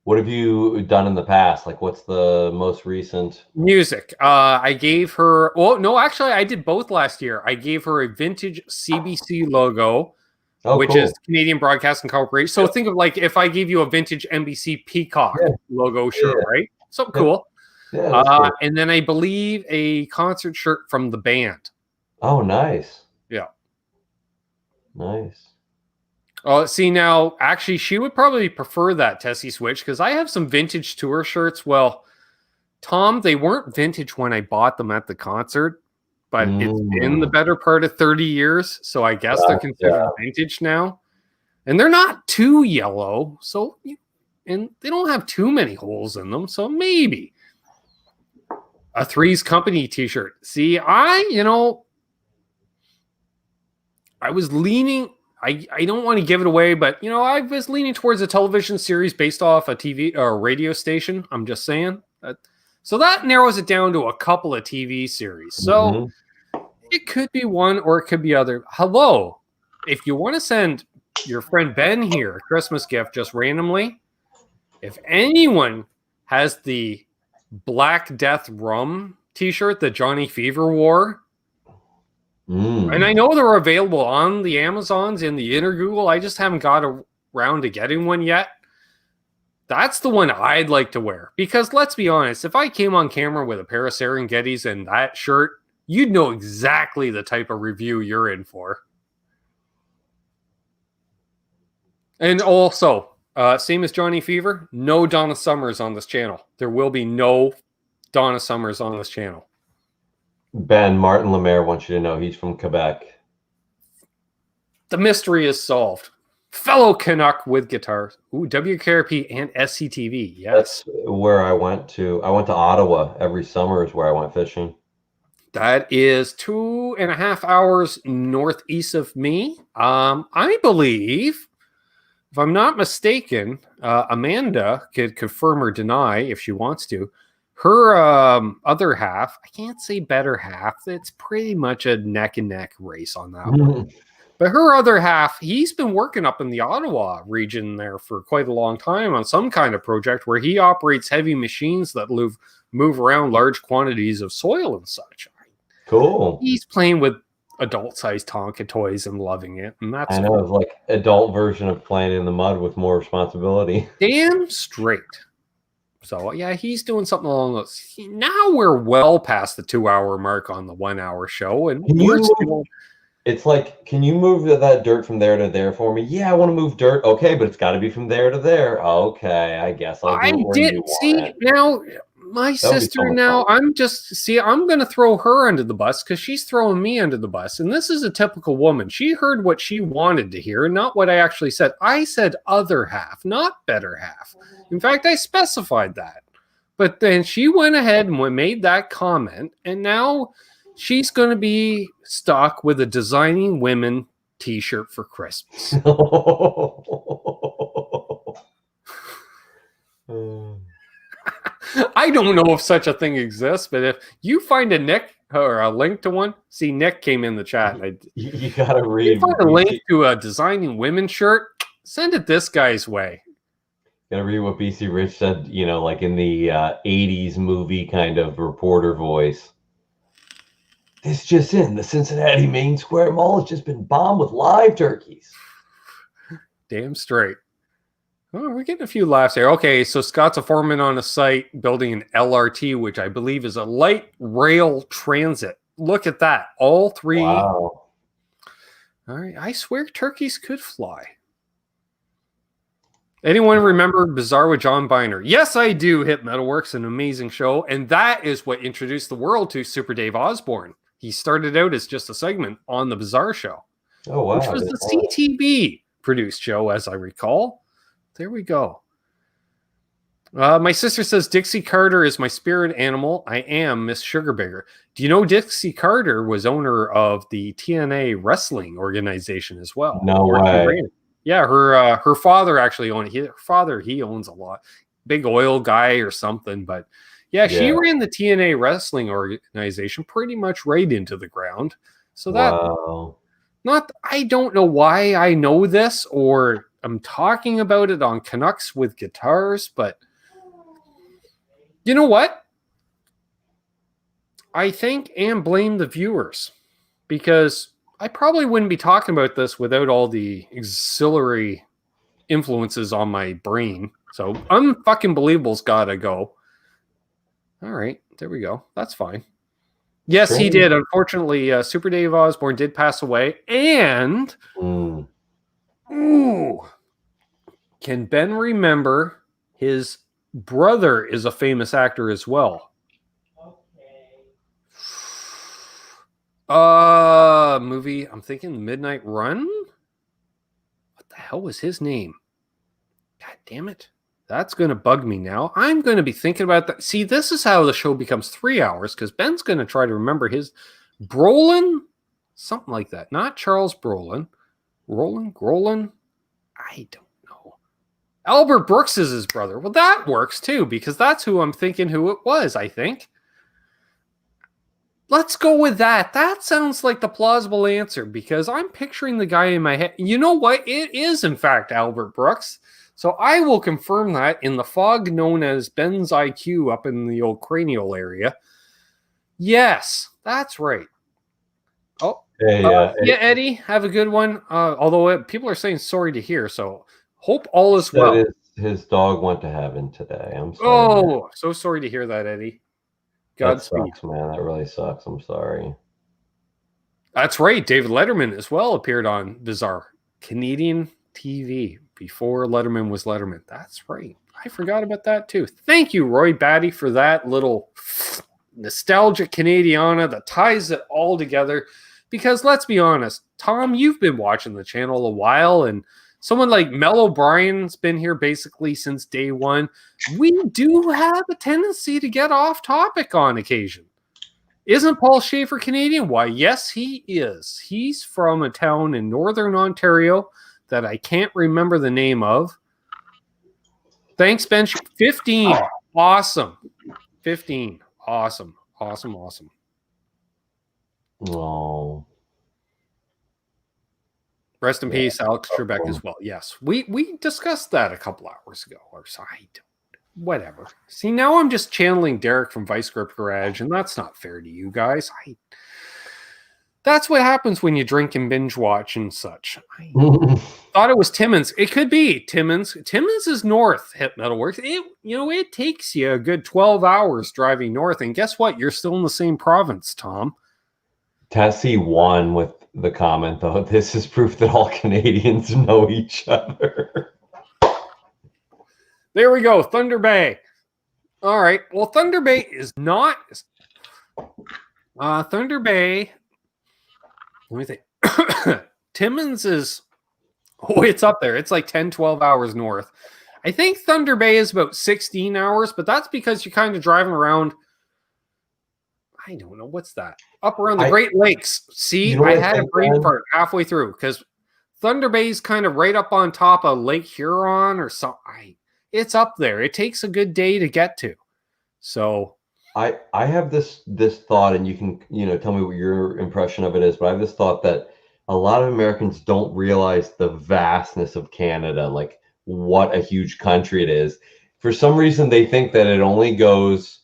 What have you done in the past? Like, what's the most recent? Music. I gave her. Well, no, actually, I did both last year. I gave her a vintage CBC logo, Oh, which cool. is Canadian Broadcasting Corporation. So Yep. think of like if I gave you a vintage NBC Peacock Yeah. logo shirt, right? Something Yep. cool. Yeah, that's cool. And then I believe a concert shirt from the band. Oh, nice. Yeah. Nice. Oh, see now, actually, she would probably prefer that Tesi Switch because I have some vintage tour shirts. Well, Tom, they weren't vintage when I bought them at the concert, but it's been the better part of 30 years. So I guess they're considered vintage now. And they're not too yellow. So, and they don't have too many holes in them. So maybe a Three's Company t-shirt. See, I was leaning. I don't want to give it away, but I was leaning towards a television series based off a TV or a radio station. I'm just saying. So that narrows it down to a couple of TV series. So it could be one or it could be other. Hello, if you want to send your friend Ben here a Christmas gift just randomly, if anyone has the Black Death Rum t-shirt that Johnny Fever wore, and I know they're available on the Amazons and the Google. I just haven't got around to getting one yet. That's the one I'd like to wear. Because let's be honest, if I came on camera with a pair of Serengetis and that shirt, you'd know exactly the type of review you're in for. And also, same as Johnny Fever, no Donna Summers on this channel. There will be no Donna Summers on this channel. Ben, Martin Lemaire wants you to know he's from Quebec. The mystery is solved. Fellow Canuck with guitars. Ooh, WKRP and SCTV. Yes. That's where I went to. I went to Ottawa every summer is where I went fishing. That is 2.5 hours northeast of me. I believe, if I'm not mistaken, Amanda could confirm or deny if she wants to. Her other half, I can't say better half. It's pretty much a neck and neck race on that one. But her other half, he's been working up in the Ottawa region there for quite a long time on some kind of project where he operates heavy machines that move around large quantities of soil and such. Cool. He's playing with adult-sized Tonka toys and loving it. And that's I know, it's like adult version of playing in the mud with more responsibility. Damn straight. So, yeah, he's doing something along those. Now we're well past the 2-hour mark on the 1-hour show. And it's like, can you move that dirt from there to there for me? Yeah, I want to move dirt. Okay, but it's got to be from there to there. Okay, I guess I'll do it where you want it. Now, my sister now, I'm going to throw her under the bus because she's throwing me under the bus. And this is a typical woman. She heard what she wanted to hear, not what I actually said. I said other half, not better half. In fact, I specified that. But then she went ahead and made that comment. And now she's going to be stuck with a Designing Women t-shirt for Christmas. I don't know if such a thing exists, but if you find a Nick or a link to one, see, Nick came in the chat. You got to read. If you find a link to a Designing Women shirt, send it this guy's way. Got to read what BC Rich said, like in the 80s movie kind of reporter voice. This just in, the Cincinnati Main Square Mall has just been bombed with live turkeys. Damn straight. Oh, we're getting a few laughs here. Okay, so Scott's a foreman on a site building an LRT, which I believe is a light rail transit. Look at that. All three. Wow. All right. I swear turkeys could fly. Anyone remember Bizarre with John Biner? Yes, I do. Hit Metalworks, an amazing show. And that is what introduced the world to Super Dave Osborne. He started out as just a segment on the Bizarre Show. Oh, wow. Which was the CTV produced show, as I recall. There we go. My sister says Dixie Carter is my spirit animal. I am Miss Sugarbaker. Do you know Dixie Carter was owner of the TNA wrestling organization as well? No way. Yeah, her father actually owned it. Her father, he owns a lot. Big oil guy or something. But yeah, she ran the TNA wrestling organization pretty much right into the ground. So that I don't know why I know this or I'm talking about it on Canucks with guitars, but you know what? I think and blame the viewers because I probably wouldn't be talking about this without all the auxiliary influences on my brain. So unfucking believable's gotta go. All right, there we go. That's fine. Yes, he did. Unfortunately, Super Dave Osborne did pass away. And can Ben remember his brother is a famous actor as well? Movie. I'm thinking Midnight Run. What the hell was his name? God damn it. That's going to bug me now. I'm going to be thinking about that. See, this is how the show becomes 3 hours because Ben's going to try to remember his Brolin, something like that. Not Charles Brolin. Grolin. I don't know. Albert Brooks is his brother. Well, that works too because that's who I'm thinking who it was, I think. Let's go with that. That sounds like the plausible answer because I'm picturing the guy in my head. You know what? It is, in fact, Albert Brooks. So I will confirm that in the fog known as Ben's IQ up in the old cranial area. Yes, that's right. Oh, yeah, Eddie, have a good one. Although people are saying sorry to hear, so hope all is well. His dog went to heaven today. I'm sorry. Oh, so sorry to hear that, Eddie. Godspeed. That sucks, man. That really sucks. I'm sorry. That's right. David Letterman as well appeared on Bizarre Canadian TV before Letterman was Letterman. That's right. I forgot about that too. Thank you, Roy Batty, for that little nostalgic Canadiana that ties it all together. Because let's be honest, Tom, you've been watching the channel a while, and someone like Mel O'Brien's been here basically since day one. We do have a tendency to get off topic on occasion. Isn't Paul Schaefer Canadian? Why, yes, he is. He's from a town in northern Ontario that I can't remember the name of. Thanks, Ben. 15. Awesome. 15. Awesome. Oh. Rest in peace, Alex Trebek as well. Yes. We discussed that a couple hours ago. Or so. Whatever. See, now I'm just channeling Derek from Vice Grip Garage, and that's not fair to you guys. That's what happens when you drink and binge watch and such. I thought it was Timmins. It could be Timmins. Timmins is north, Hip Metal Works. It takes you a good 12 hours driving north. And guess what? You're still in the same province, Tom. Tesi won with the comment, though. This is proof that all Canadians know each other. There we go. Thunder Bay. All right. Well, Thunder Bay is not... Thunder Bay... Let me think. Timmins is... Oh, it's up there. It's like 10, 12 hours north. I think Thunder Bay is about 16 hours, but that's because you're kind of driving around... I don't know. What's that? Up around the Great Lakes. See, I had a brain fart halfway through because Thunder Bay is kind of right up on top of Lake Huron or something. It's up there. It takes a good day to get to. So I have this thought, and you can tell me what your impression of it is, but I have this thought that a lot of Americans don't realize the vastness of Canada, like what a huge country it is. For some reason, they think that it only goes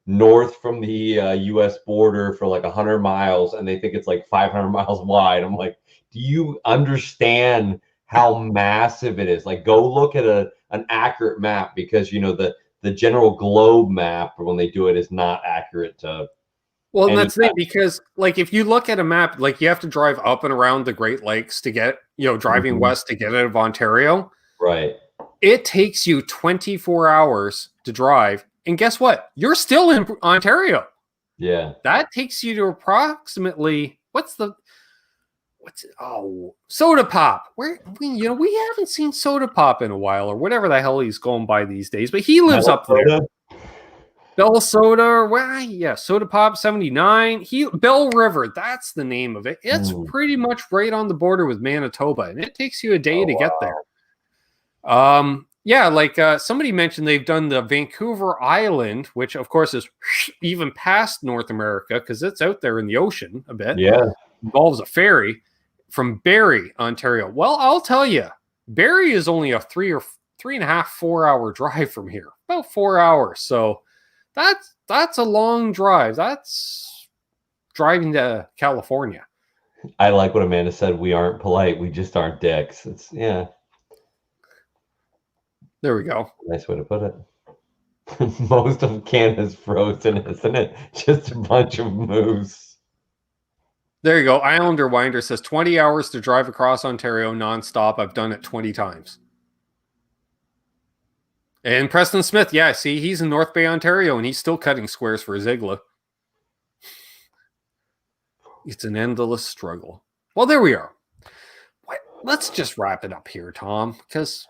north from the U.S. border for like 100 miles, and they think it's like 500 miles wide. I'm like, do you understand how massive it is? Like, go look at an accurate map, because the general globe map when they do it is not accurate to... Well, and that's it, because like if you look at a map, like you have to drive up and around the Great Lakes to get, driving west to get out of Ontario. Right. It takes you 24 hours to drive. And guess what? You're still in Ontario. Yeah. That takes you to approximately Soda Pop. We haven't seen Soda Pop in a while, or whatever the hell he's going by these days, but he lives up there. Bell Soda, Soda Pop 79. Bell River, that's the name of it. It's pretty much right on the border with Manitoba, and it takes you a day to get there. Somebody mentioned they've done the Vancouver Island, which of course is even past North America because it's out there in the ocean a bit. Yeah. involves a ferry from Barrie, Ontario. Well, I'll tell you, Barrie is only a 3.5, 4 hour drive from here, about 4 hours. So that's a long drive. That's driving to California. I like what Amanda said. We aren't polite. We just aren't dicks. It's yeah. There we go. Nice way to put it. Most of Canada's frozen, isn't it? Just a bunch of moose. There you go. Islander Winder says 20 hours to drive across Ontario nonstop. I've done it 20 times. And Preston Smith, yeah, see, he's in North Bay, Ontario, and he's still cutting squares for his Igla. It's an endless struggle. Well, there we are. Let's just wrap it up here, Tom, because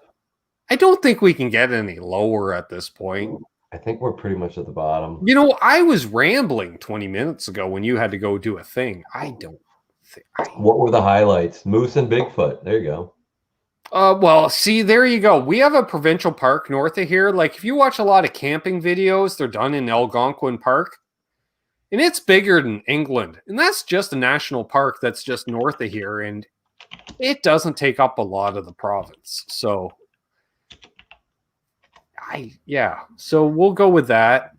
I don't think we can get any lower at this point. I think we're pretty much at the bottom. You know, I was rambling 20 minutes ago when you had to go do a thing. I don't think. What were the highlights? Moose and Bigfoot. There you go. Well, see, there you go. We have a provincial park north of here. Like, if you watch a lot of camping videos, they're done in Algonquin Park. And it's bigger than England. And that's just a national park that's just north of here. And it doesn't take up a lot of the province. So, so we'll go with that.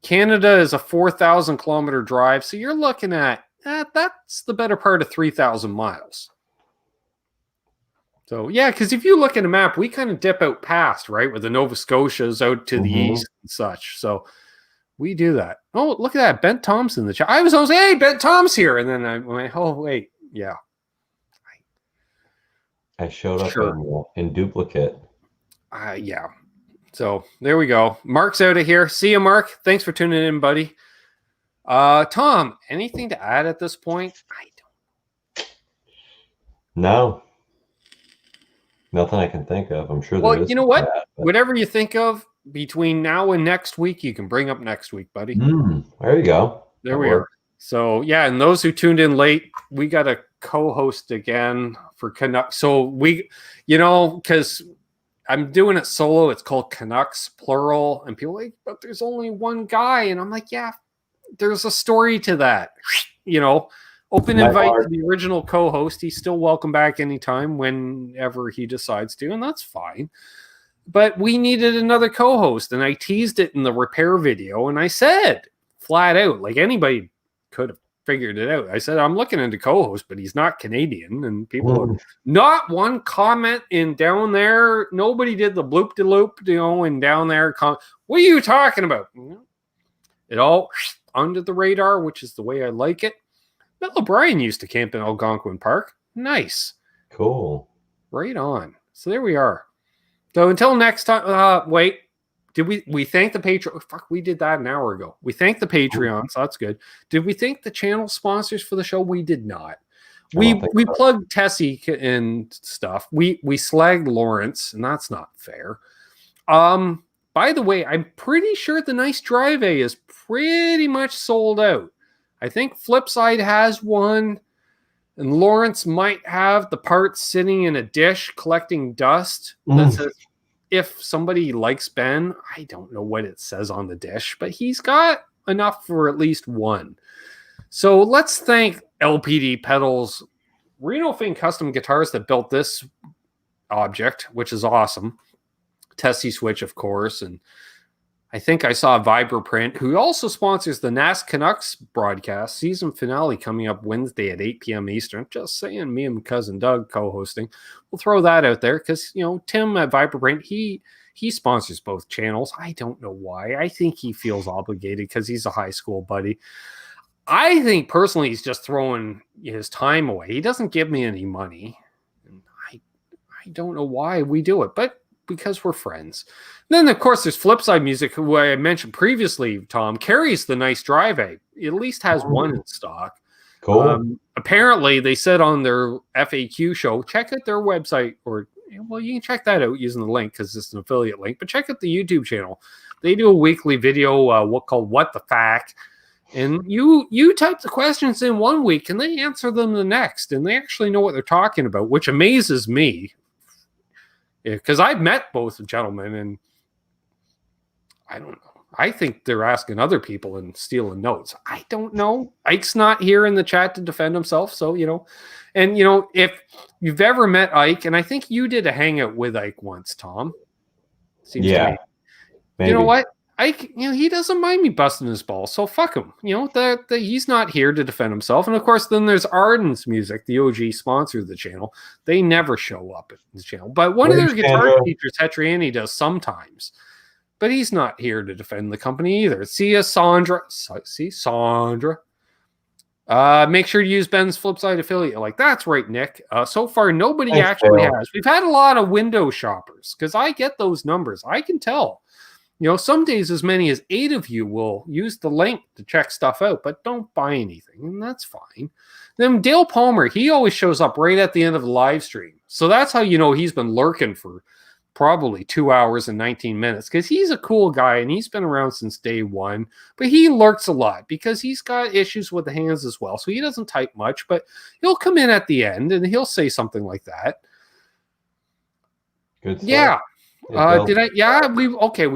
Canada is a 4,000 kilometer drive. So you're looking at, that's the better part of 3,000 miles. So, yeah, because if you look at a map, we kind of dip out past, right, with the Nova Scotias out to the east and such. So we do that. Oh, look at that. Ben Tom's in the chat. I was always, hey, Ben Tom's here. And then I went, oh, wait, yeah. I showed up in duplicate. Yeah. So there we go. Mark's out of here. See you, Mark. Thanks for tuning in, buddy. Tom, anything to add at this point? I don't. No. Nothing I can think of. I'm sure there is. Well, you know what? Whatever you think of between now and next week, you can bring up next week, buddy. There you go. There we are. So, yeah, and those who tuned in late, we got a co-host again for Canucks. So we, because I'm doing it solo. It's called Canucks, plural. And people are like, but there's only one guy. And I'm like, yeah, there's a story to that. Open invite to the original co-host. He's still welcome back anytime, whenever he decides to, and that's fine. But we needed another co-host, and I teased it in the repair video, and I said flat out, like anybody could have figured it out. I said, I'm looking into co-host, but he's not Canadian. And people, not one comment in down there. Nobody did the bloop-de-loop, and down there. What are you talking about? It all under the radar, which is the way I like it. Bill O'Brien used to camp in Algonquin Park. Nice. Cool. Right on. So there we are. So until next time, wait. Did we thank the Patreon? Fuck, we did that an hour ago. We thanked the Patreon, so that's good. Did we thank the channel sponsors for the show? We did not. We plugged Tesi and stuff. We slagged Lawrence, and that's not fair. By the way, I'm pretty sure the Nice Drive A is pretty much sold out. I think Flipside has one, and Lawrence might have the parts sitting in a dish collecting dust. That says, if somebody likes Ben, I don't know what it says on the dish, but he's got enough for at least one. So let's thank LPD Pedals, Reno Fin Custom Guitars that built this object, which is awesome. Tesi Switch, of course, and I think I saw Vibraprint, who also sponsors the Canucks broadcast. Season finale coming up Wednesday at 8 p.m. Eastern. Just saying, me and cousin Doug co-hosting. We'll throw that out there because, Tim at Vibraprint, he sponsors both channels. I don't know why. I think he feels obligated because he's a high school buddy. I think personally he's just throwing his time away. He doesn't give me any money. And I don't know why we do it, but because we're friends. And then, of course, there's Flipside Music, who I mentioned previously, Tom, carries the Nice Drive A. It at least has one in stock. Cool. Apparently, they said on their FAQ show, check out their website, or, you can check that out using the link because it's an affiliate link, but check out the YouTube channel. They do a weekly video called What the Fact, and you type the questions in one week, and they answer them the next, and they actually know what they're talking about, which amazes me. Because I've met both gentlemen, and I don't know. I think they're asking other people and stealing notes. I don't know. Ike's not here in the chat to defend himself. So, and if you've ever met Ike, and I think you did a hangout with Ike once, Tom. Seems to me. Maybe. You know what? Ike, he doesn't mind me busting his balls, so fuck him. That he's not here to defend himself. And of course, then there's Ardens Music, the OG sponsor of the channel. They never show up at the channel, but one of their guitar teachers, Hetriani, does sometimes. But he's not here to defend the company either. See Sandra. Make sure to use Ben's Flipside affiliate. Like, that's right, Nick. So far, nobody actually has. We've had a lot of window shoppers because I get those numbers. I can tell. Some days as many as 8 of you will use the link to check stuff out, but don't buy anything, and that's fine. Then Dale Palmer, he always shows up right at the end of the live stream. So that's how he's been lurking for probably 2 hours and 19 minutes because he's a cool guy and he's been around since day one, but he lurks a lot because he's got issues with the hands as well. So he doesn't type much, but he'll come in at the end and he'll say something like that. Good stuff. Yeah. We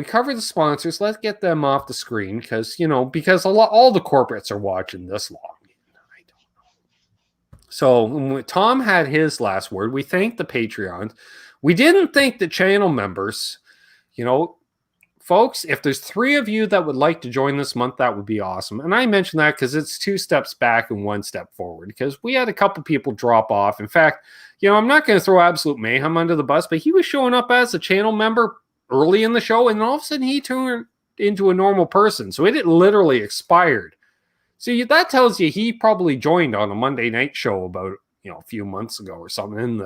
covered the sponsors. Let's get them off the screen because all the corporates are watching this long. I don't know. So when Tom had his last word, we thanked the Patreons. We didn't thank the channel members. Folks, if there's 3 of you that would like to join this month, that would be awesome. And I mentioned that because it's 2 steps back and 1 step forward because we had a couple people drop off. In fact, I'm not going to throw Absolute Mayhem under the bus, but he was showing up as a channel member early in the show, and then all of a sudden he turned into a normal person. So it literally expired. So that tells you he probably joined on a Monday night show about, a few months ago or something, and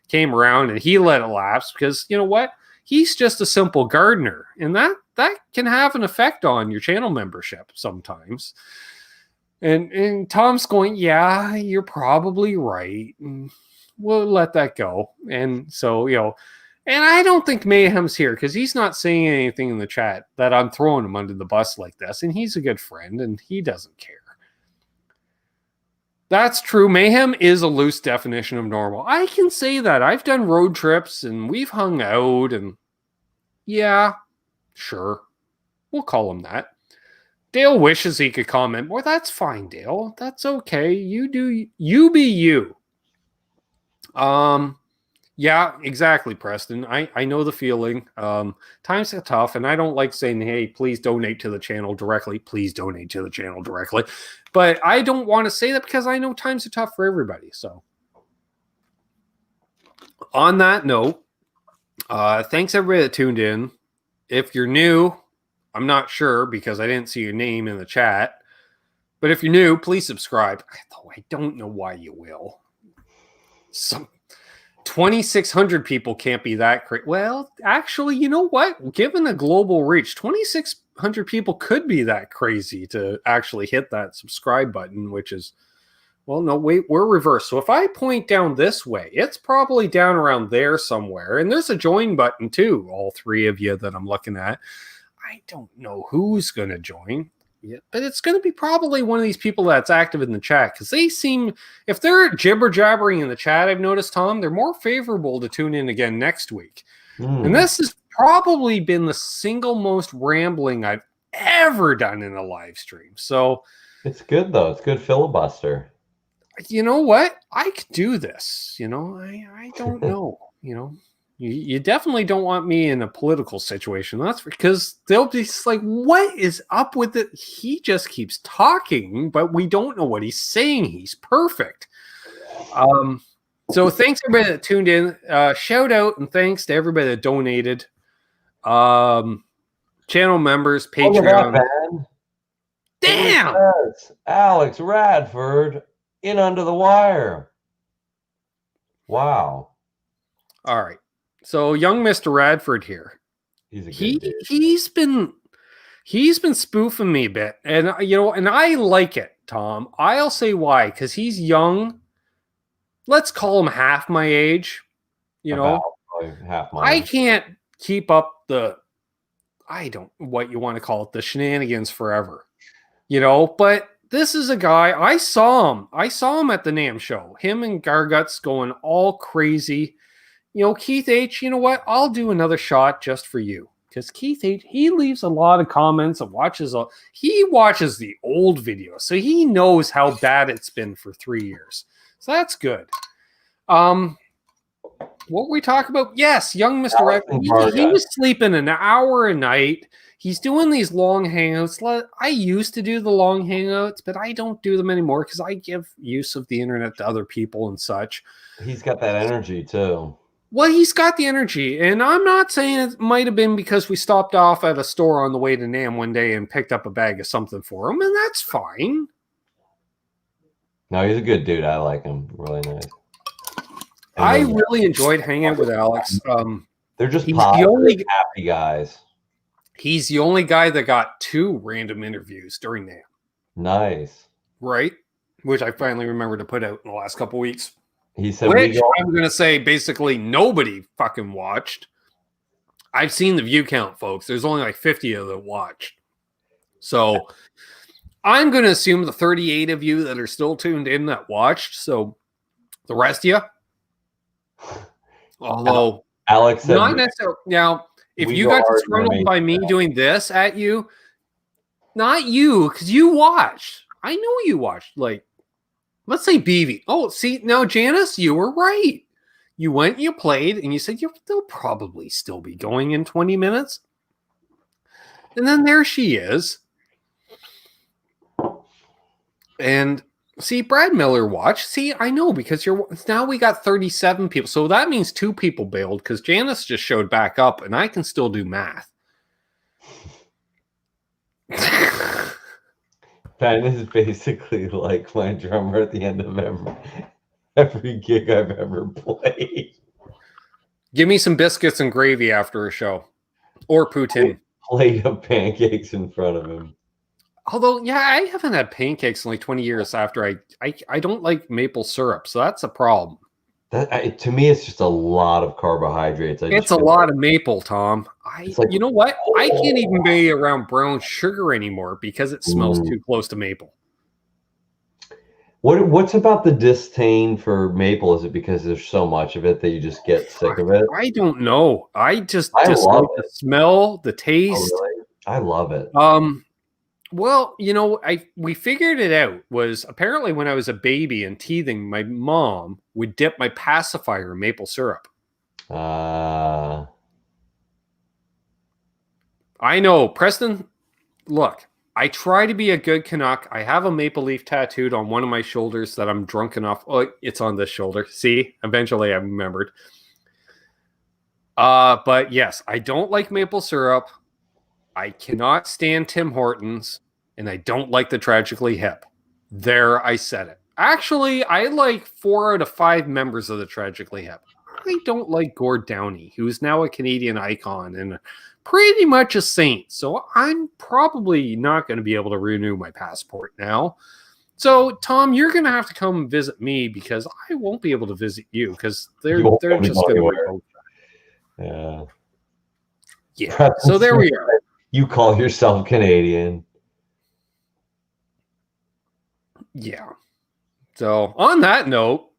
came around and he let it lapse because, what? He's just a simple gardener, and that can have an effect on your channel membership sometimes. And Tom's going, yeah, you're probably right. We'll let that go. And so, and I don't think Mayhem's here because he's not saying anything in the chat that I'm throwing him under the bus like this. And he's a good friend and he doesn't care. That's true. Mayhem is a loose definition of normal. I can say that. I've done road trips and we've hung out and yeah, sure. We'll call him that. Dale wishes he could comment more. That's fine, Dale. That's okay. You be you. Yeah, exactly, Preston. I know the feeling. Times are tough, and I don't like saying, hey, please donate to the channel directly. Please donate to the channel directly. But I don't want to say that because I know times are tough for everybody. So on that note, thanks everybody that tuned in. If you're new, I'm not sure because I didn't see your name in the chat. But if you're new, please subscribe. Although I don't know why you will. Some 2,600 people can't be that crazy. Well, actually, you know what? Given the global reach, 2,600 people could be that crazy to actually hit that subscribe button, which is, well, no, wait, we're reversed. So if I point down this way, it's probably down around there somewhere. And there's a join button too, all 3 of you that I'm looking at. I don't know who's going to join. Yeah, but it's going to be probably one of these people that's active in the chat because they seem, if they're jibber jabbering in the chat, I've noticed, Tom, they're more favorable to tune in again next week. And this has probably been the single most rambling I've ever done in a live stream. So it's good though. It's good filibuster. You know what? I could do this. I don't know. You definitely don't want me in a political situation. That's because they'll be like, what is up with it? He just keeps talking, but we don't know what he's saying. He's perfect. So thanks everybody that tuned in. Shout out and thanks to everybody that donated. Channel members, Patreon. Damn! Alex Radford in under the wire. Wow. All right. So young Mr. Radford here. He's a good dude. He's been spoofing me a bit. And and I like it, Tom. I'll say why, because he's young. Let's call him half my age. Half my I can't keep up what you want to call it, the shenanigans forever. But this is a guy, I saw him at the NAMM show. Him and Garguts going all crazy. Keith H., you know what? I'll do another shot just for you. because Keith, he leaves a lot of comments and he watches the old videos, so he knows how bad it's been for 3 years. So that's good. What we talk about? Yes, young Mr. Red. He was sleeping an hour a night. He's doing these long hangouts. I used to do the long hangouts, but I don't do them anymore because I give use of the internet to other people and such. He's got that energy too. Well, he's got the energy, and I'm not saying it might have been because we stopped off at a store on the way to NAMM one day and picked up a bag of something for him, and that's fine. No, he's a good dude. I like him. Really nice. I really enjoyed hanging out with Alex. They're just positive, happy guys. He's the only guy that got 2 random interviews during NAMM. Nice. Right? Which I finally remembered to put out in the last couple weeks. He said, I'm going to say basically nobody fucking watched. I've seen the view count, folks. There's only like 50 of them watched. So I'm going to assume the 38 of you that are still tuned in that watched. So the rest of you, although Alex said, not necessarily. Now, if you got disgruntled by me doing this at you, not you, because you watched. I know you watched. Like, let's say BV. Oh, see, now, Janice, you were right. You went, you played, and you said they'll probably still be going in 20 minutes. And then there she is. And see, Brad Miller watched. See, I know because now we got 37 people. So that means 2 people bailed because Janice just showed back up and I can still do math. Ben is basically like my drummer at the end of every gig I've ever played. Give me some biscuits and gravy after a show. Or poutine. Plate of pancakes in front of him. Although, yeah, I haven't had pancakes in like 20 years after I don't like maple syrup, so that's a problem. To me, it's just a lot of carbohydrates. It's a lot of maple, Tom. You know what? I can't even be around brown sugar anymore because it smells too close to maple. What's about the disdain for maple? Is it because there's so much of it that you just get sick of it? I don't know. I just like the smell, the taste. Oh, really? I love it. Well, you know, we figured it out was apparently when I was a baby and teething, my mom would dip my pacifier in maple syrup. I know, Preston, look, I try to be a good Canuck. I have a maple leaf tattooed on one of my shoulders that I'm drunk enough. Oh, it's on this shoulder. See, eventually I remembered. But yes, I don't like maple syrup. I cannot stand Tim Hortons, and I don't like the Tragically Hip. There, I said it. Actually, I like 4 out of 5 members of the Tragically Hip. I don't like Gord Downey, who's now a Canadian icon and pretty much a saint. So I'm probably not going to be able to renew my passport now. So, Tom, you're going to have to come visit me because I won't be able to visit you because they're just going to Yeah. Yeah. So there we are. You call yourself Canadian. Yeah. So on that note,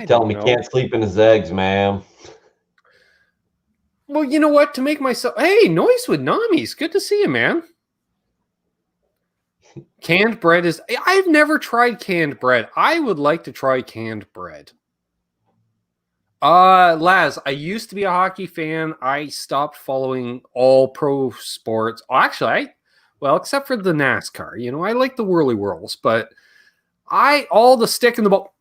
tell me can't sleep in his eggs, ma'am. Well, you know what? To make myself, hey, Noise with Nami's. Good to see you, man. Canned bread is. I've never tried canned bread. I would like to try canned bread. Laz, I used to be a hockey fan. I stopped following all pro sports. Actually, except for the NASCAR. You know, I like the whirly whirls, but all the stick in the ball.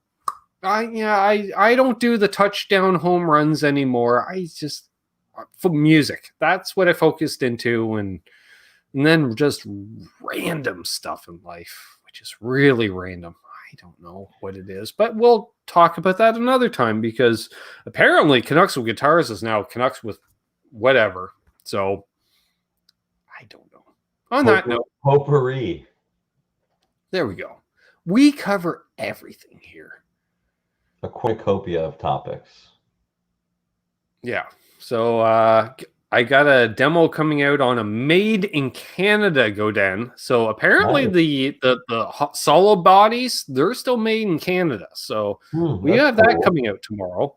I don't do the touchdown home runs anymore. I just for music. That's what I focused into, and then just random stuff in life, which is really random. I don't know what it is, but we'll talk about that another time because apparently Canucks with Guitars is now Canucks with whatever. So I don't know. On that note, potpourri. There we go. We cover everything here. A cornucopia of topics. Yeah. So I got a demo coming out on a made in Canada Godin. So apparently the solo bodies, they're still made in Canada. So we have that coming out tomorrow.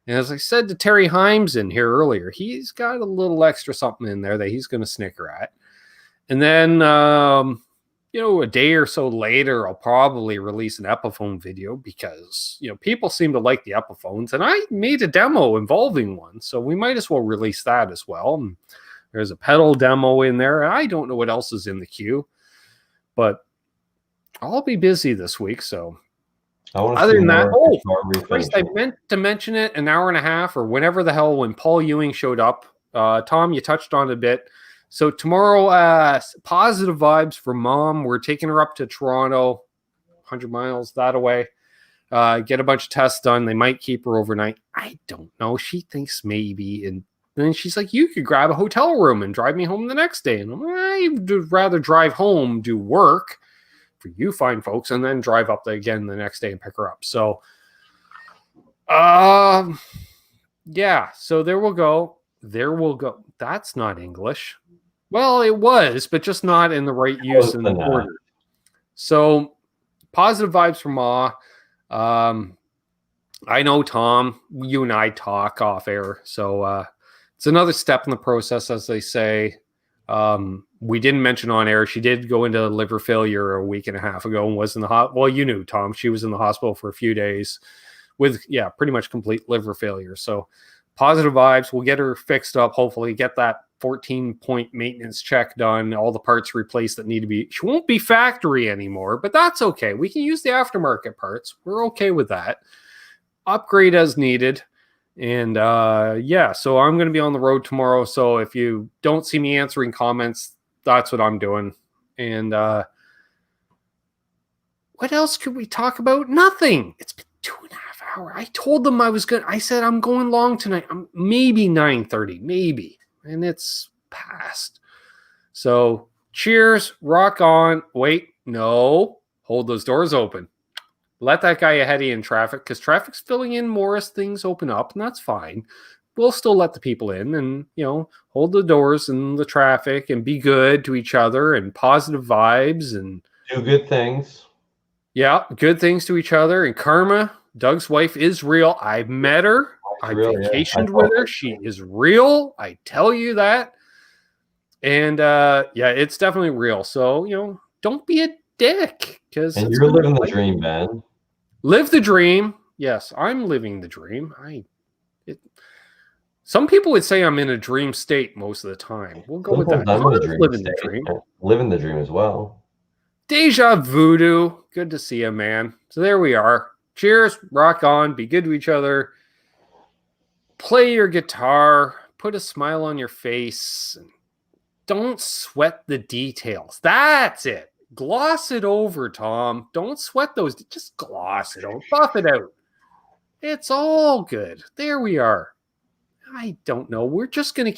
And as I said to Terry Himes in here earlier, he's got a little extra something in there that he's going to snicker at. And then, a day or so later, I'll probably release an Epiphone video because, people seem to like the Epiphones. And I made a demo involving one, so we might as well release that as well. And there's a pedal demo in there. I don't know what else is in the queue, but I'll be busy this week, so... Other than that, Christ, I meant to mention it an hour and a half or whenever the hell when Paul Ewing showed up. Tom, you touched on it a bit. So tomorrow, positive vibes for Mom. We're taking her up to Toronto, 100 miles that away. Get a bunch of tests done. They might keep her overnight. I don't know. She thinks maybe. And then she's like, you could grab a hotel room and drive me home the next day. And I'm like, I'd rather drive home, do work for you fine folks, and then drive up there again the next day and pick her up. So yeah, so there we'll go. That's not English. Well, it was, but just not in the right use and order. So positive vibes from Ma. I know, Tom, you and I talk off air, so it's another step in the process, as they say. We didn't mention on air, she did go into liver failure a week and a half ago and was in the well, you knew, Tom, she was in the hospital for a few days with, pretty much complete liver failure. So positive vibes. We'll get her fixed up, hopefully get that 14-point maintenance check done, all the parts replaced that need to be. She won't be factory anymore, but that's okay. We can use the aftermarket parts. We're okay with that. Upgrade as needed. And so I'm going to be on the road tomorrow. So if you don't see me answering comments, that's what I'm doing. And what else could we talk about? Nothing. It's been 2.5 hours. I told them I said I'm going long tonight. I'm maybe 9:30, maybe. And it's past. So cheers, rock on. Wait, no, hold those doors open. Let that guy ahead of you in traffic, because traffic's filling in more as things open up, and that's fine. We'll still let the people in and, hold the doors and the traffic and be good to each other and positive vibes and do good things. Yeah, good things to each other. And Karma, Doug's wife, is real. I've met her. I vacationed with her. She is real. I tell you that. And it's definitely real. So, don't be a dick. And you're living the dream, Ben. Live the dream. Yes, I'm living the dream. Some people would say I'm in a dream state most of the time. We'll go with that. Living the dream. Living the dream as well. Deja Voodoo. Good to see you, man. So there we are. Cheers. Rock on. Be good to each other. Play your guitar. Put a smile on your face. Don't sweat the details. That's it. Gloss it over, Tom. Don't sweat those. Just gloss it over. Buff it out. It's all good. There we are. I don't know. We're just going to keep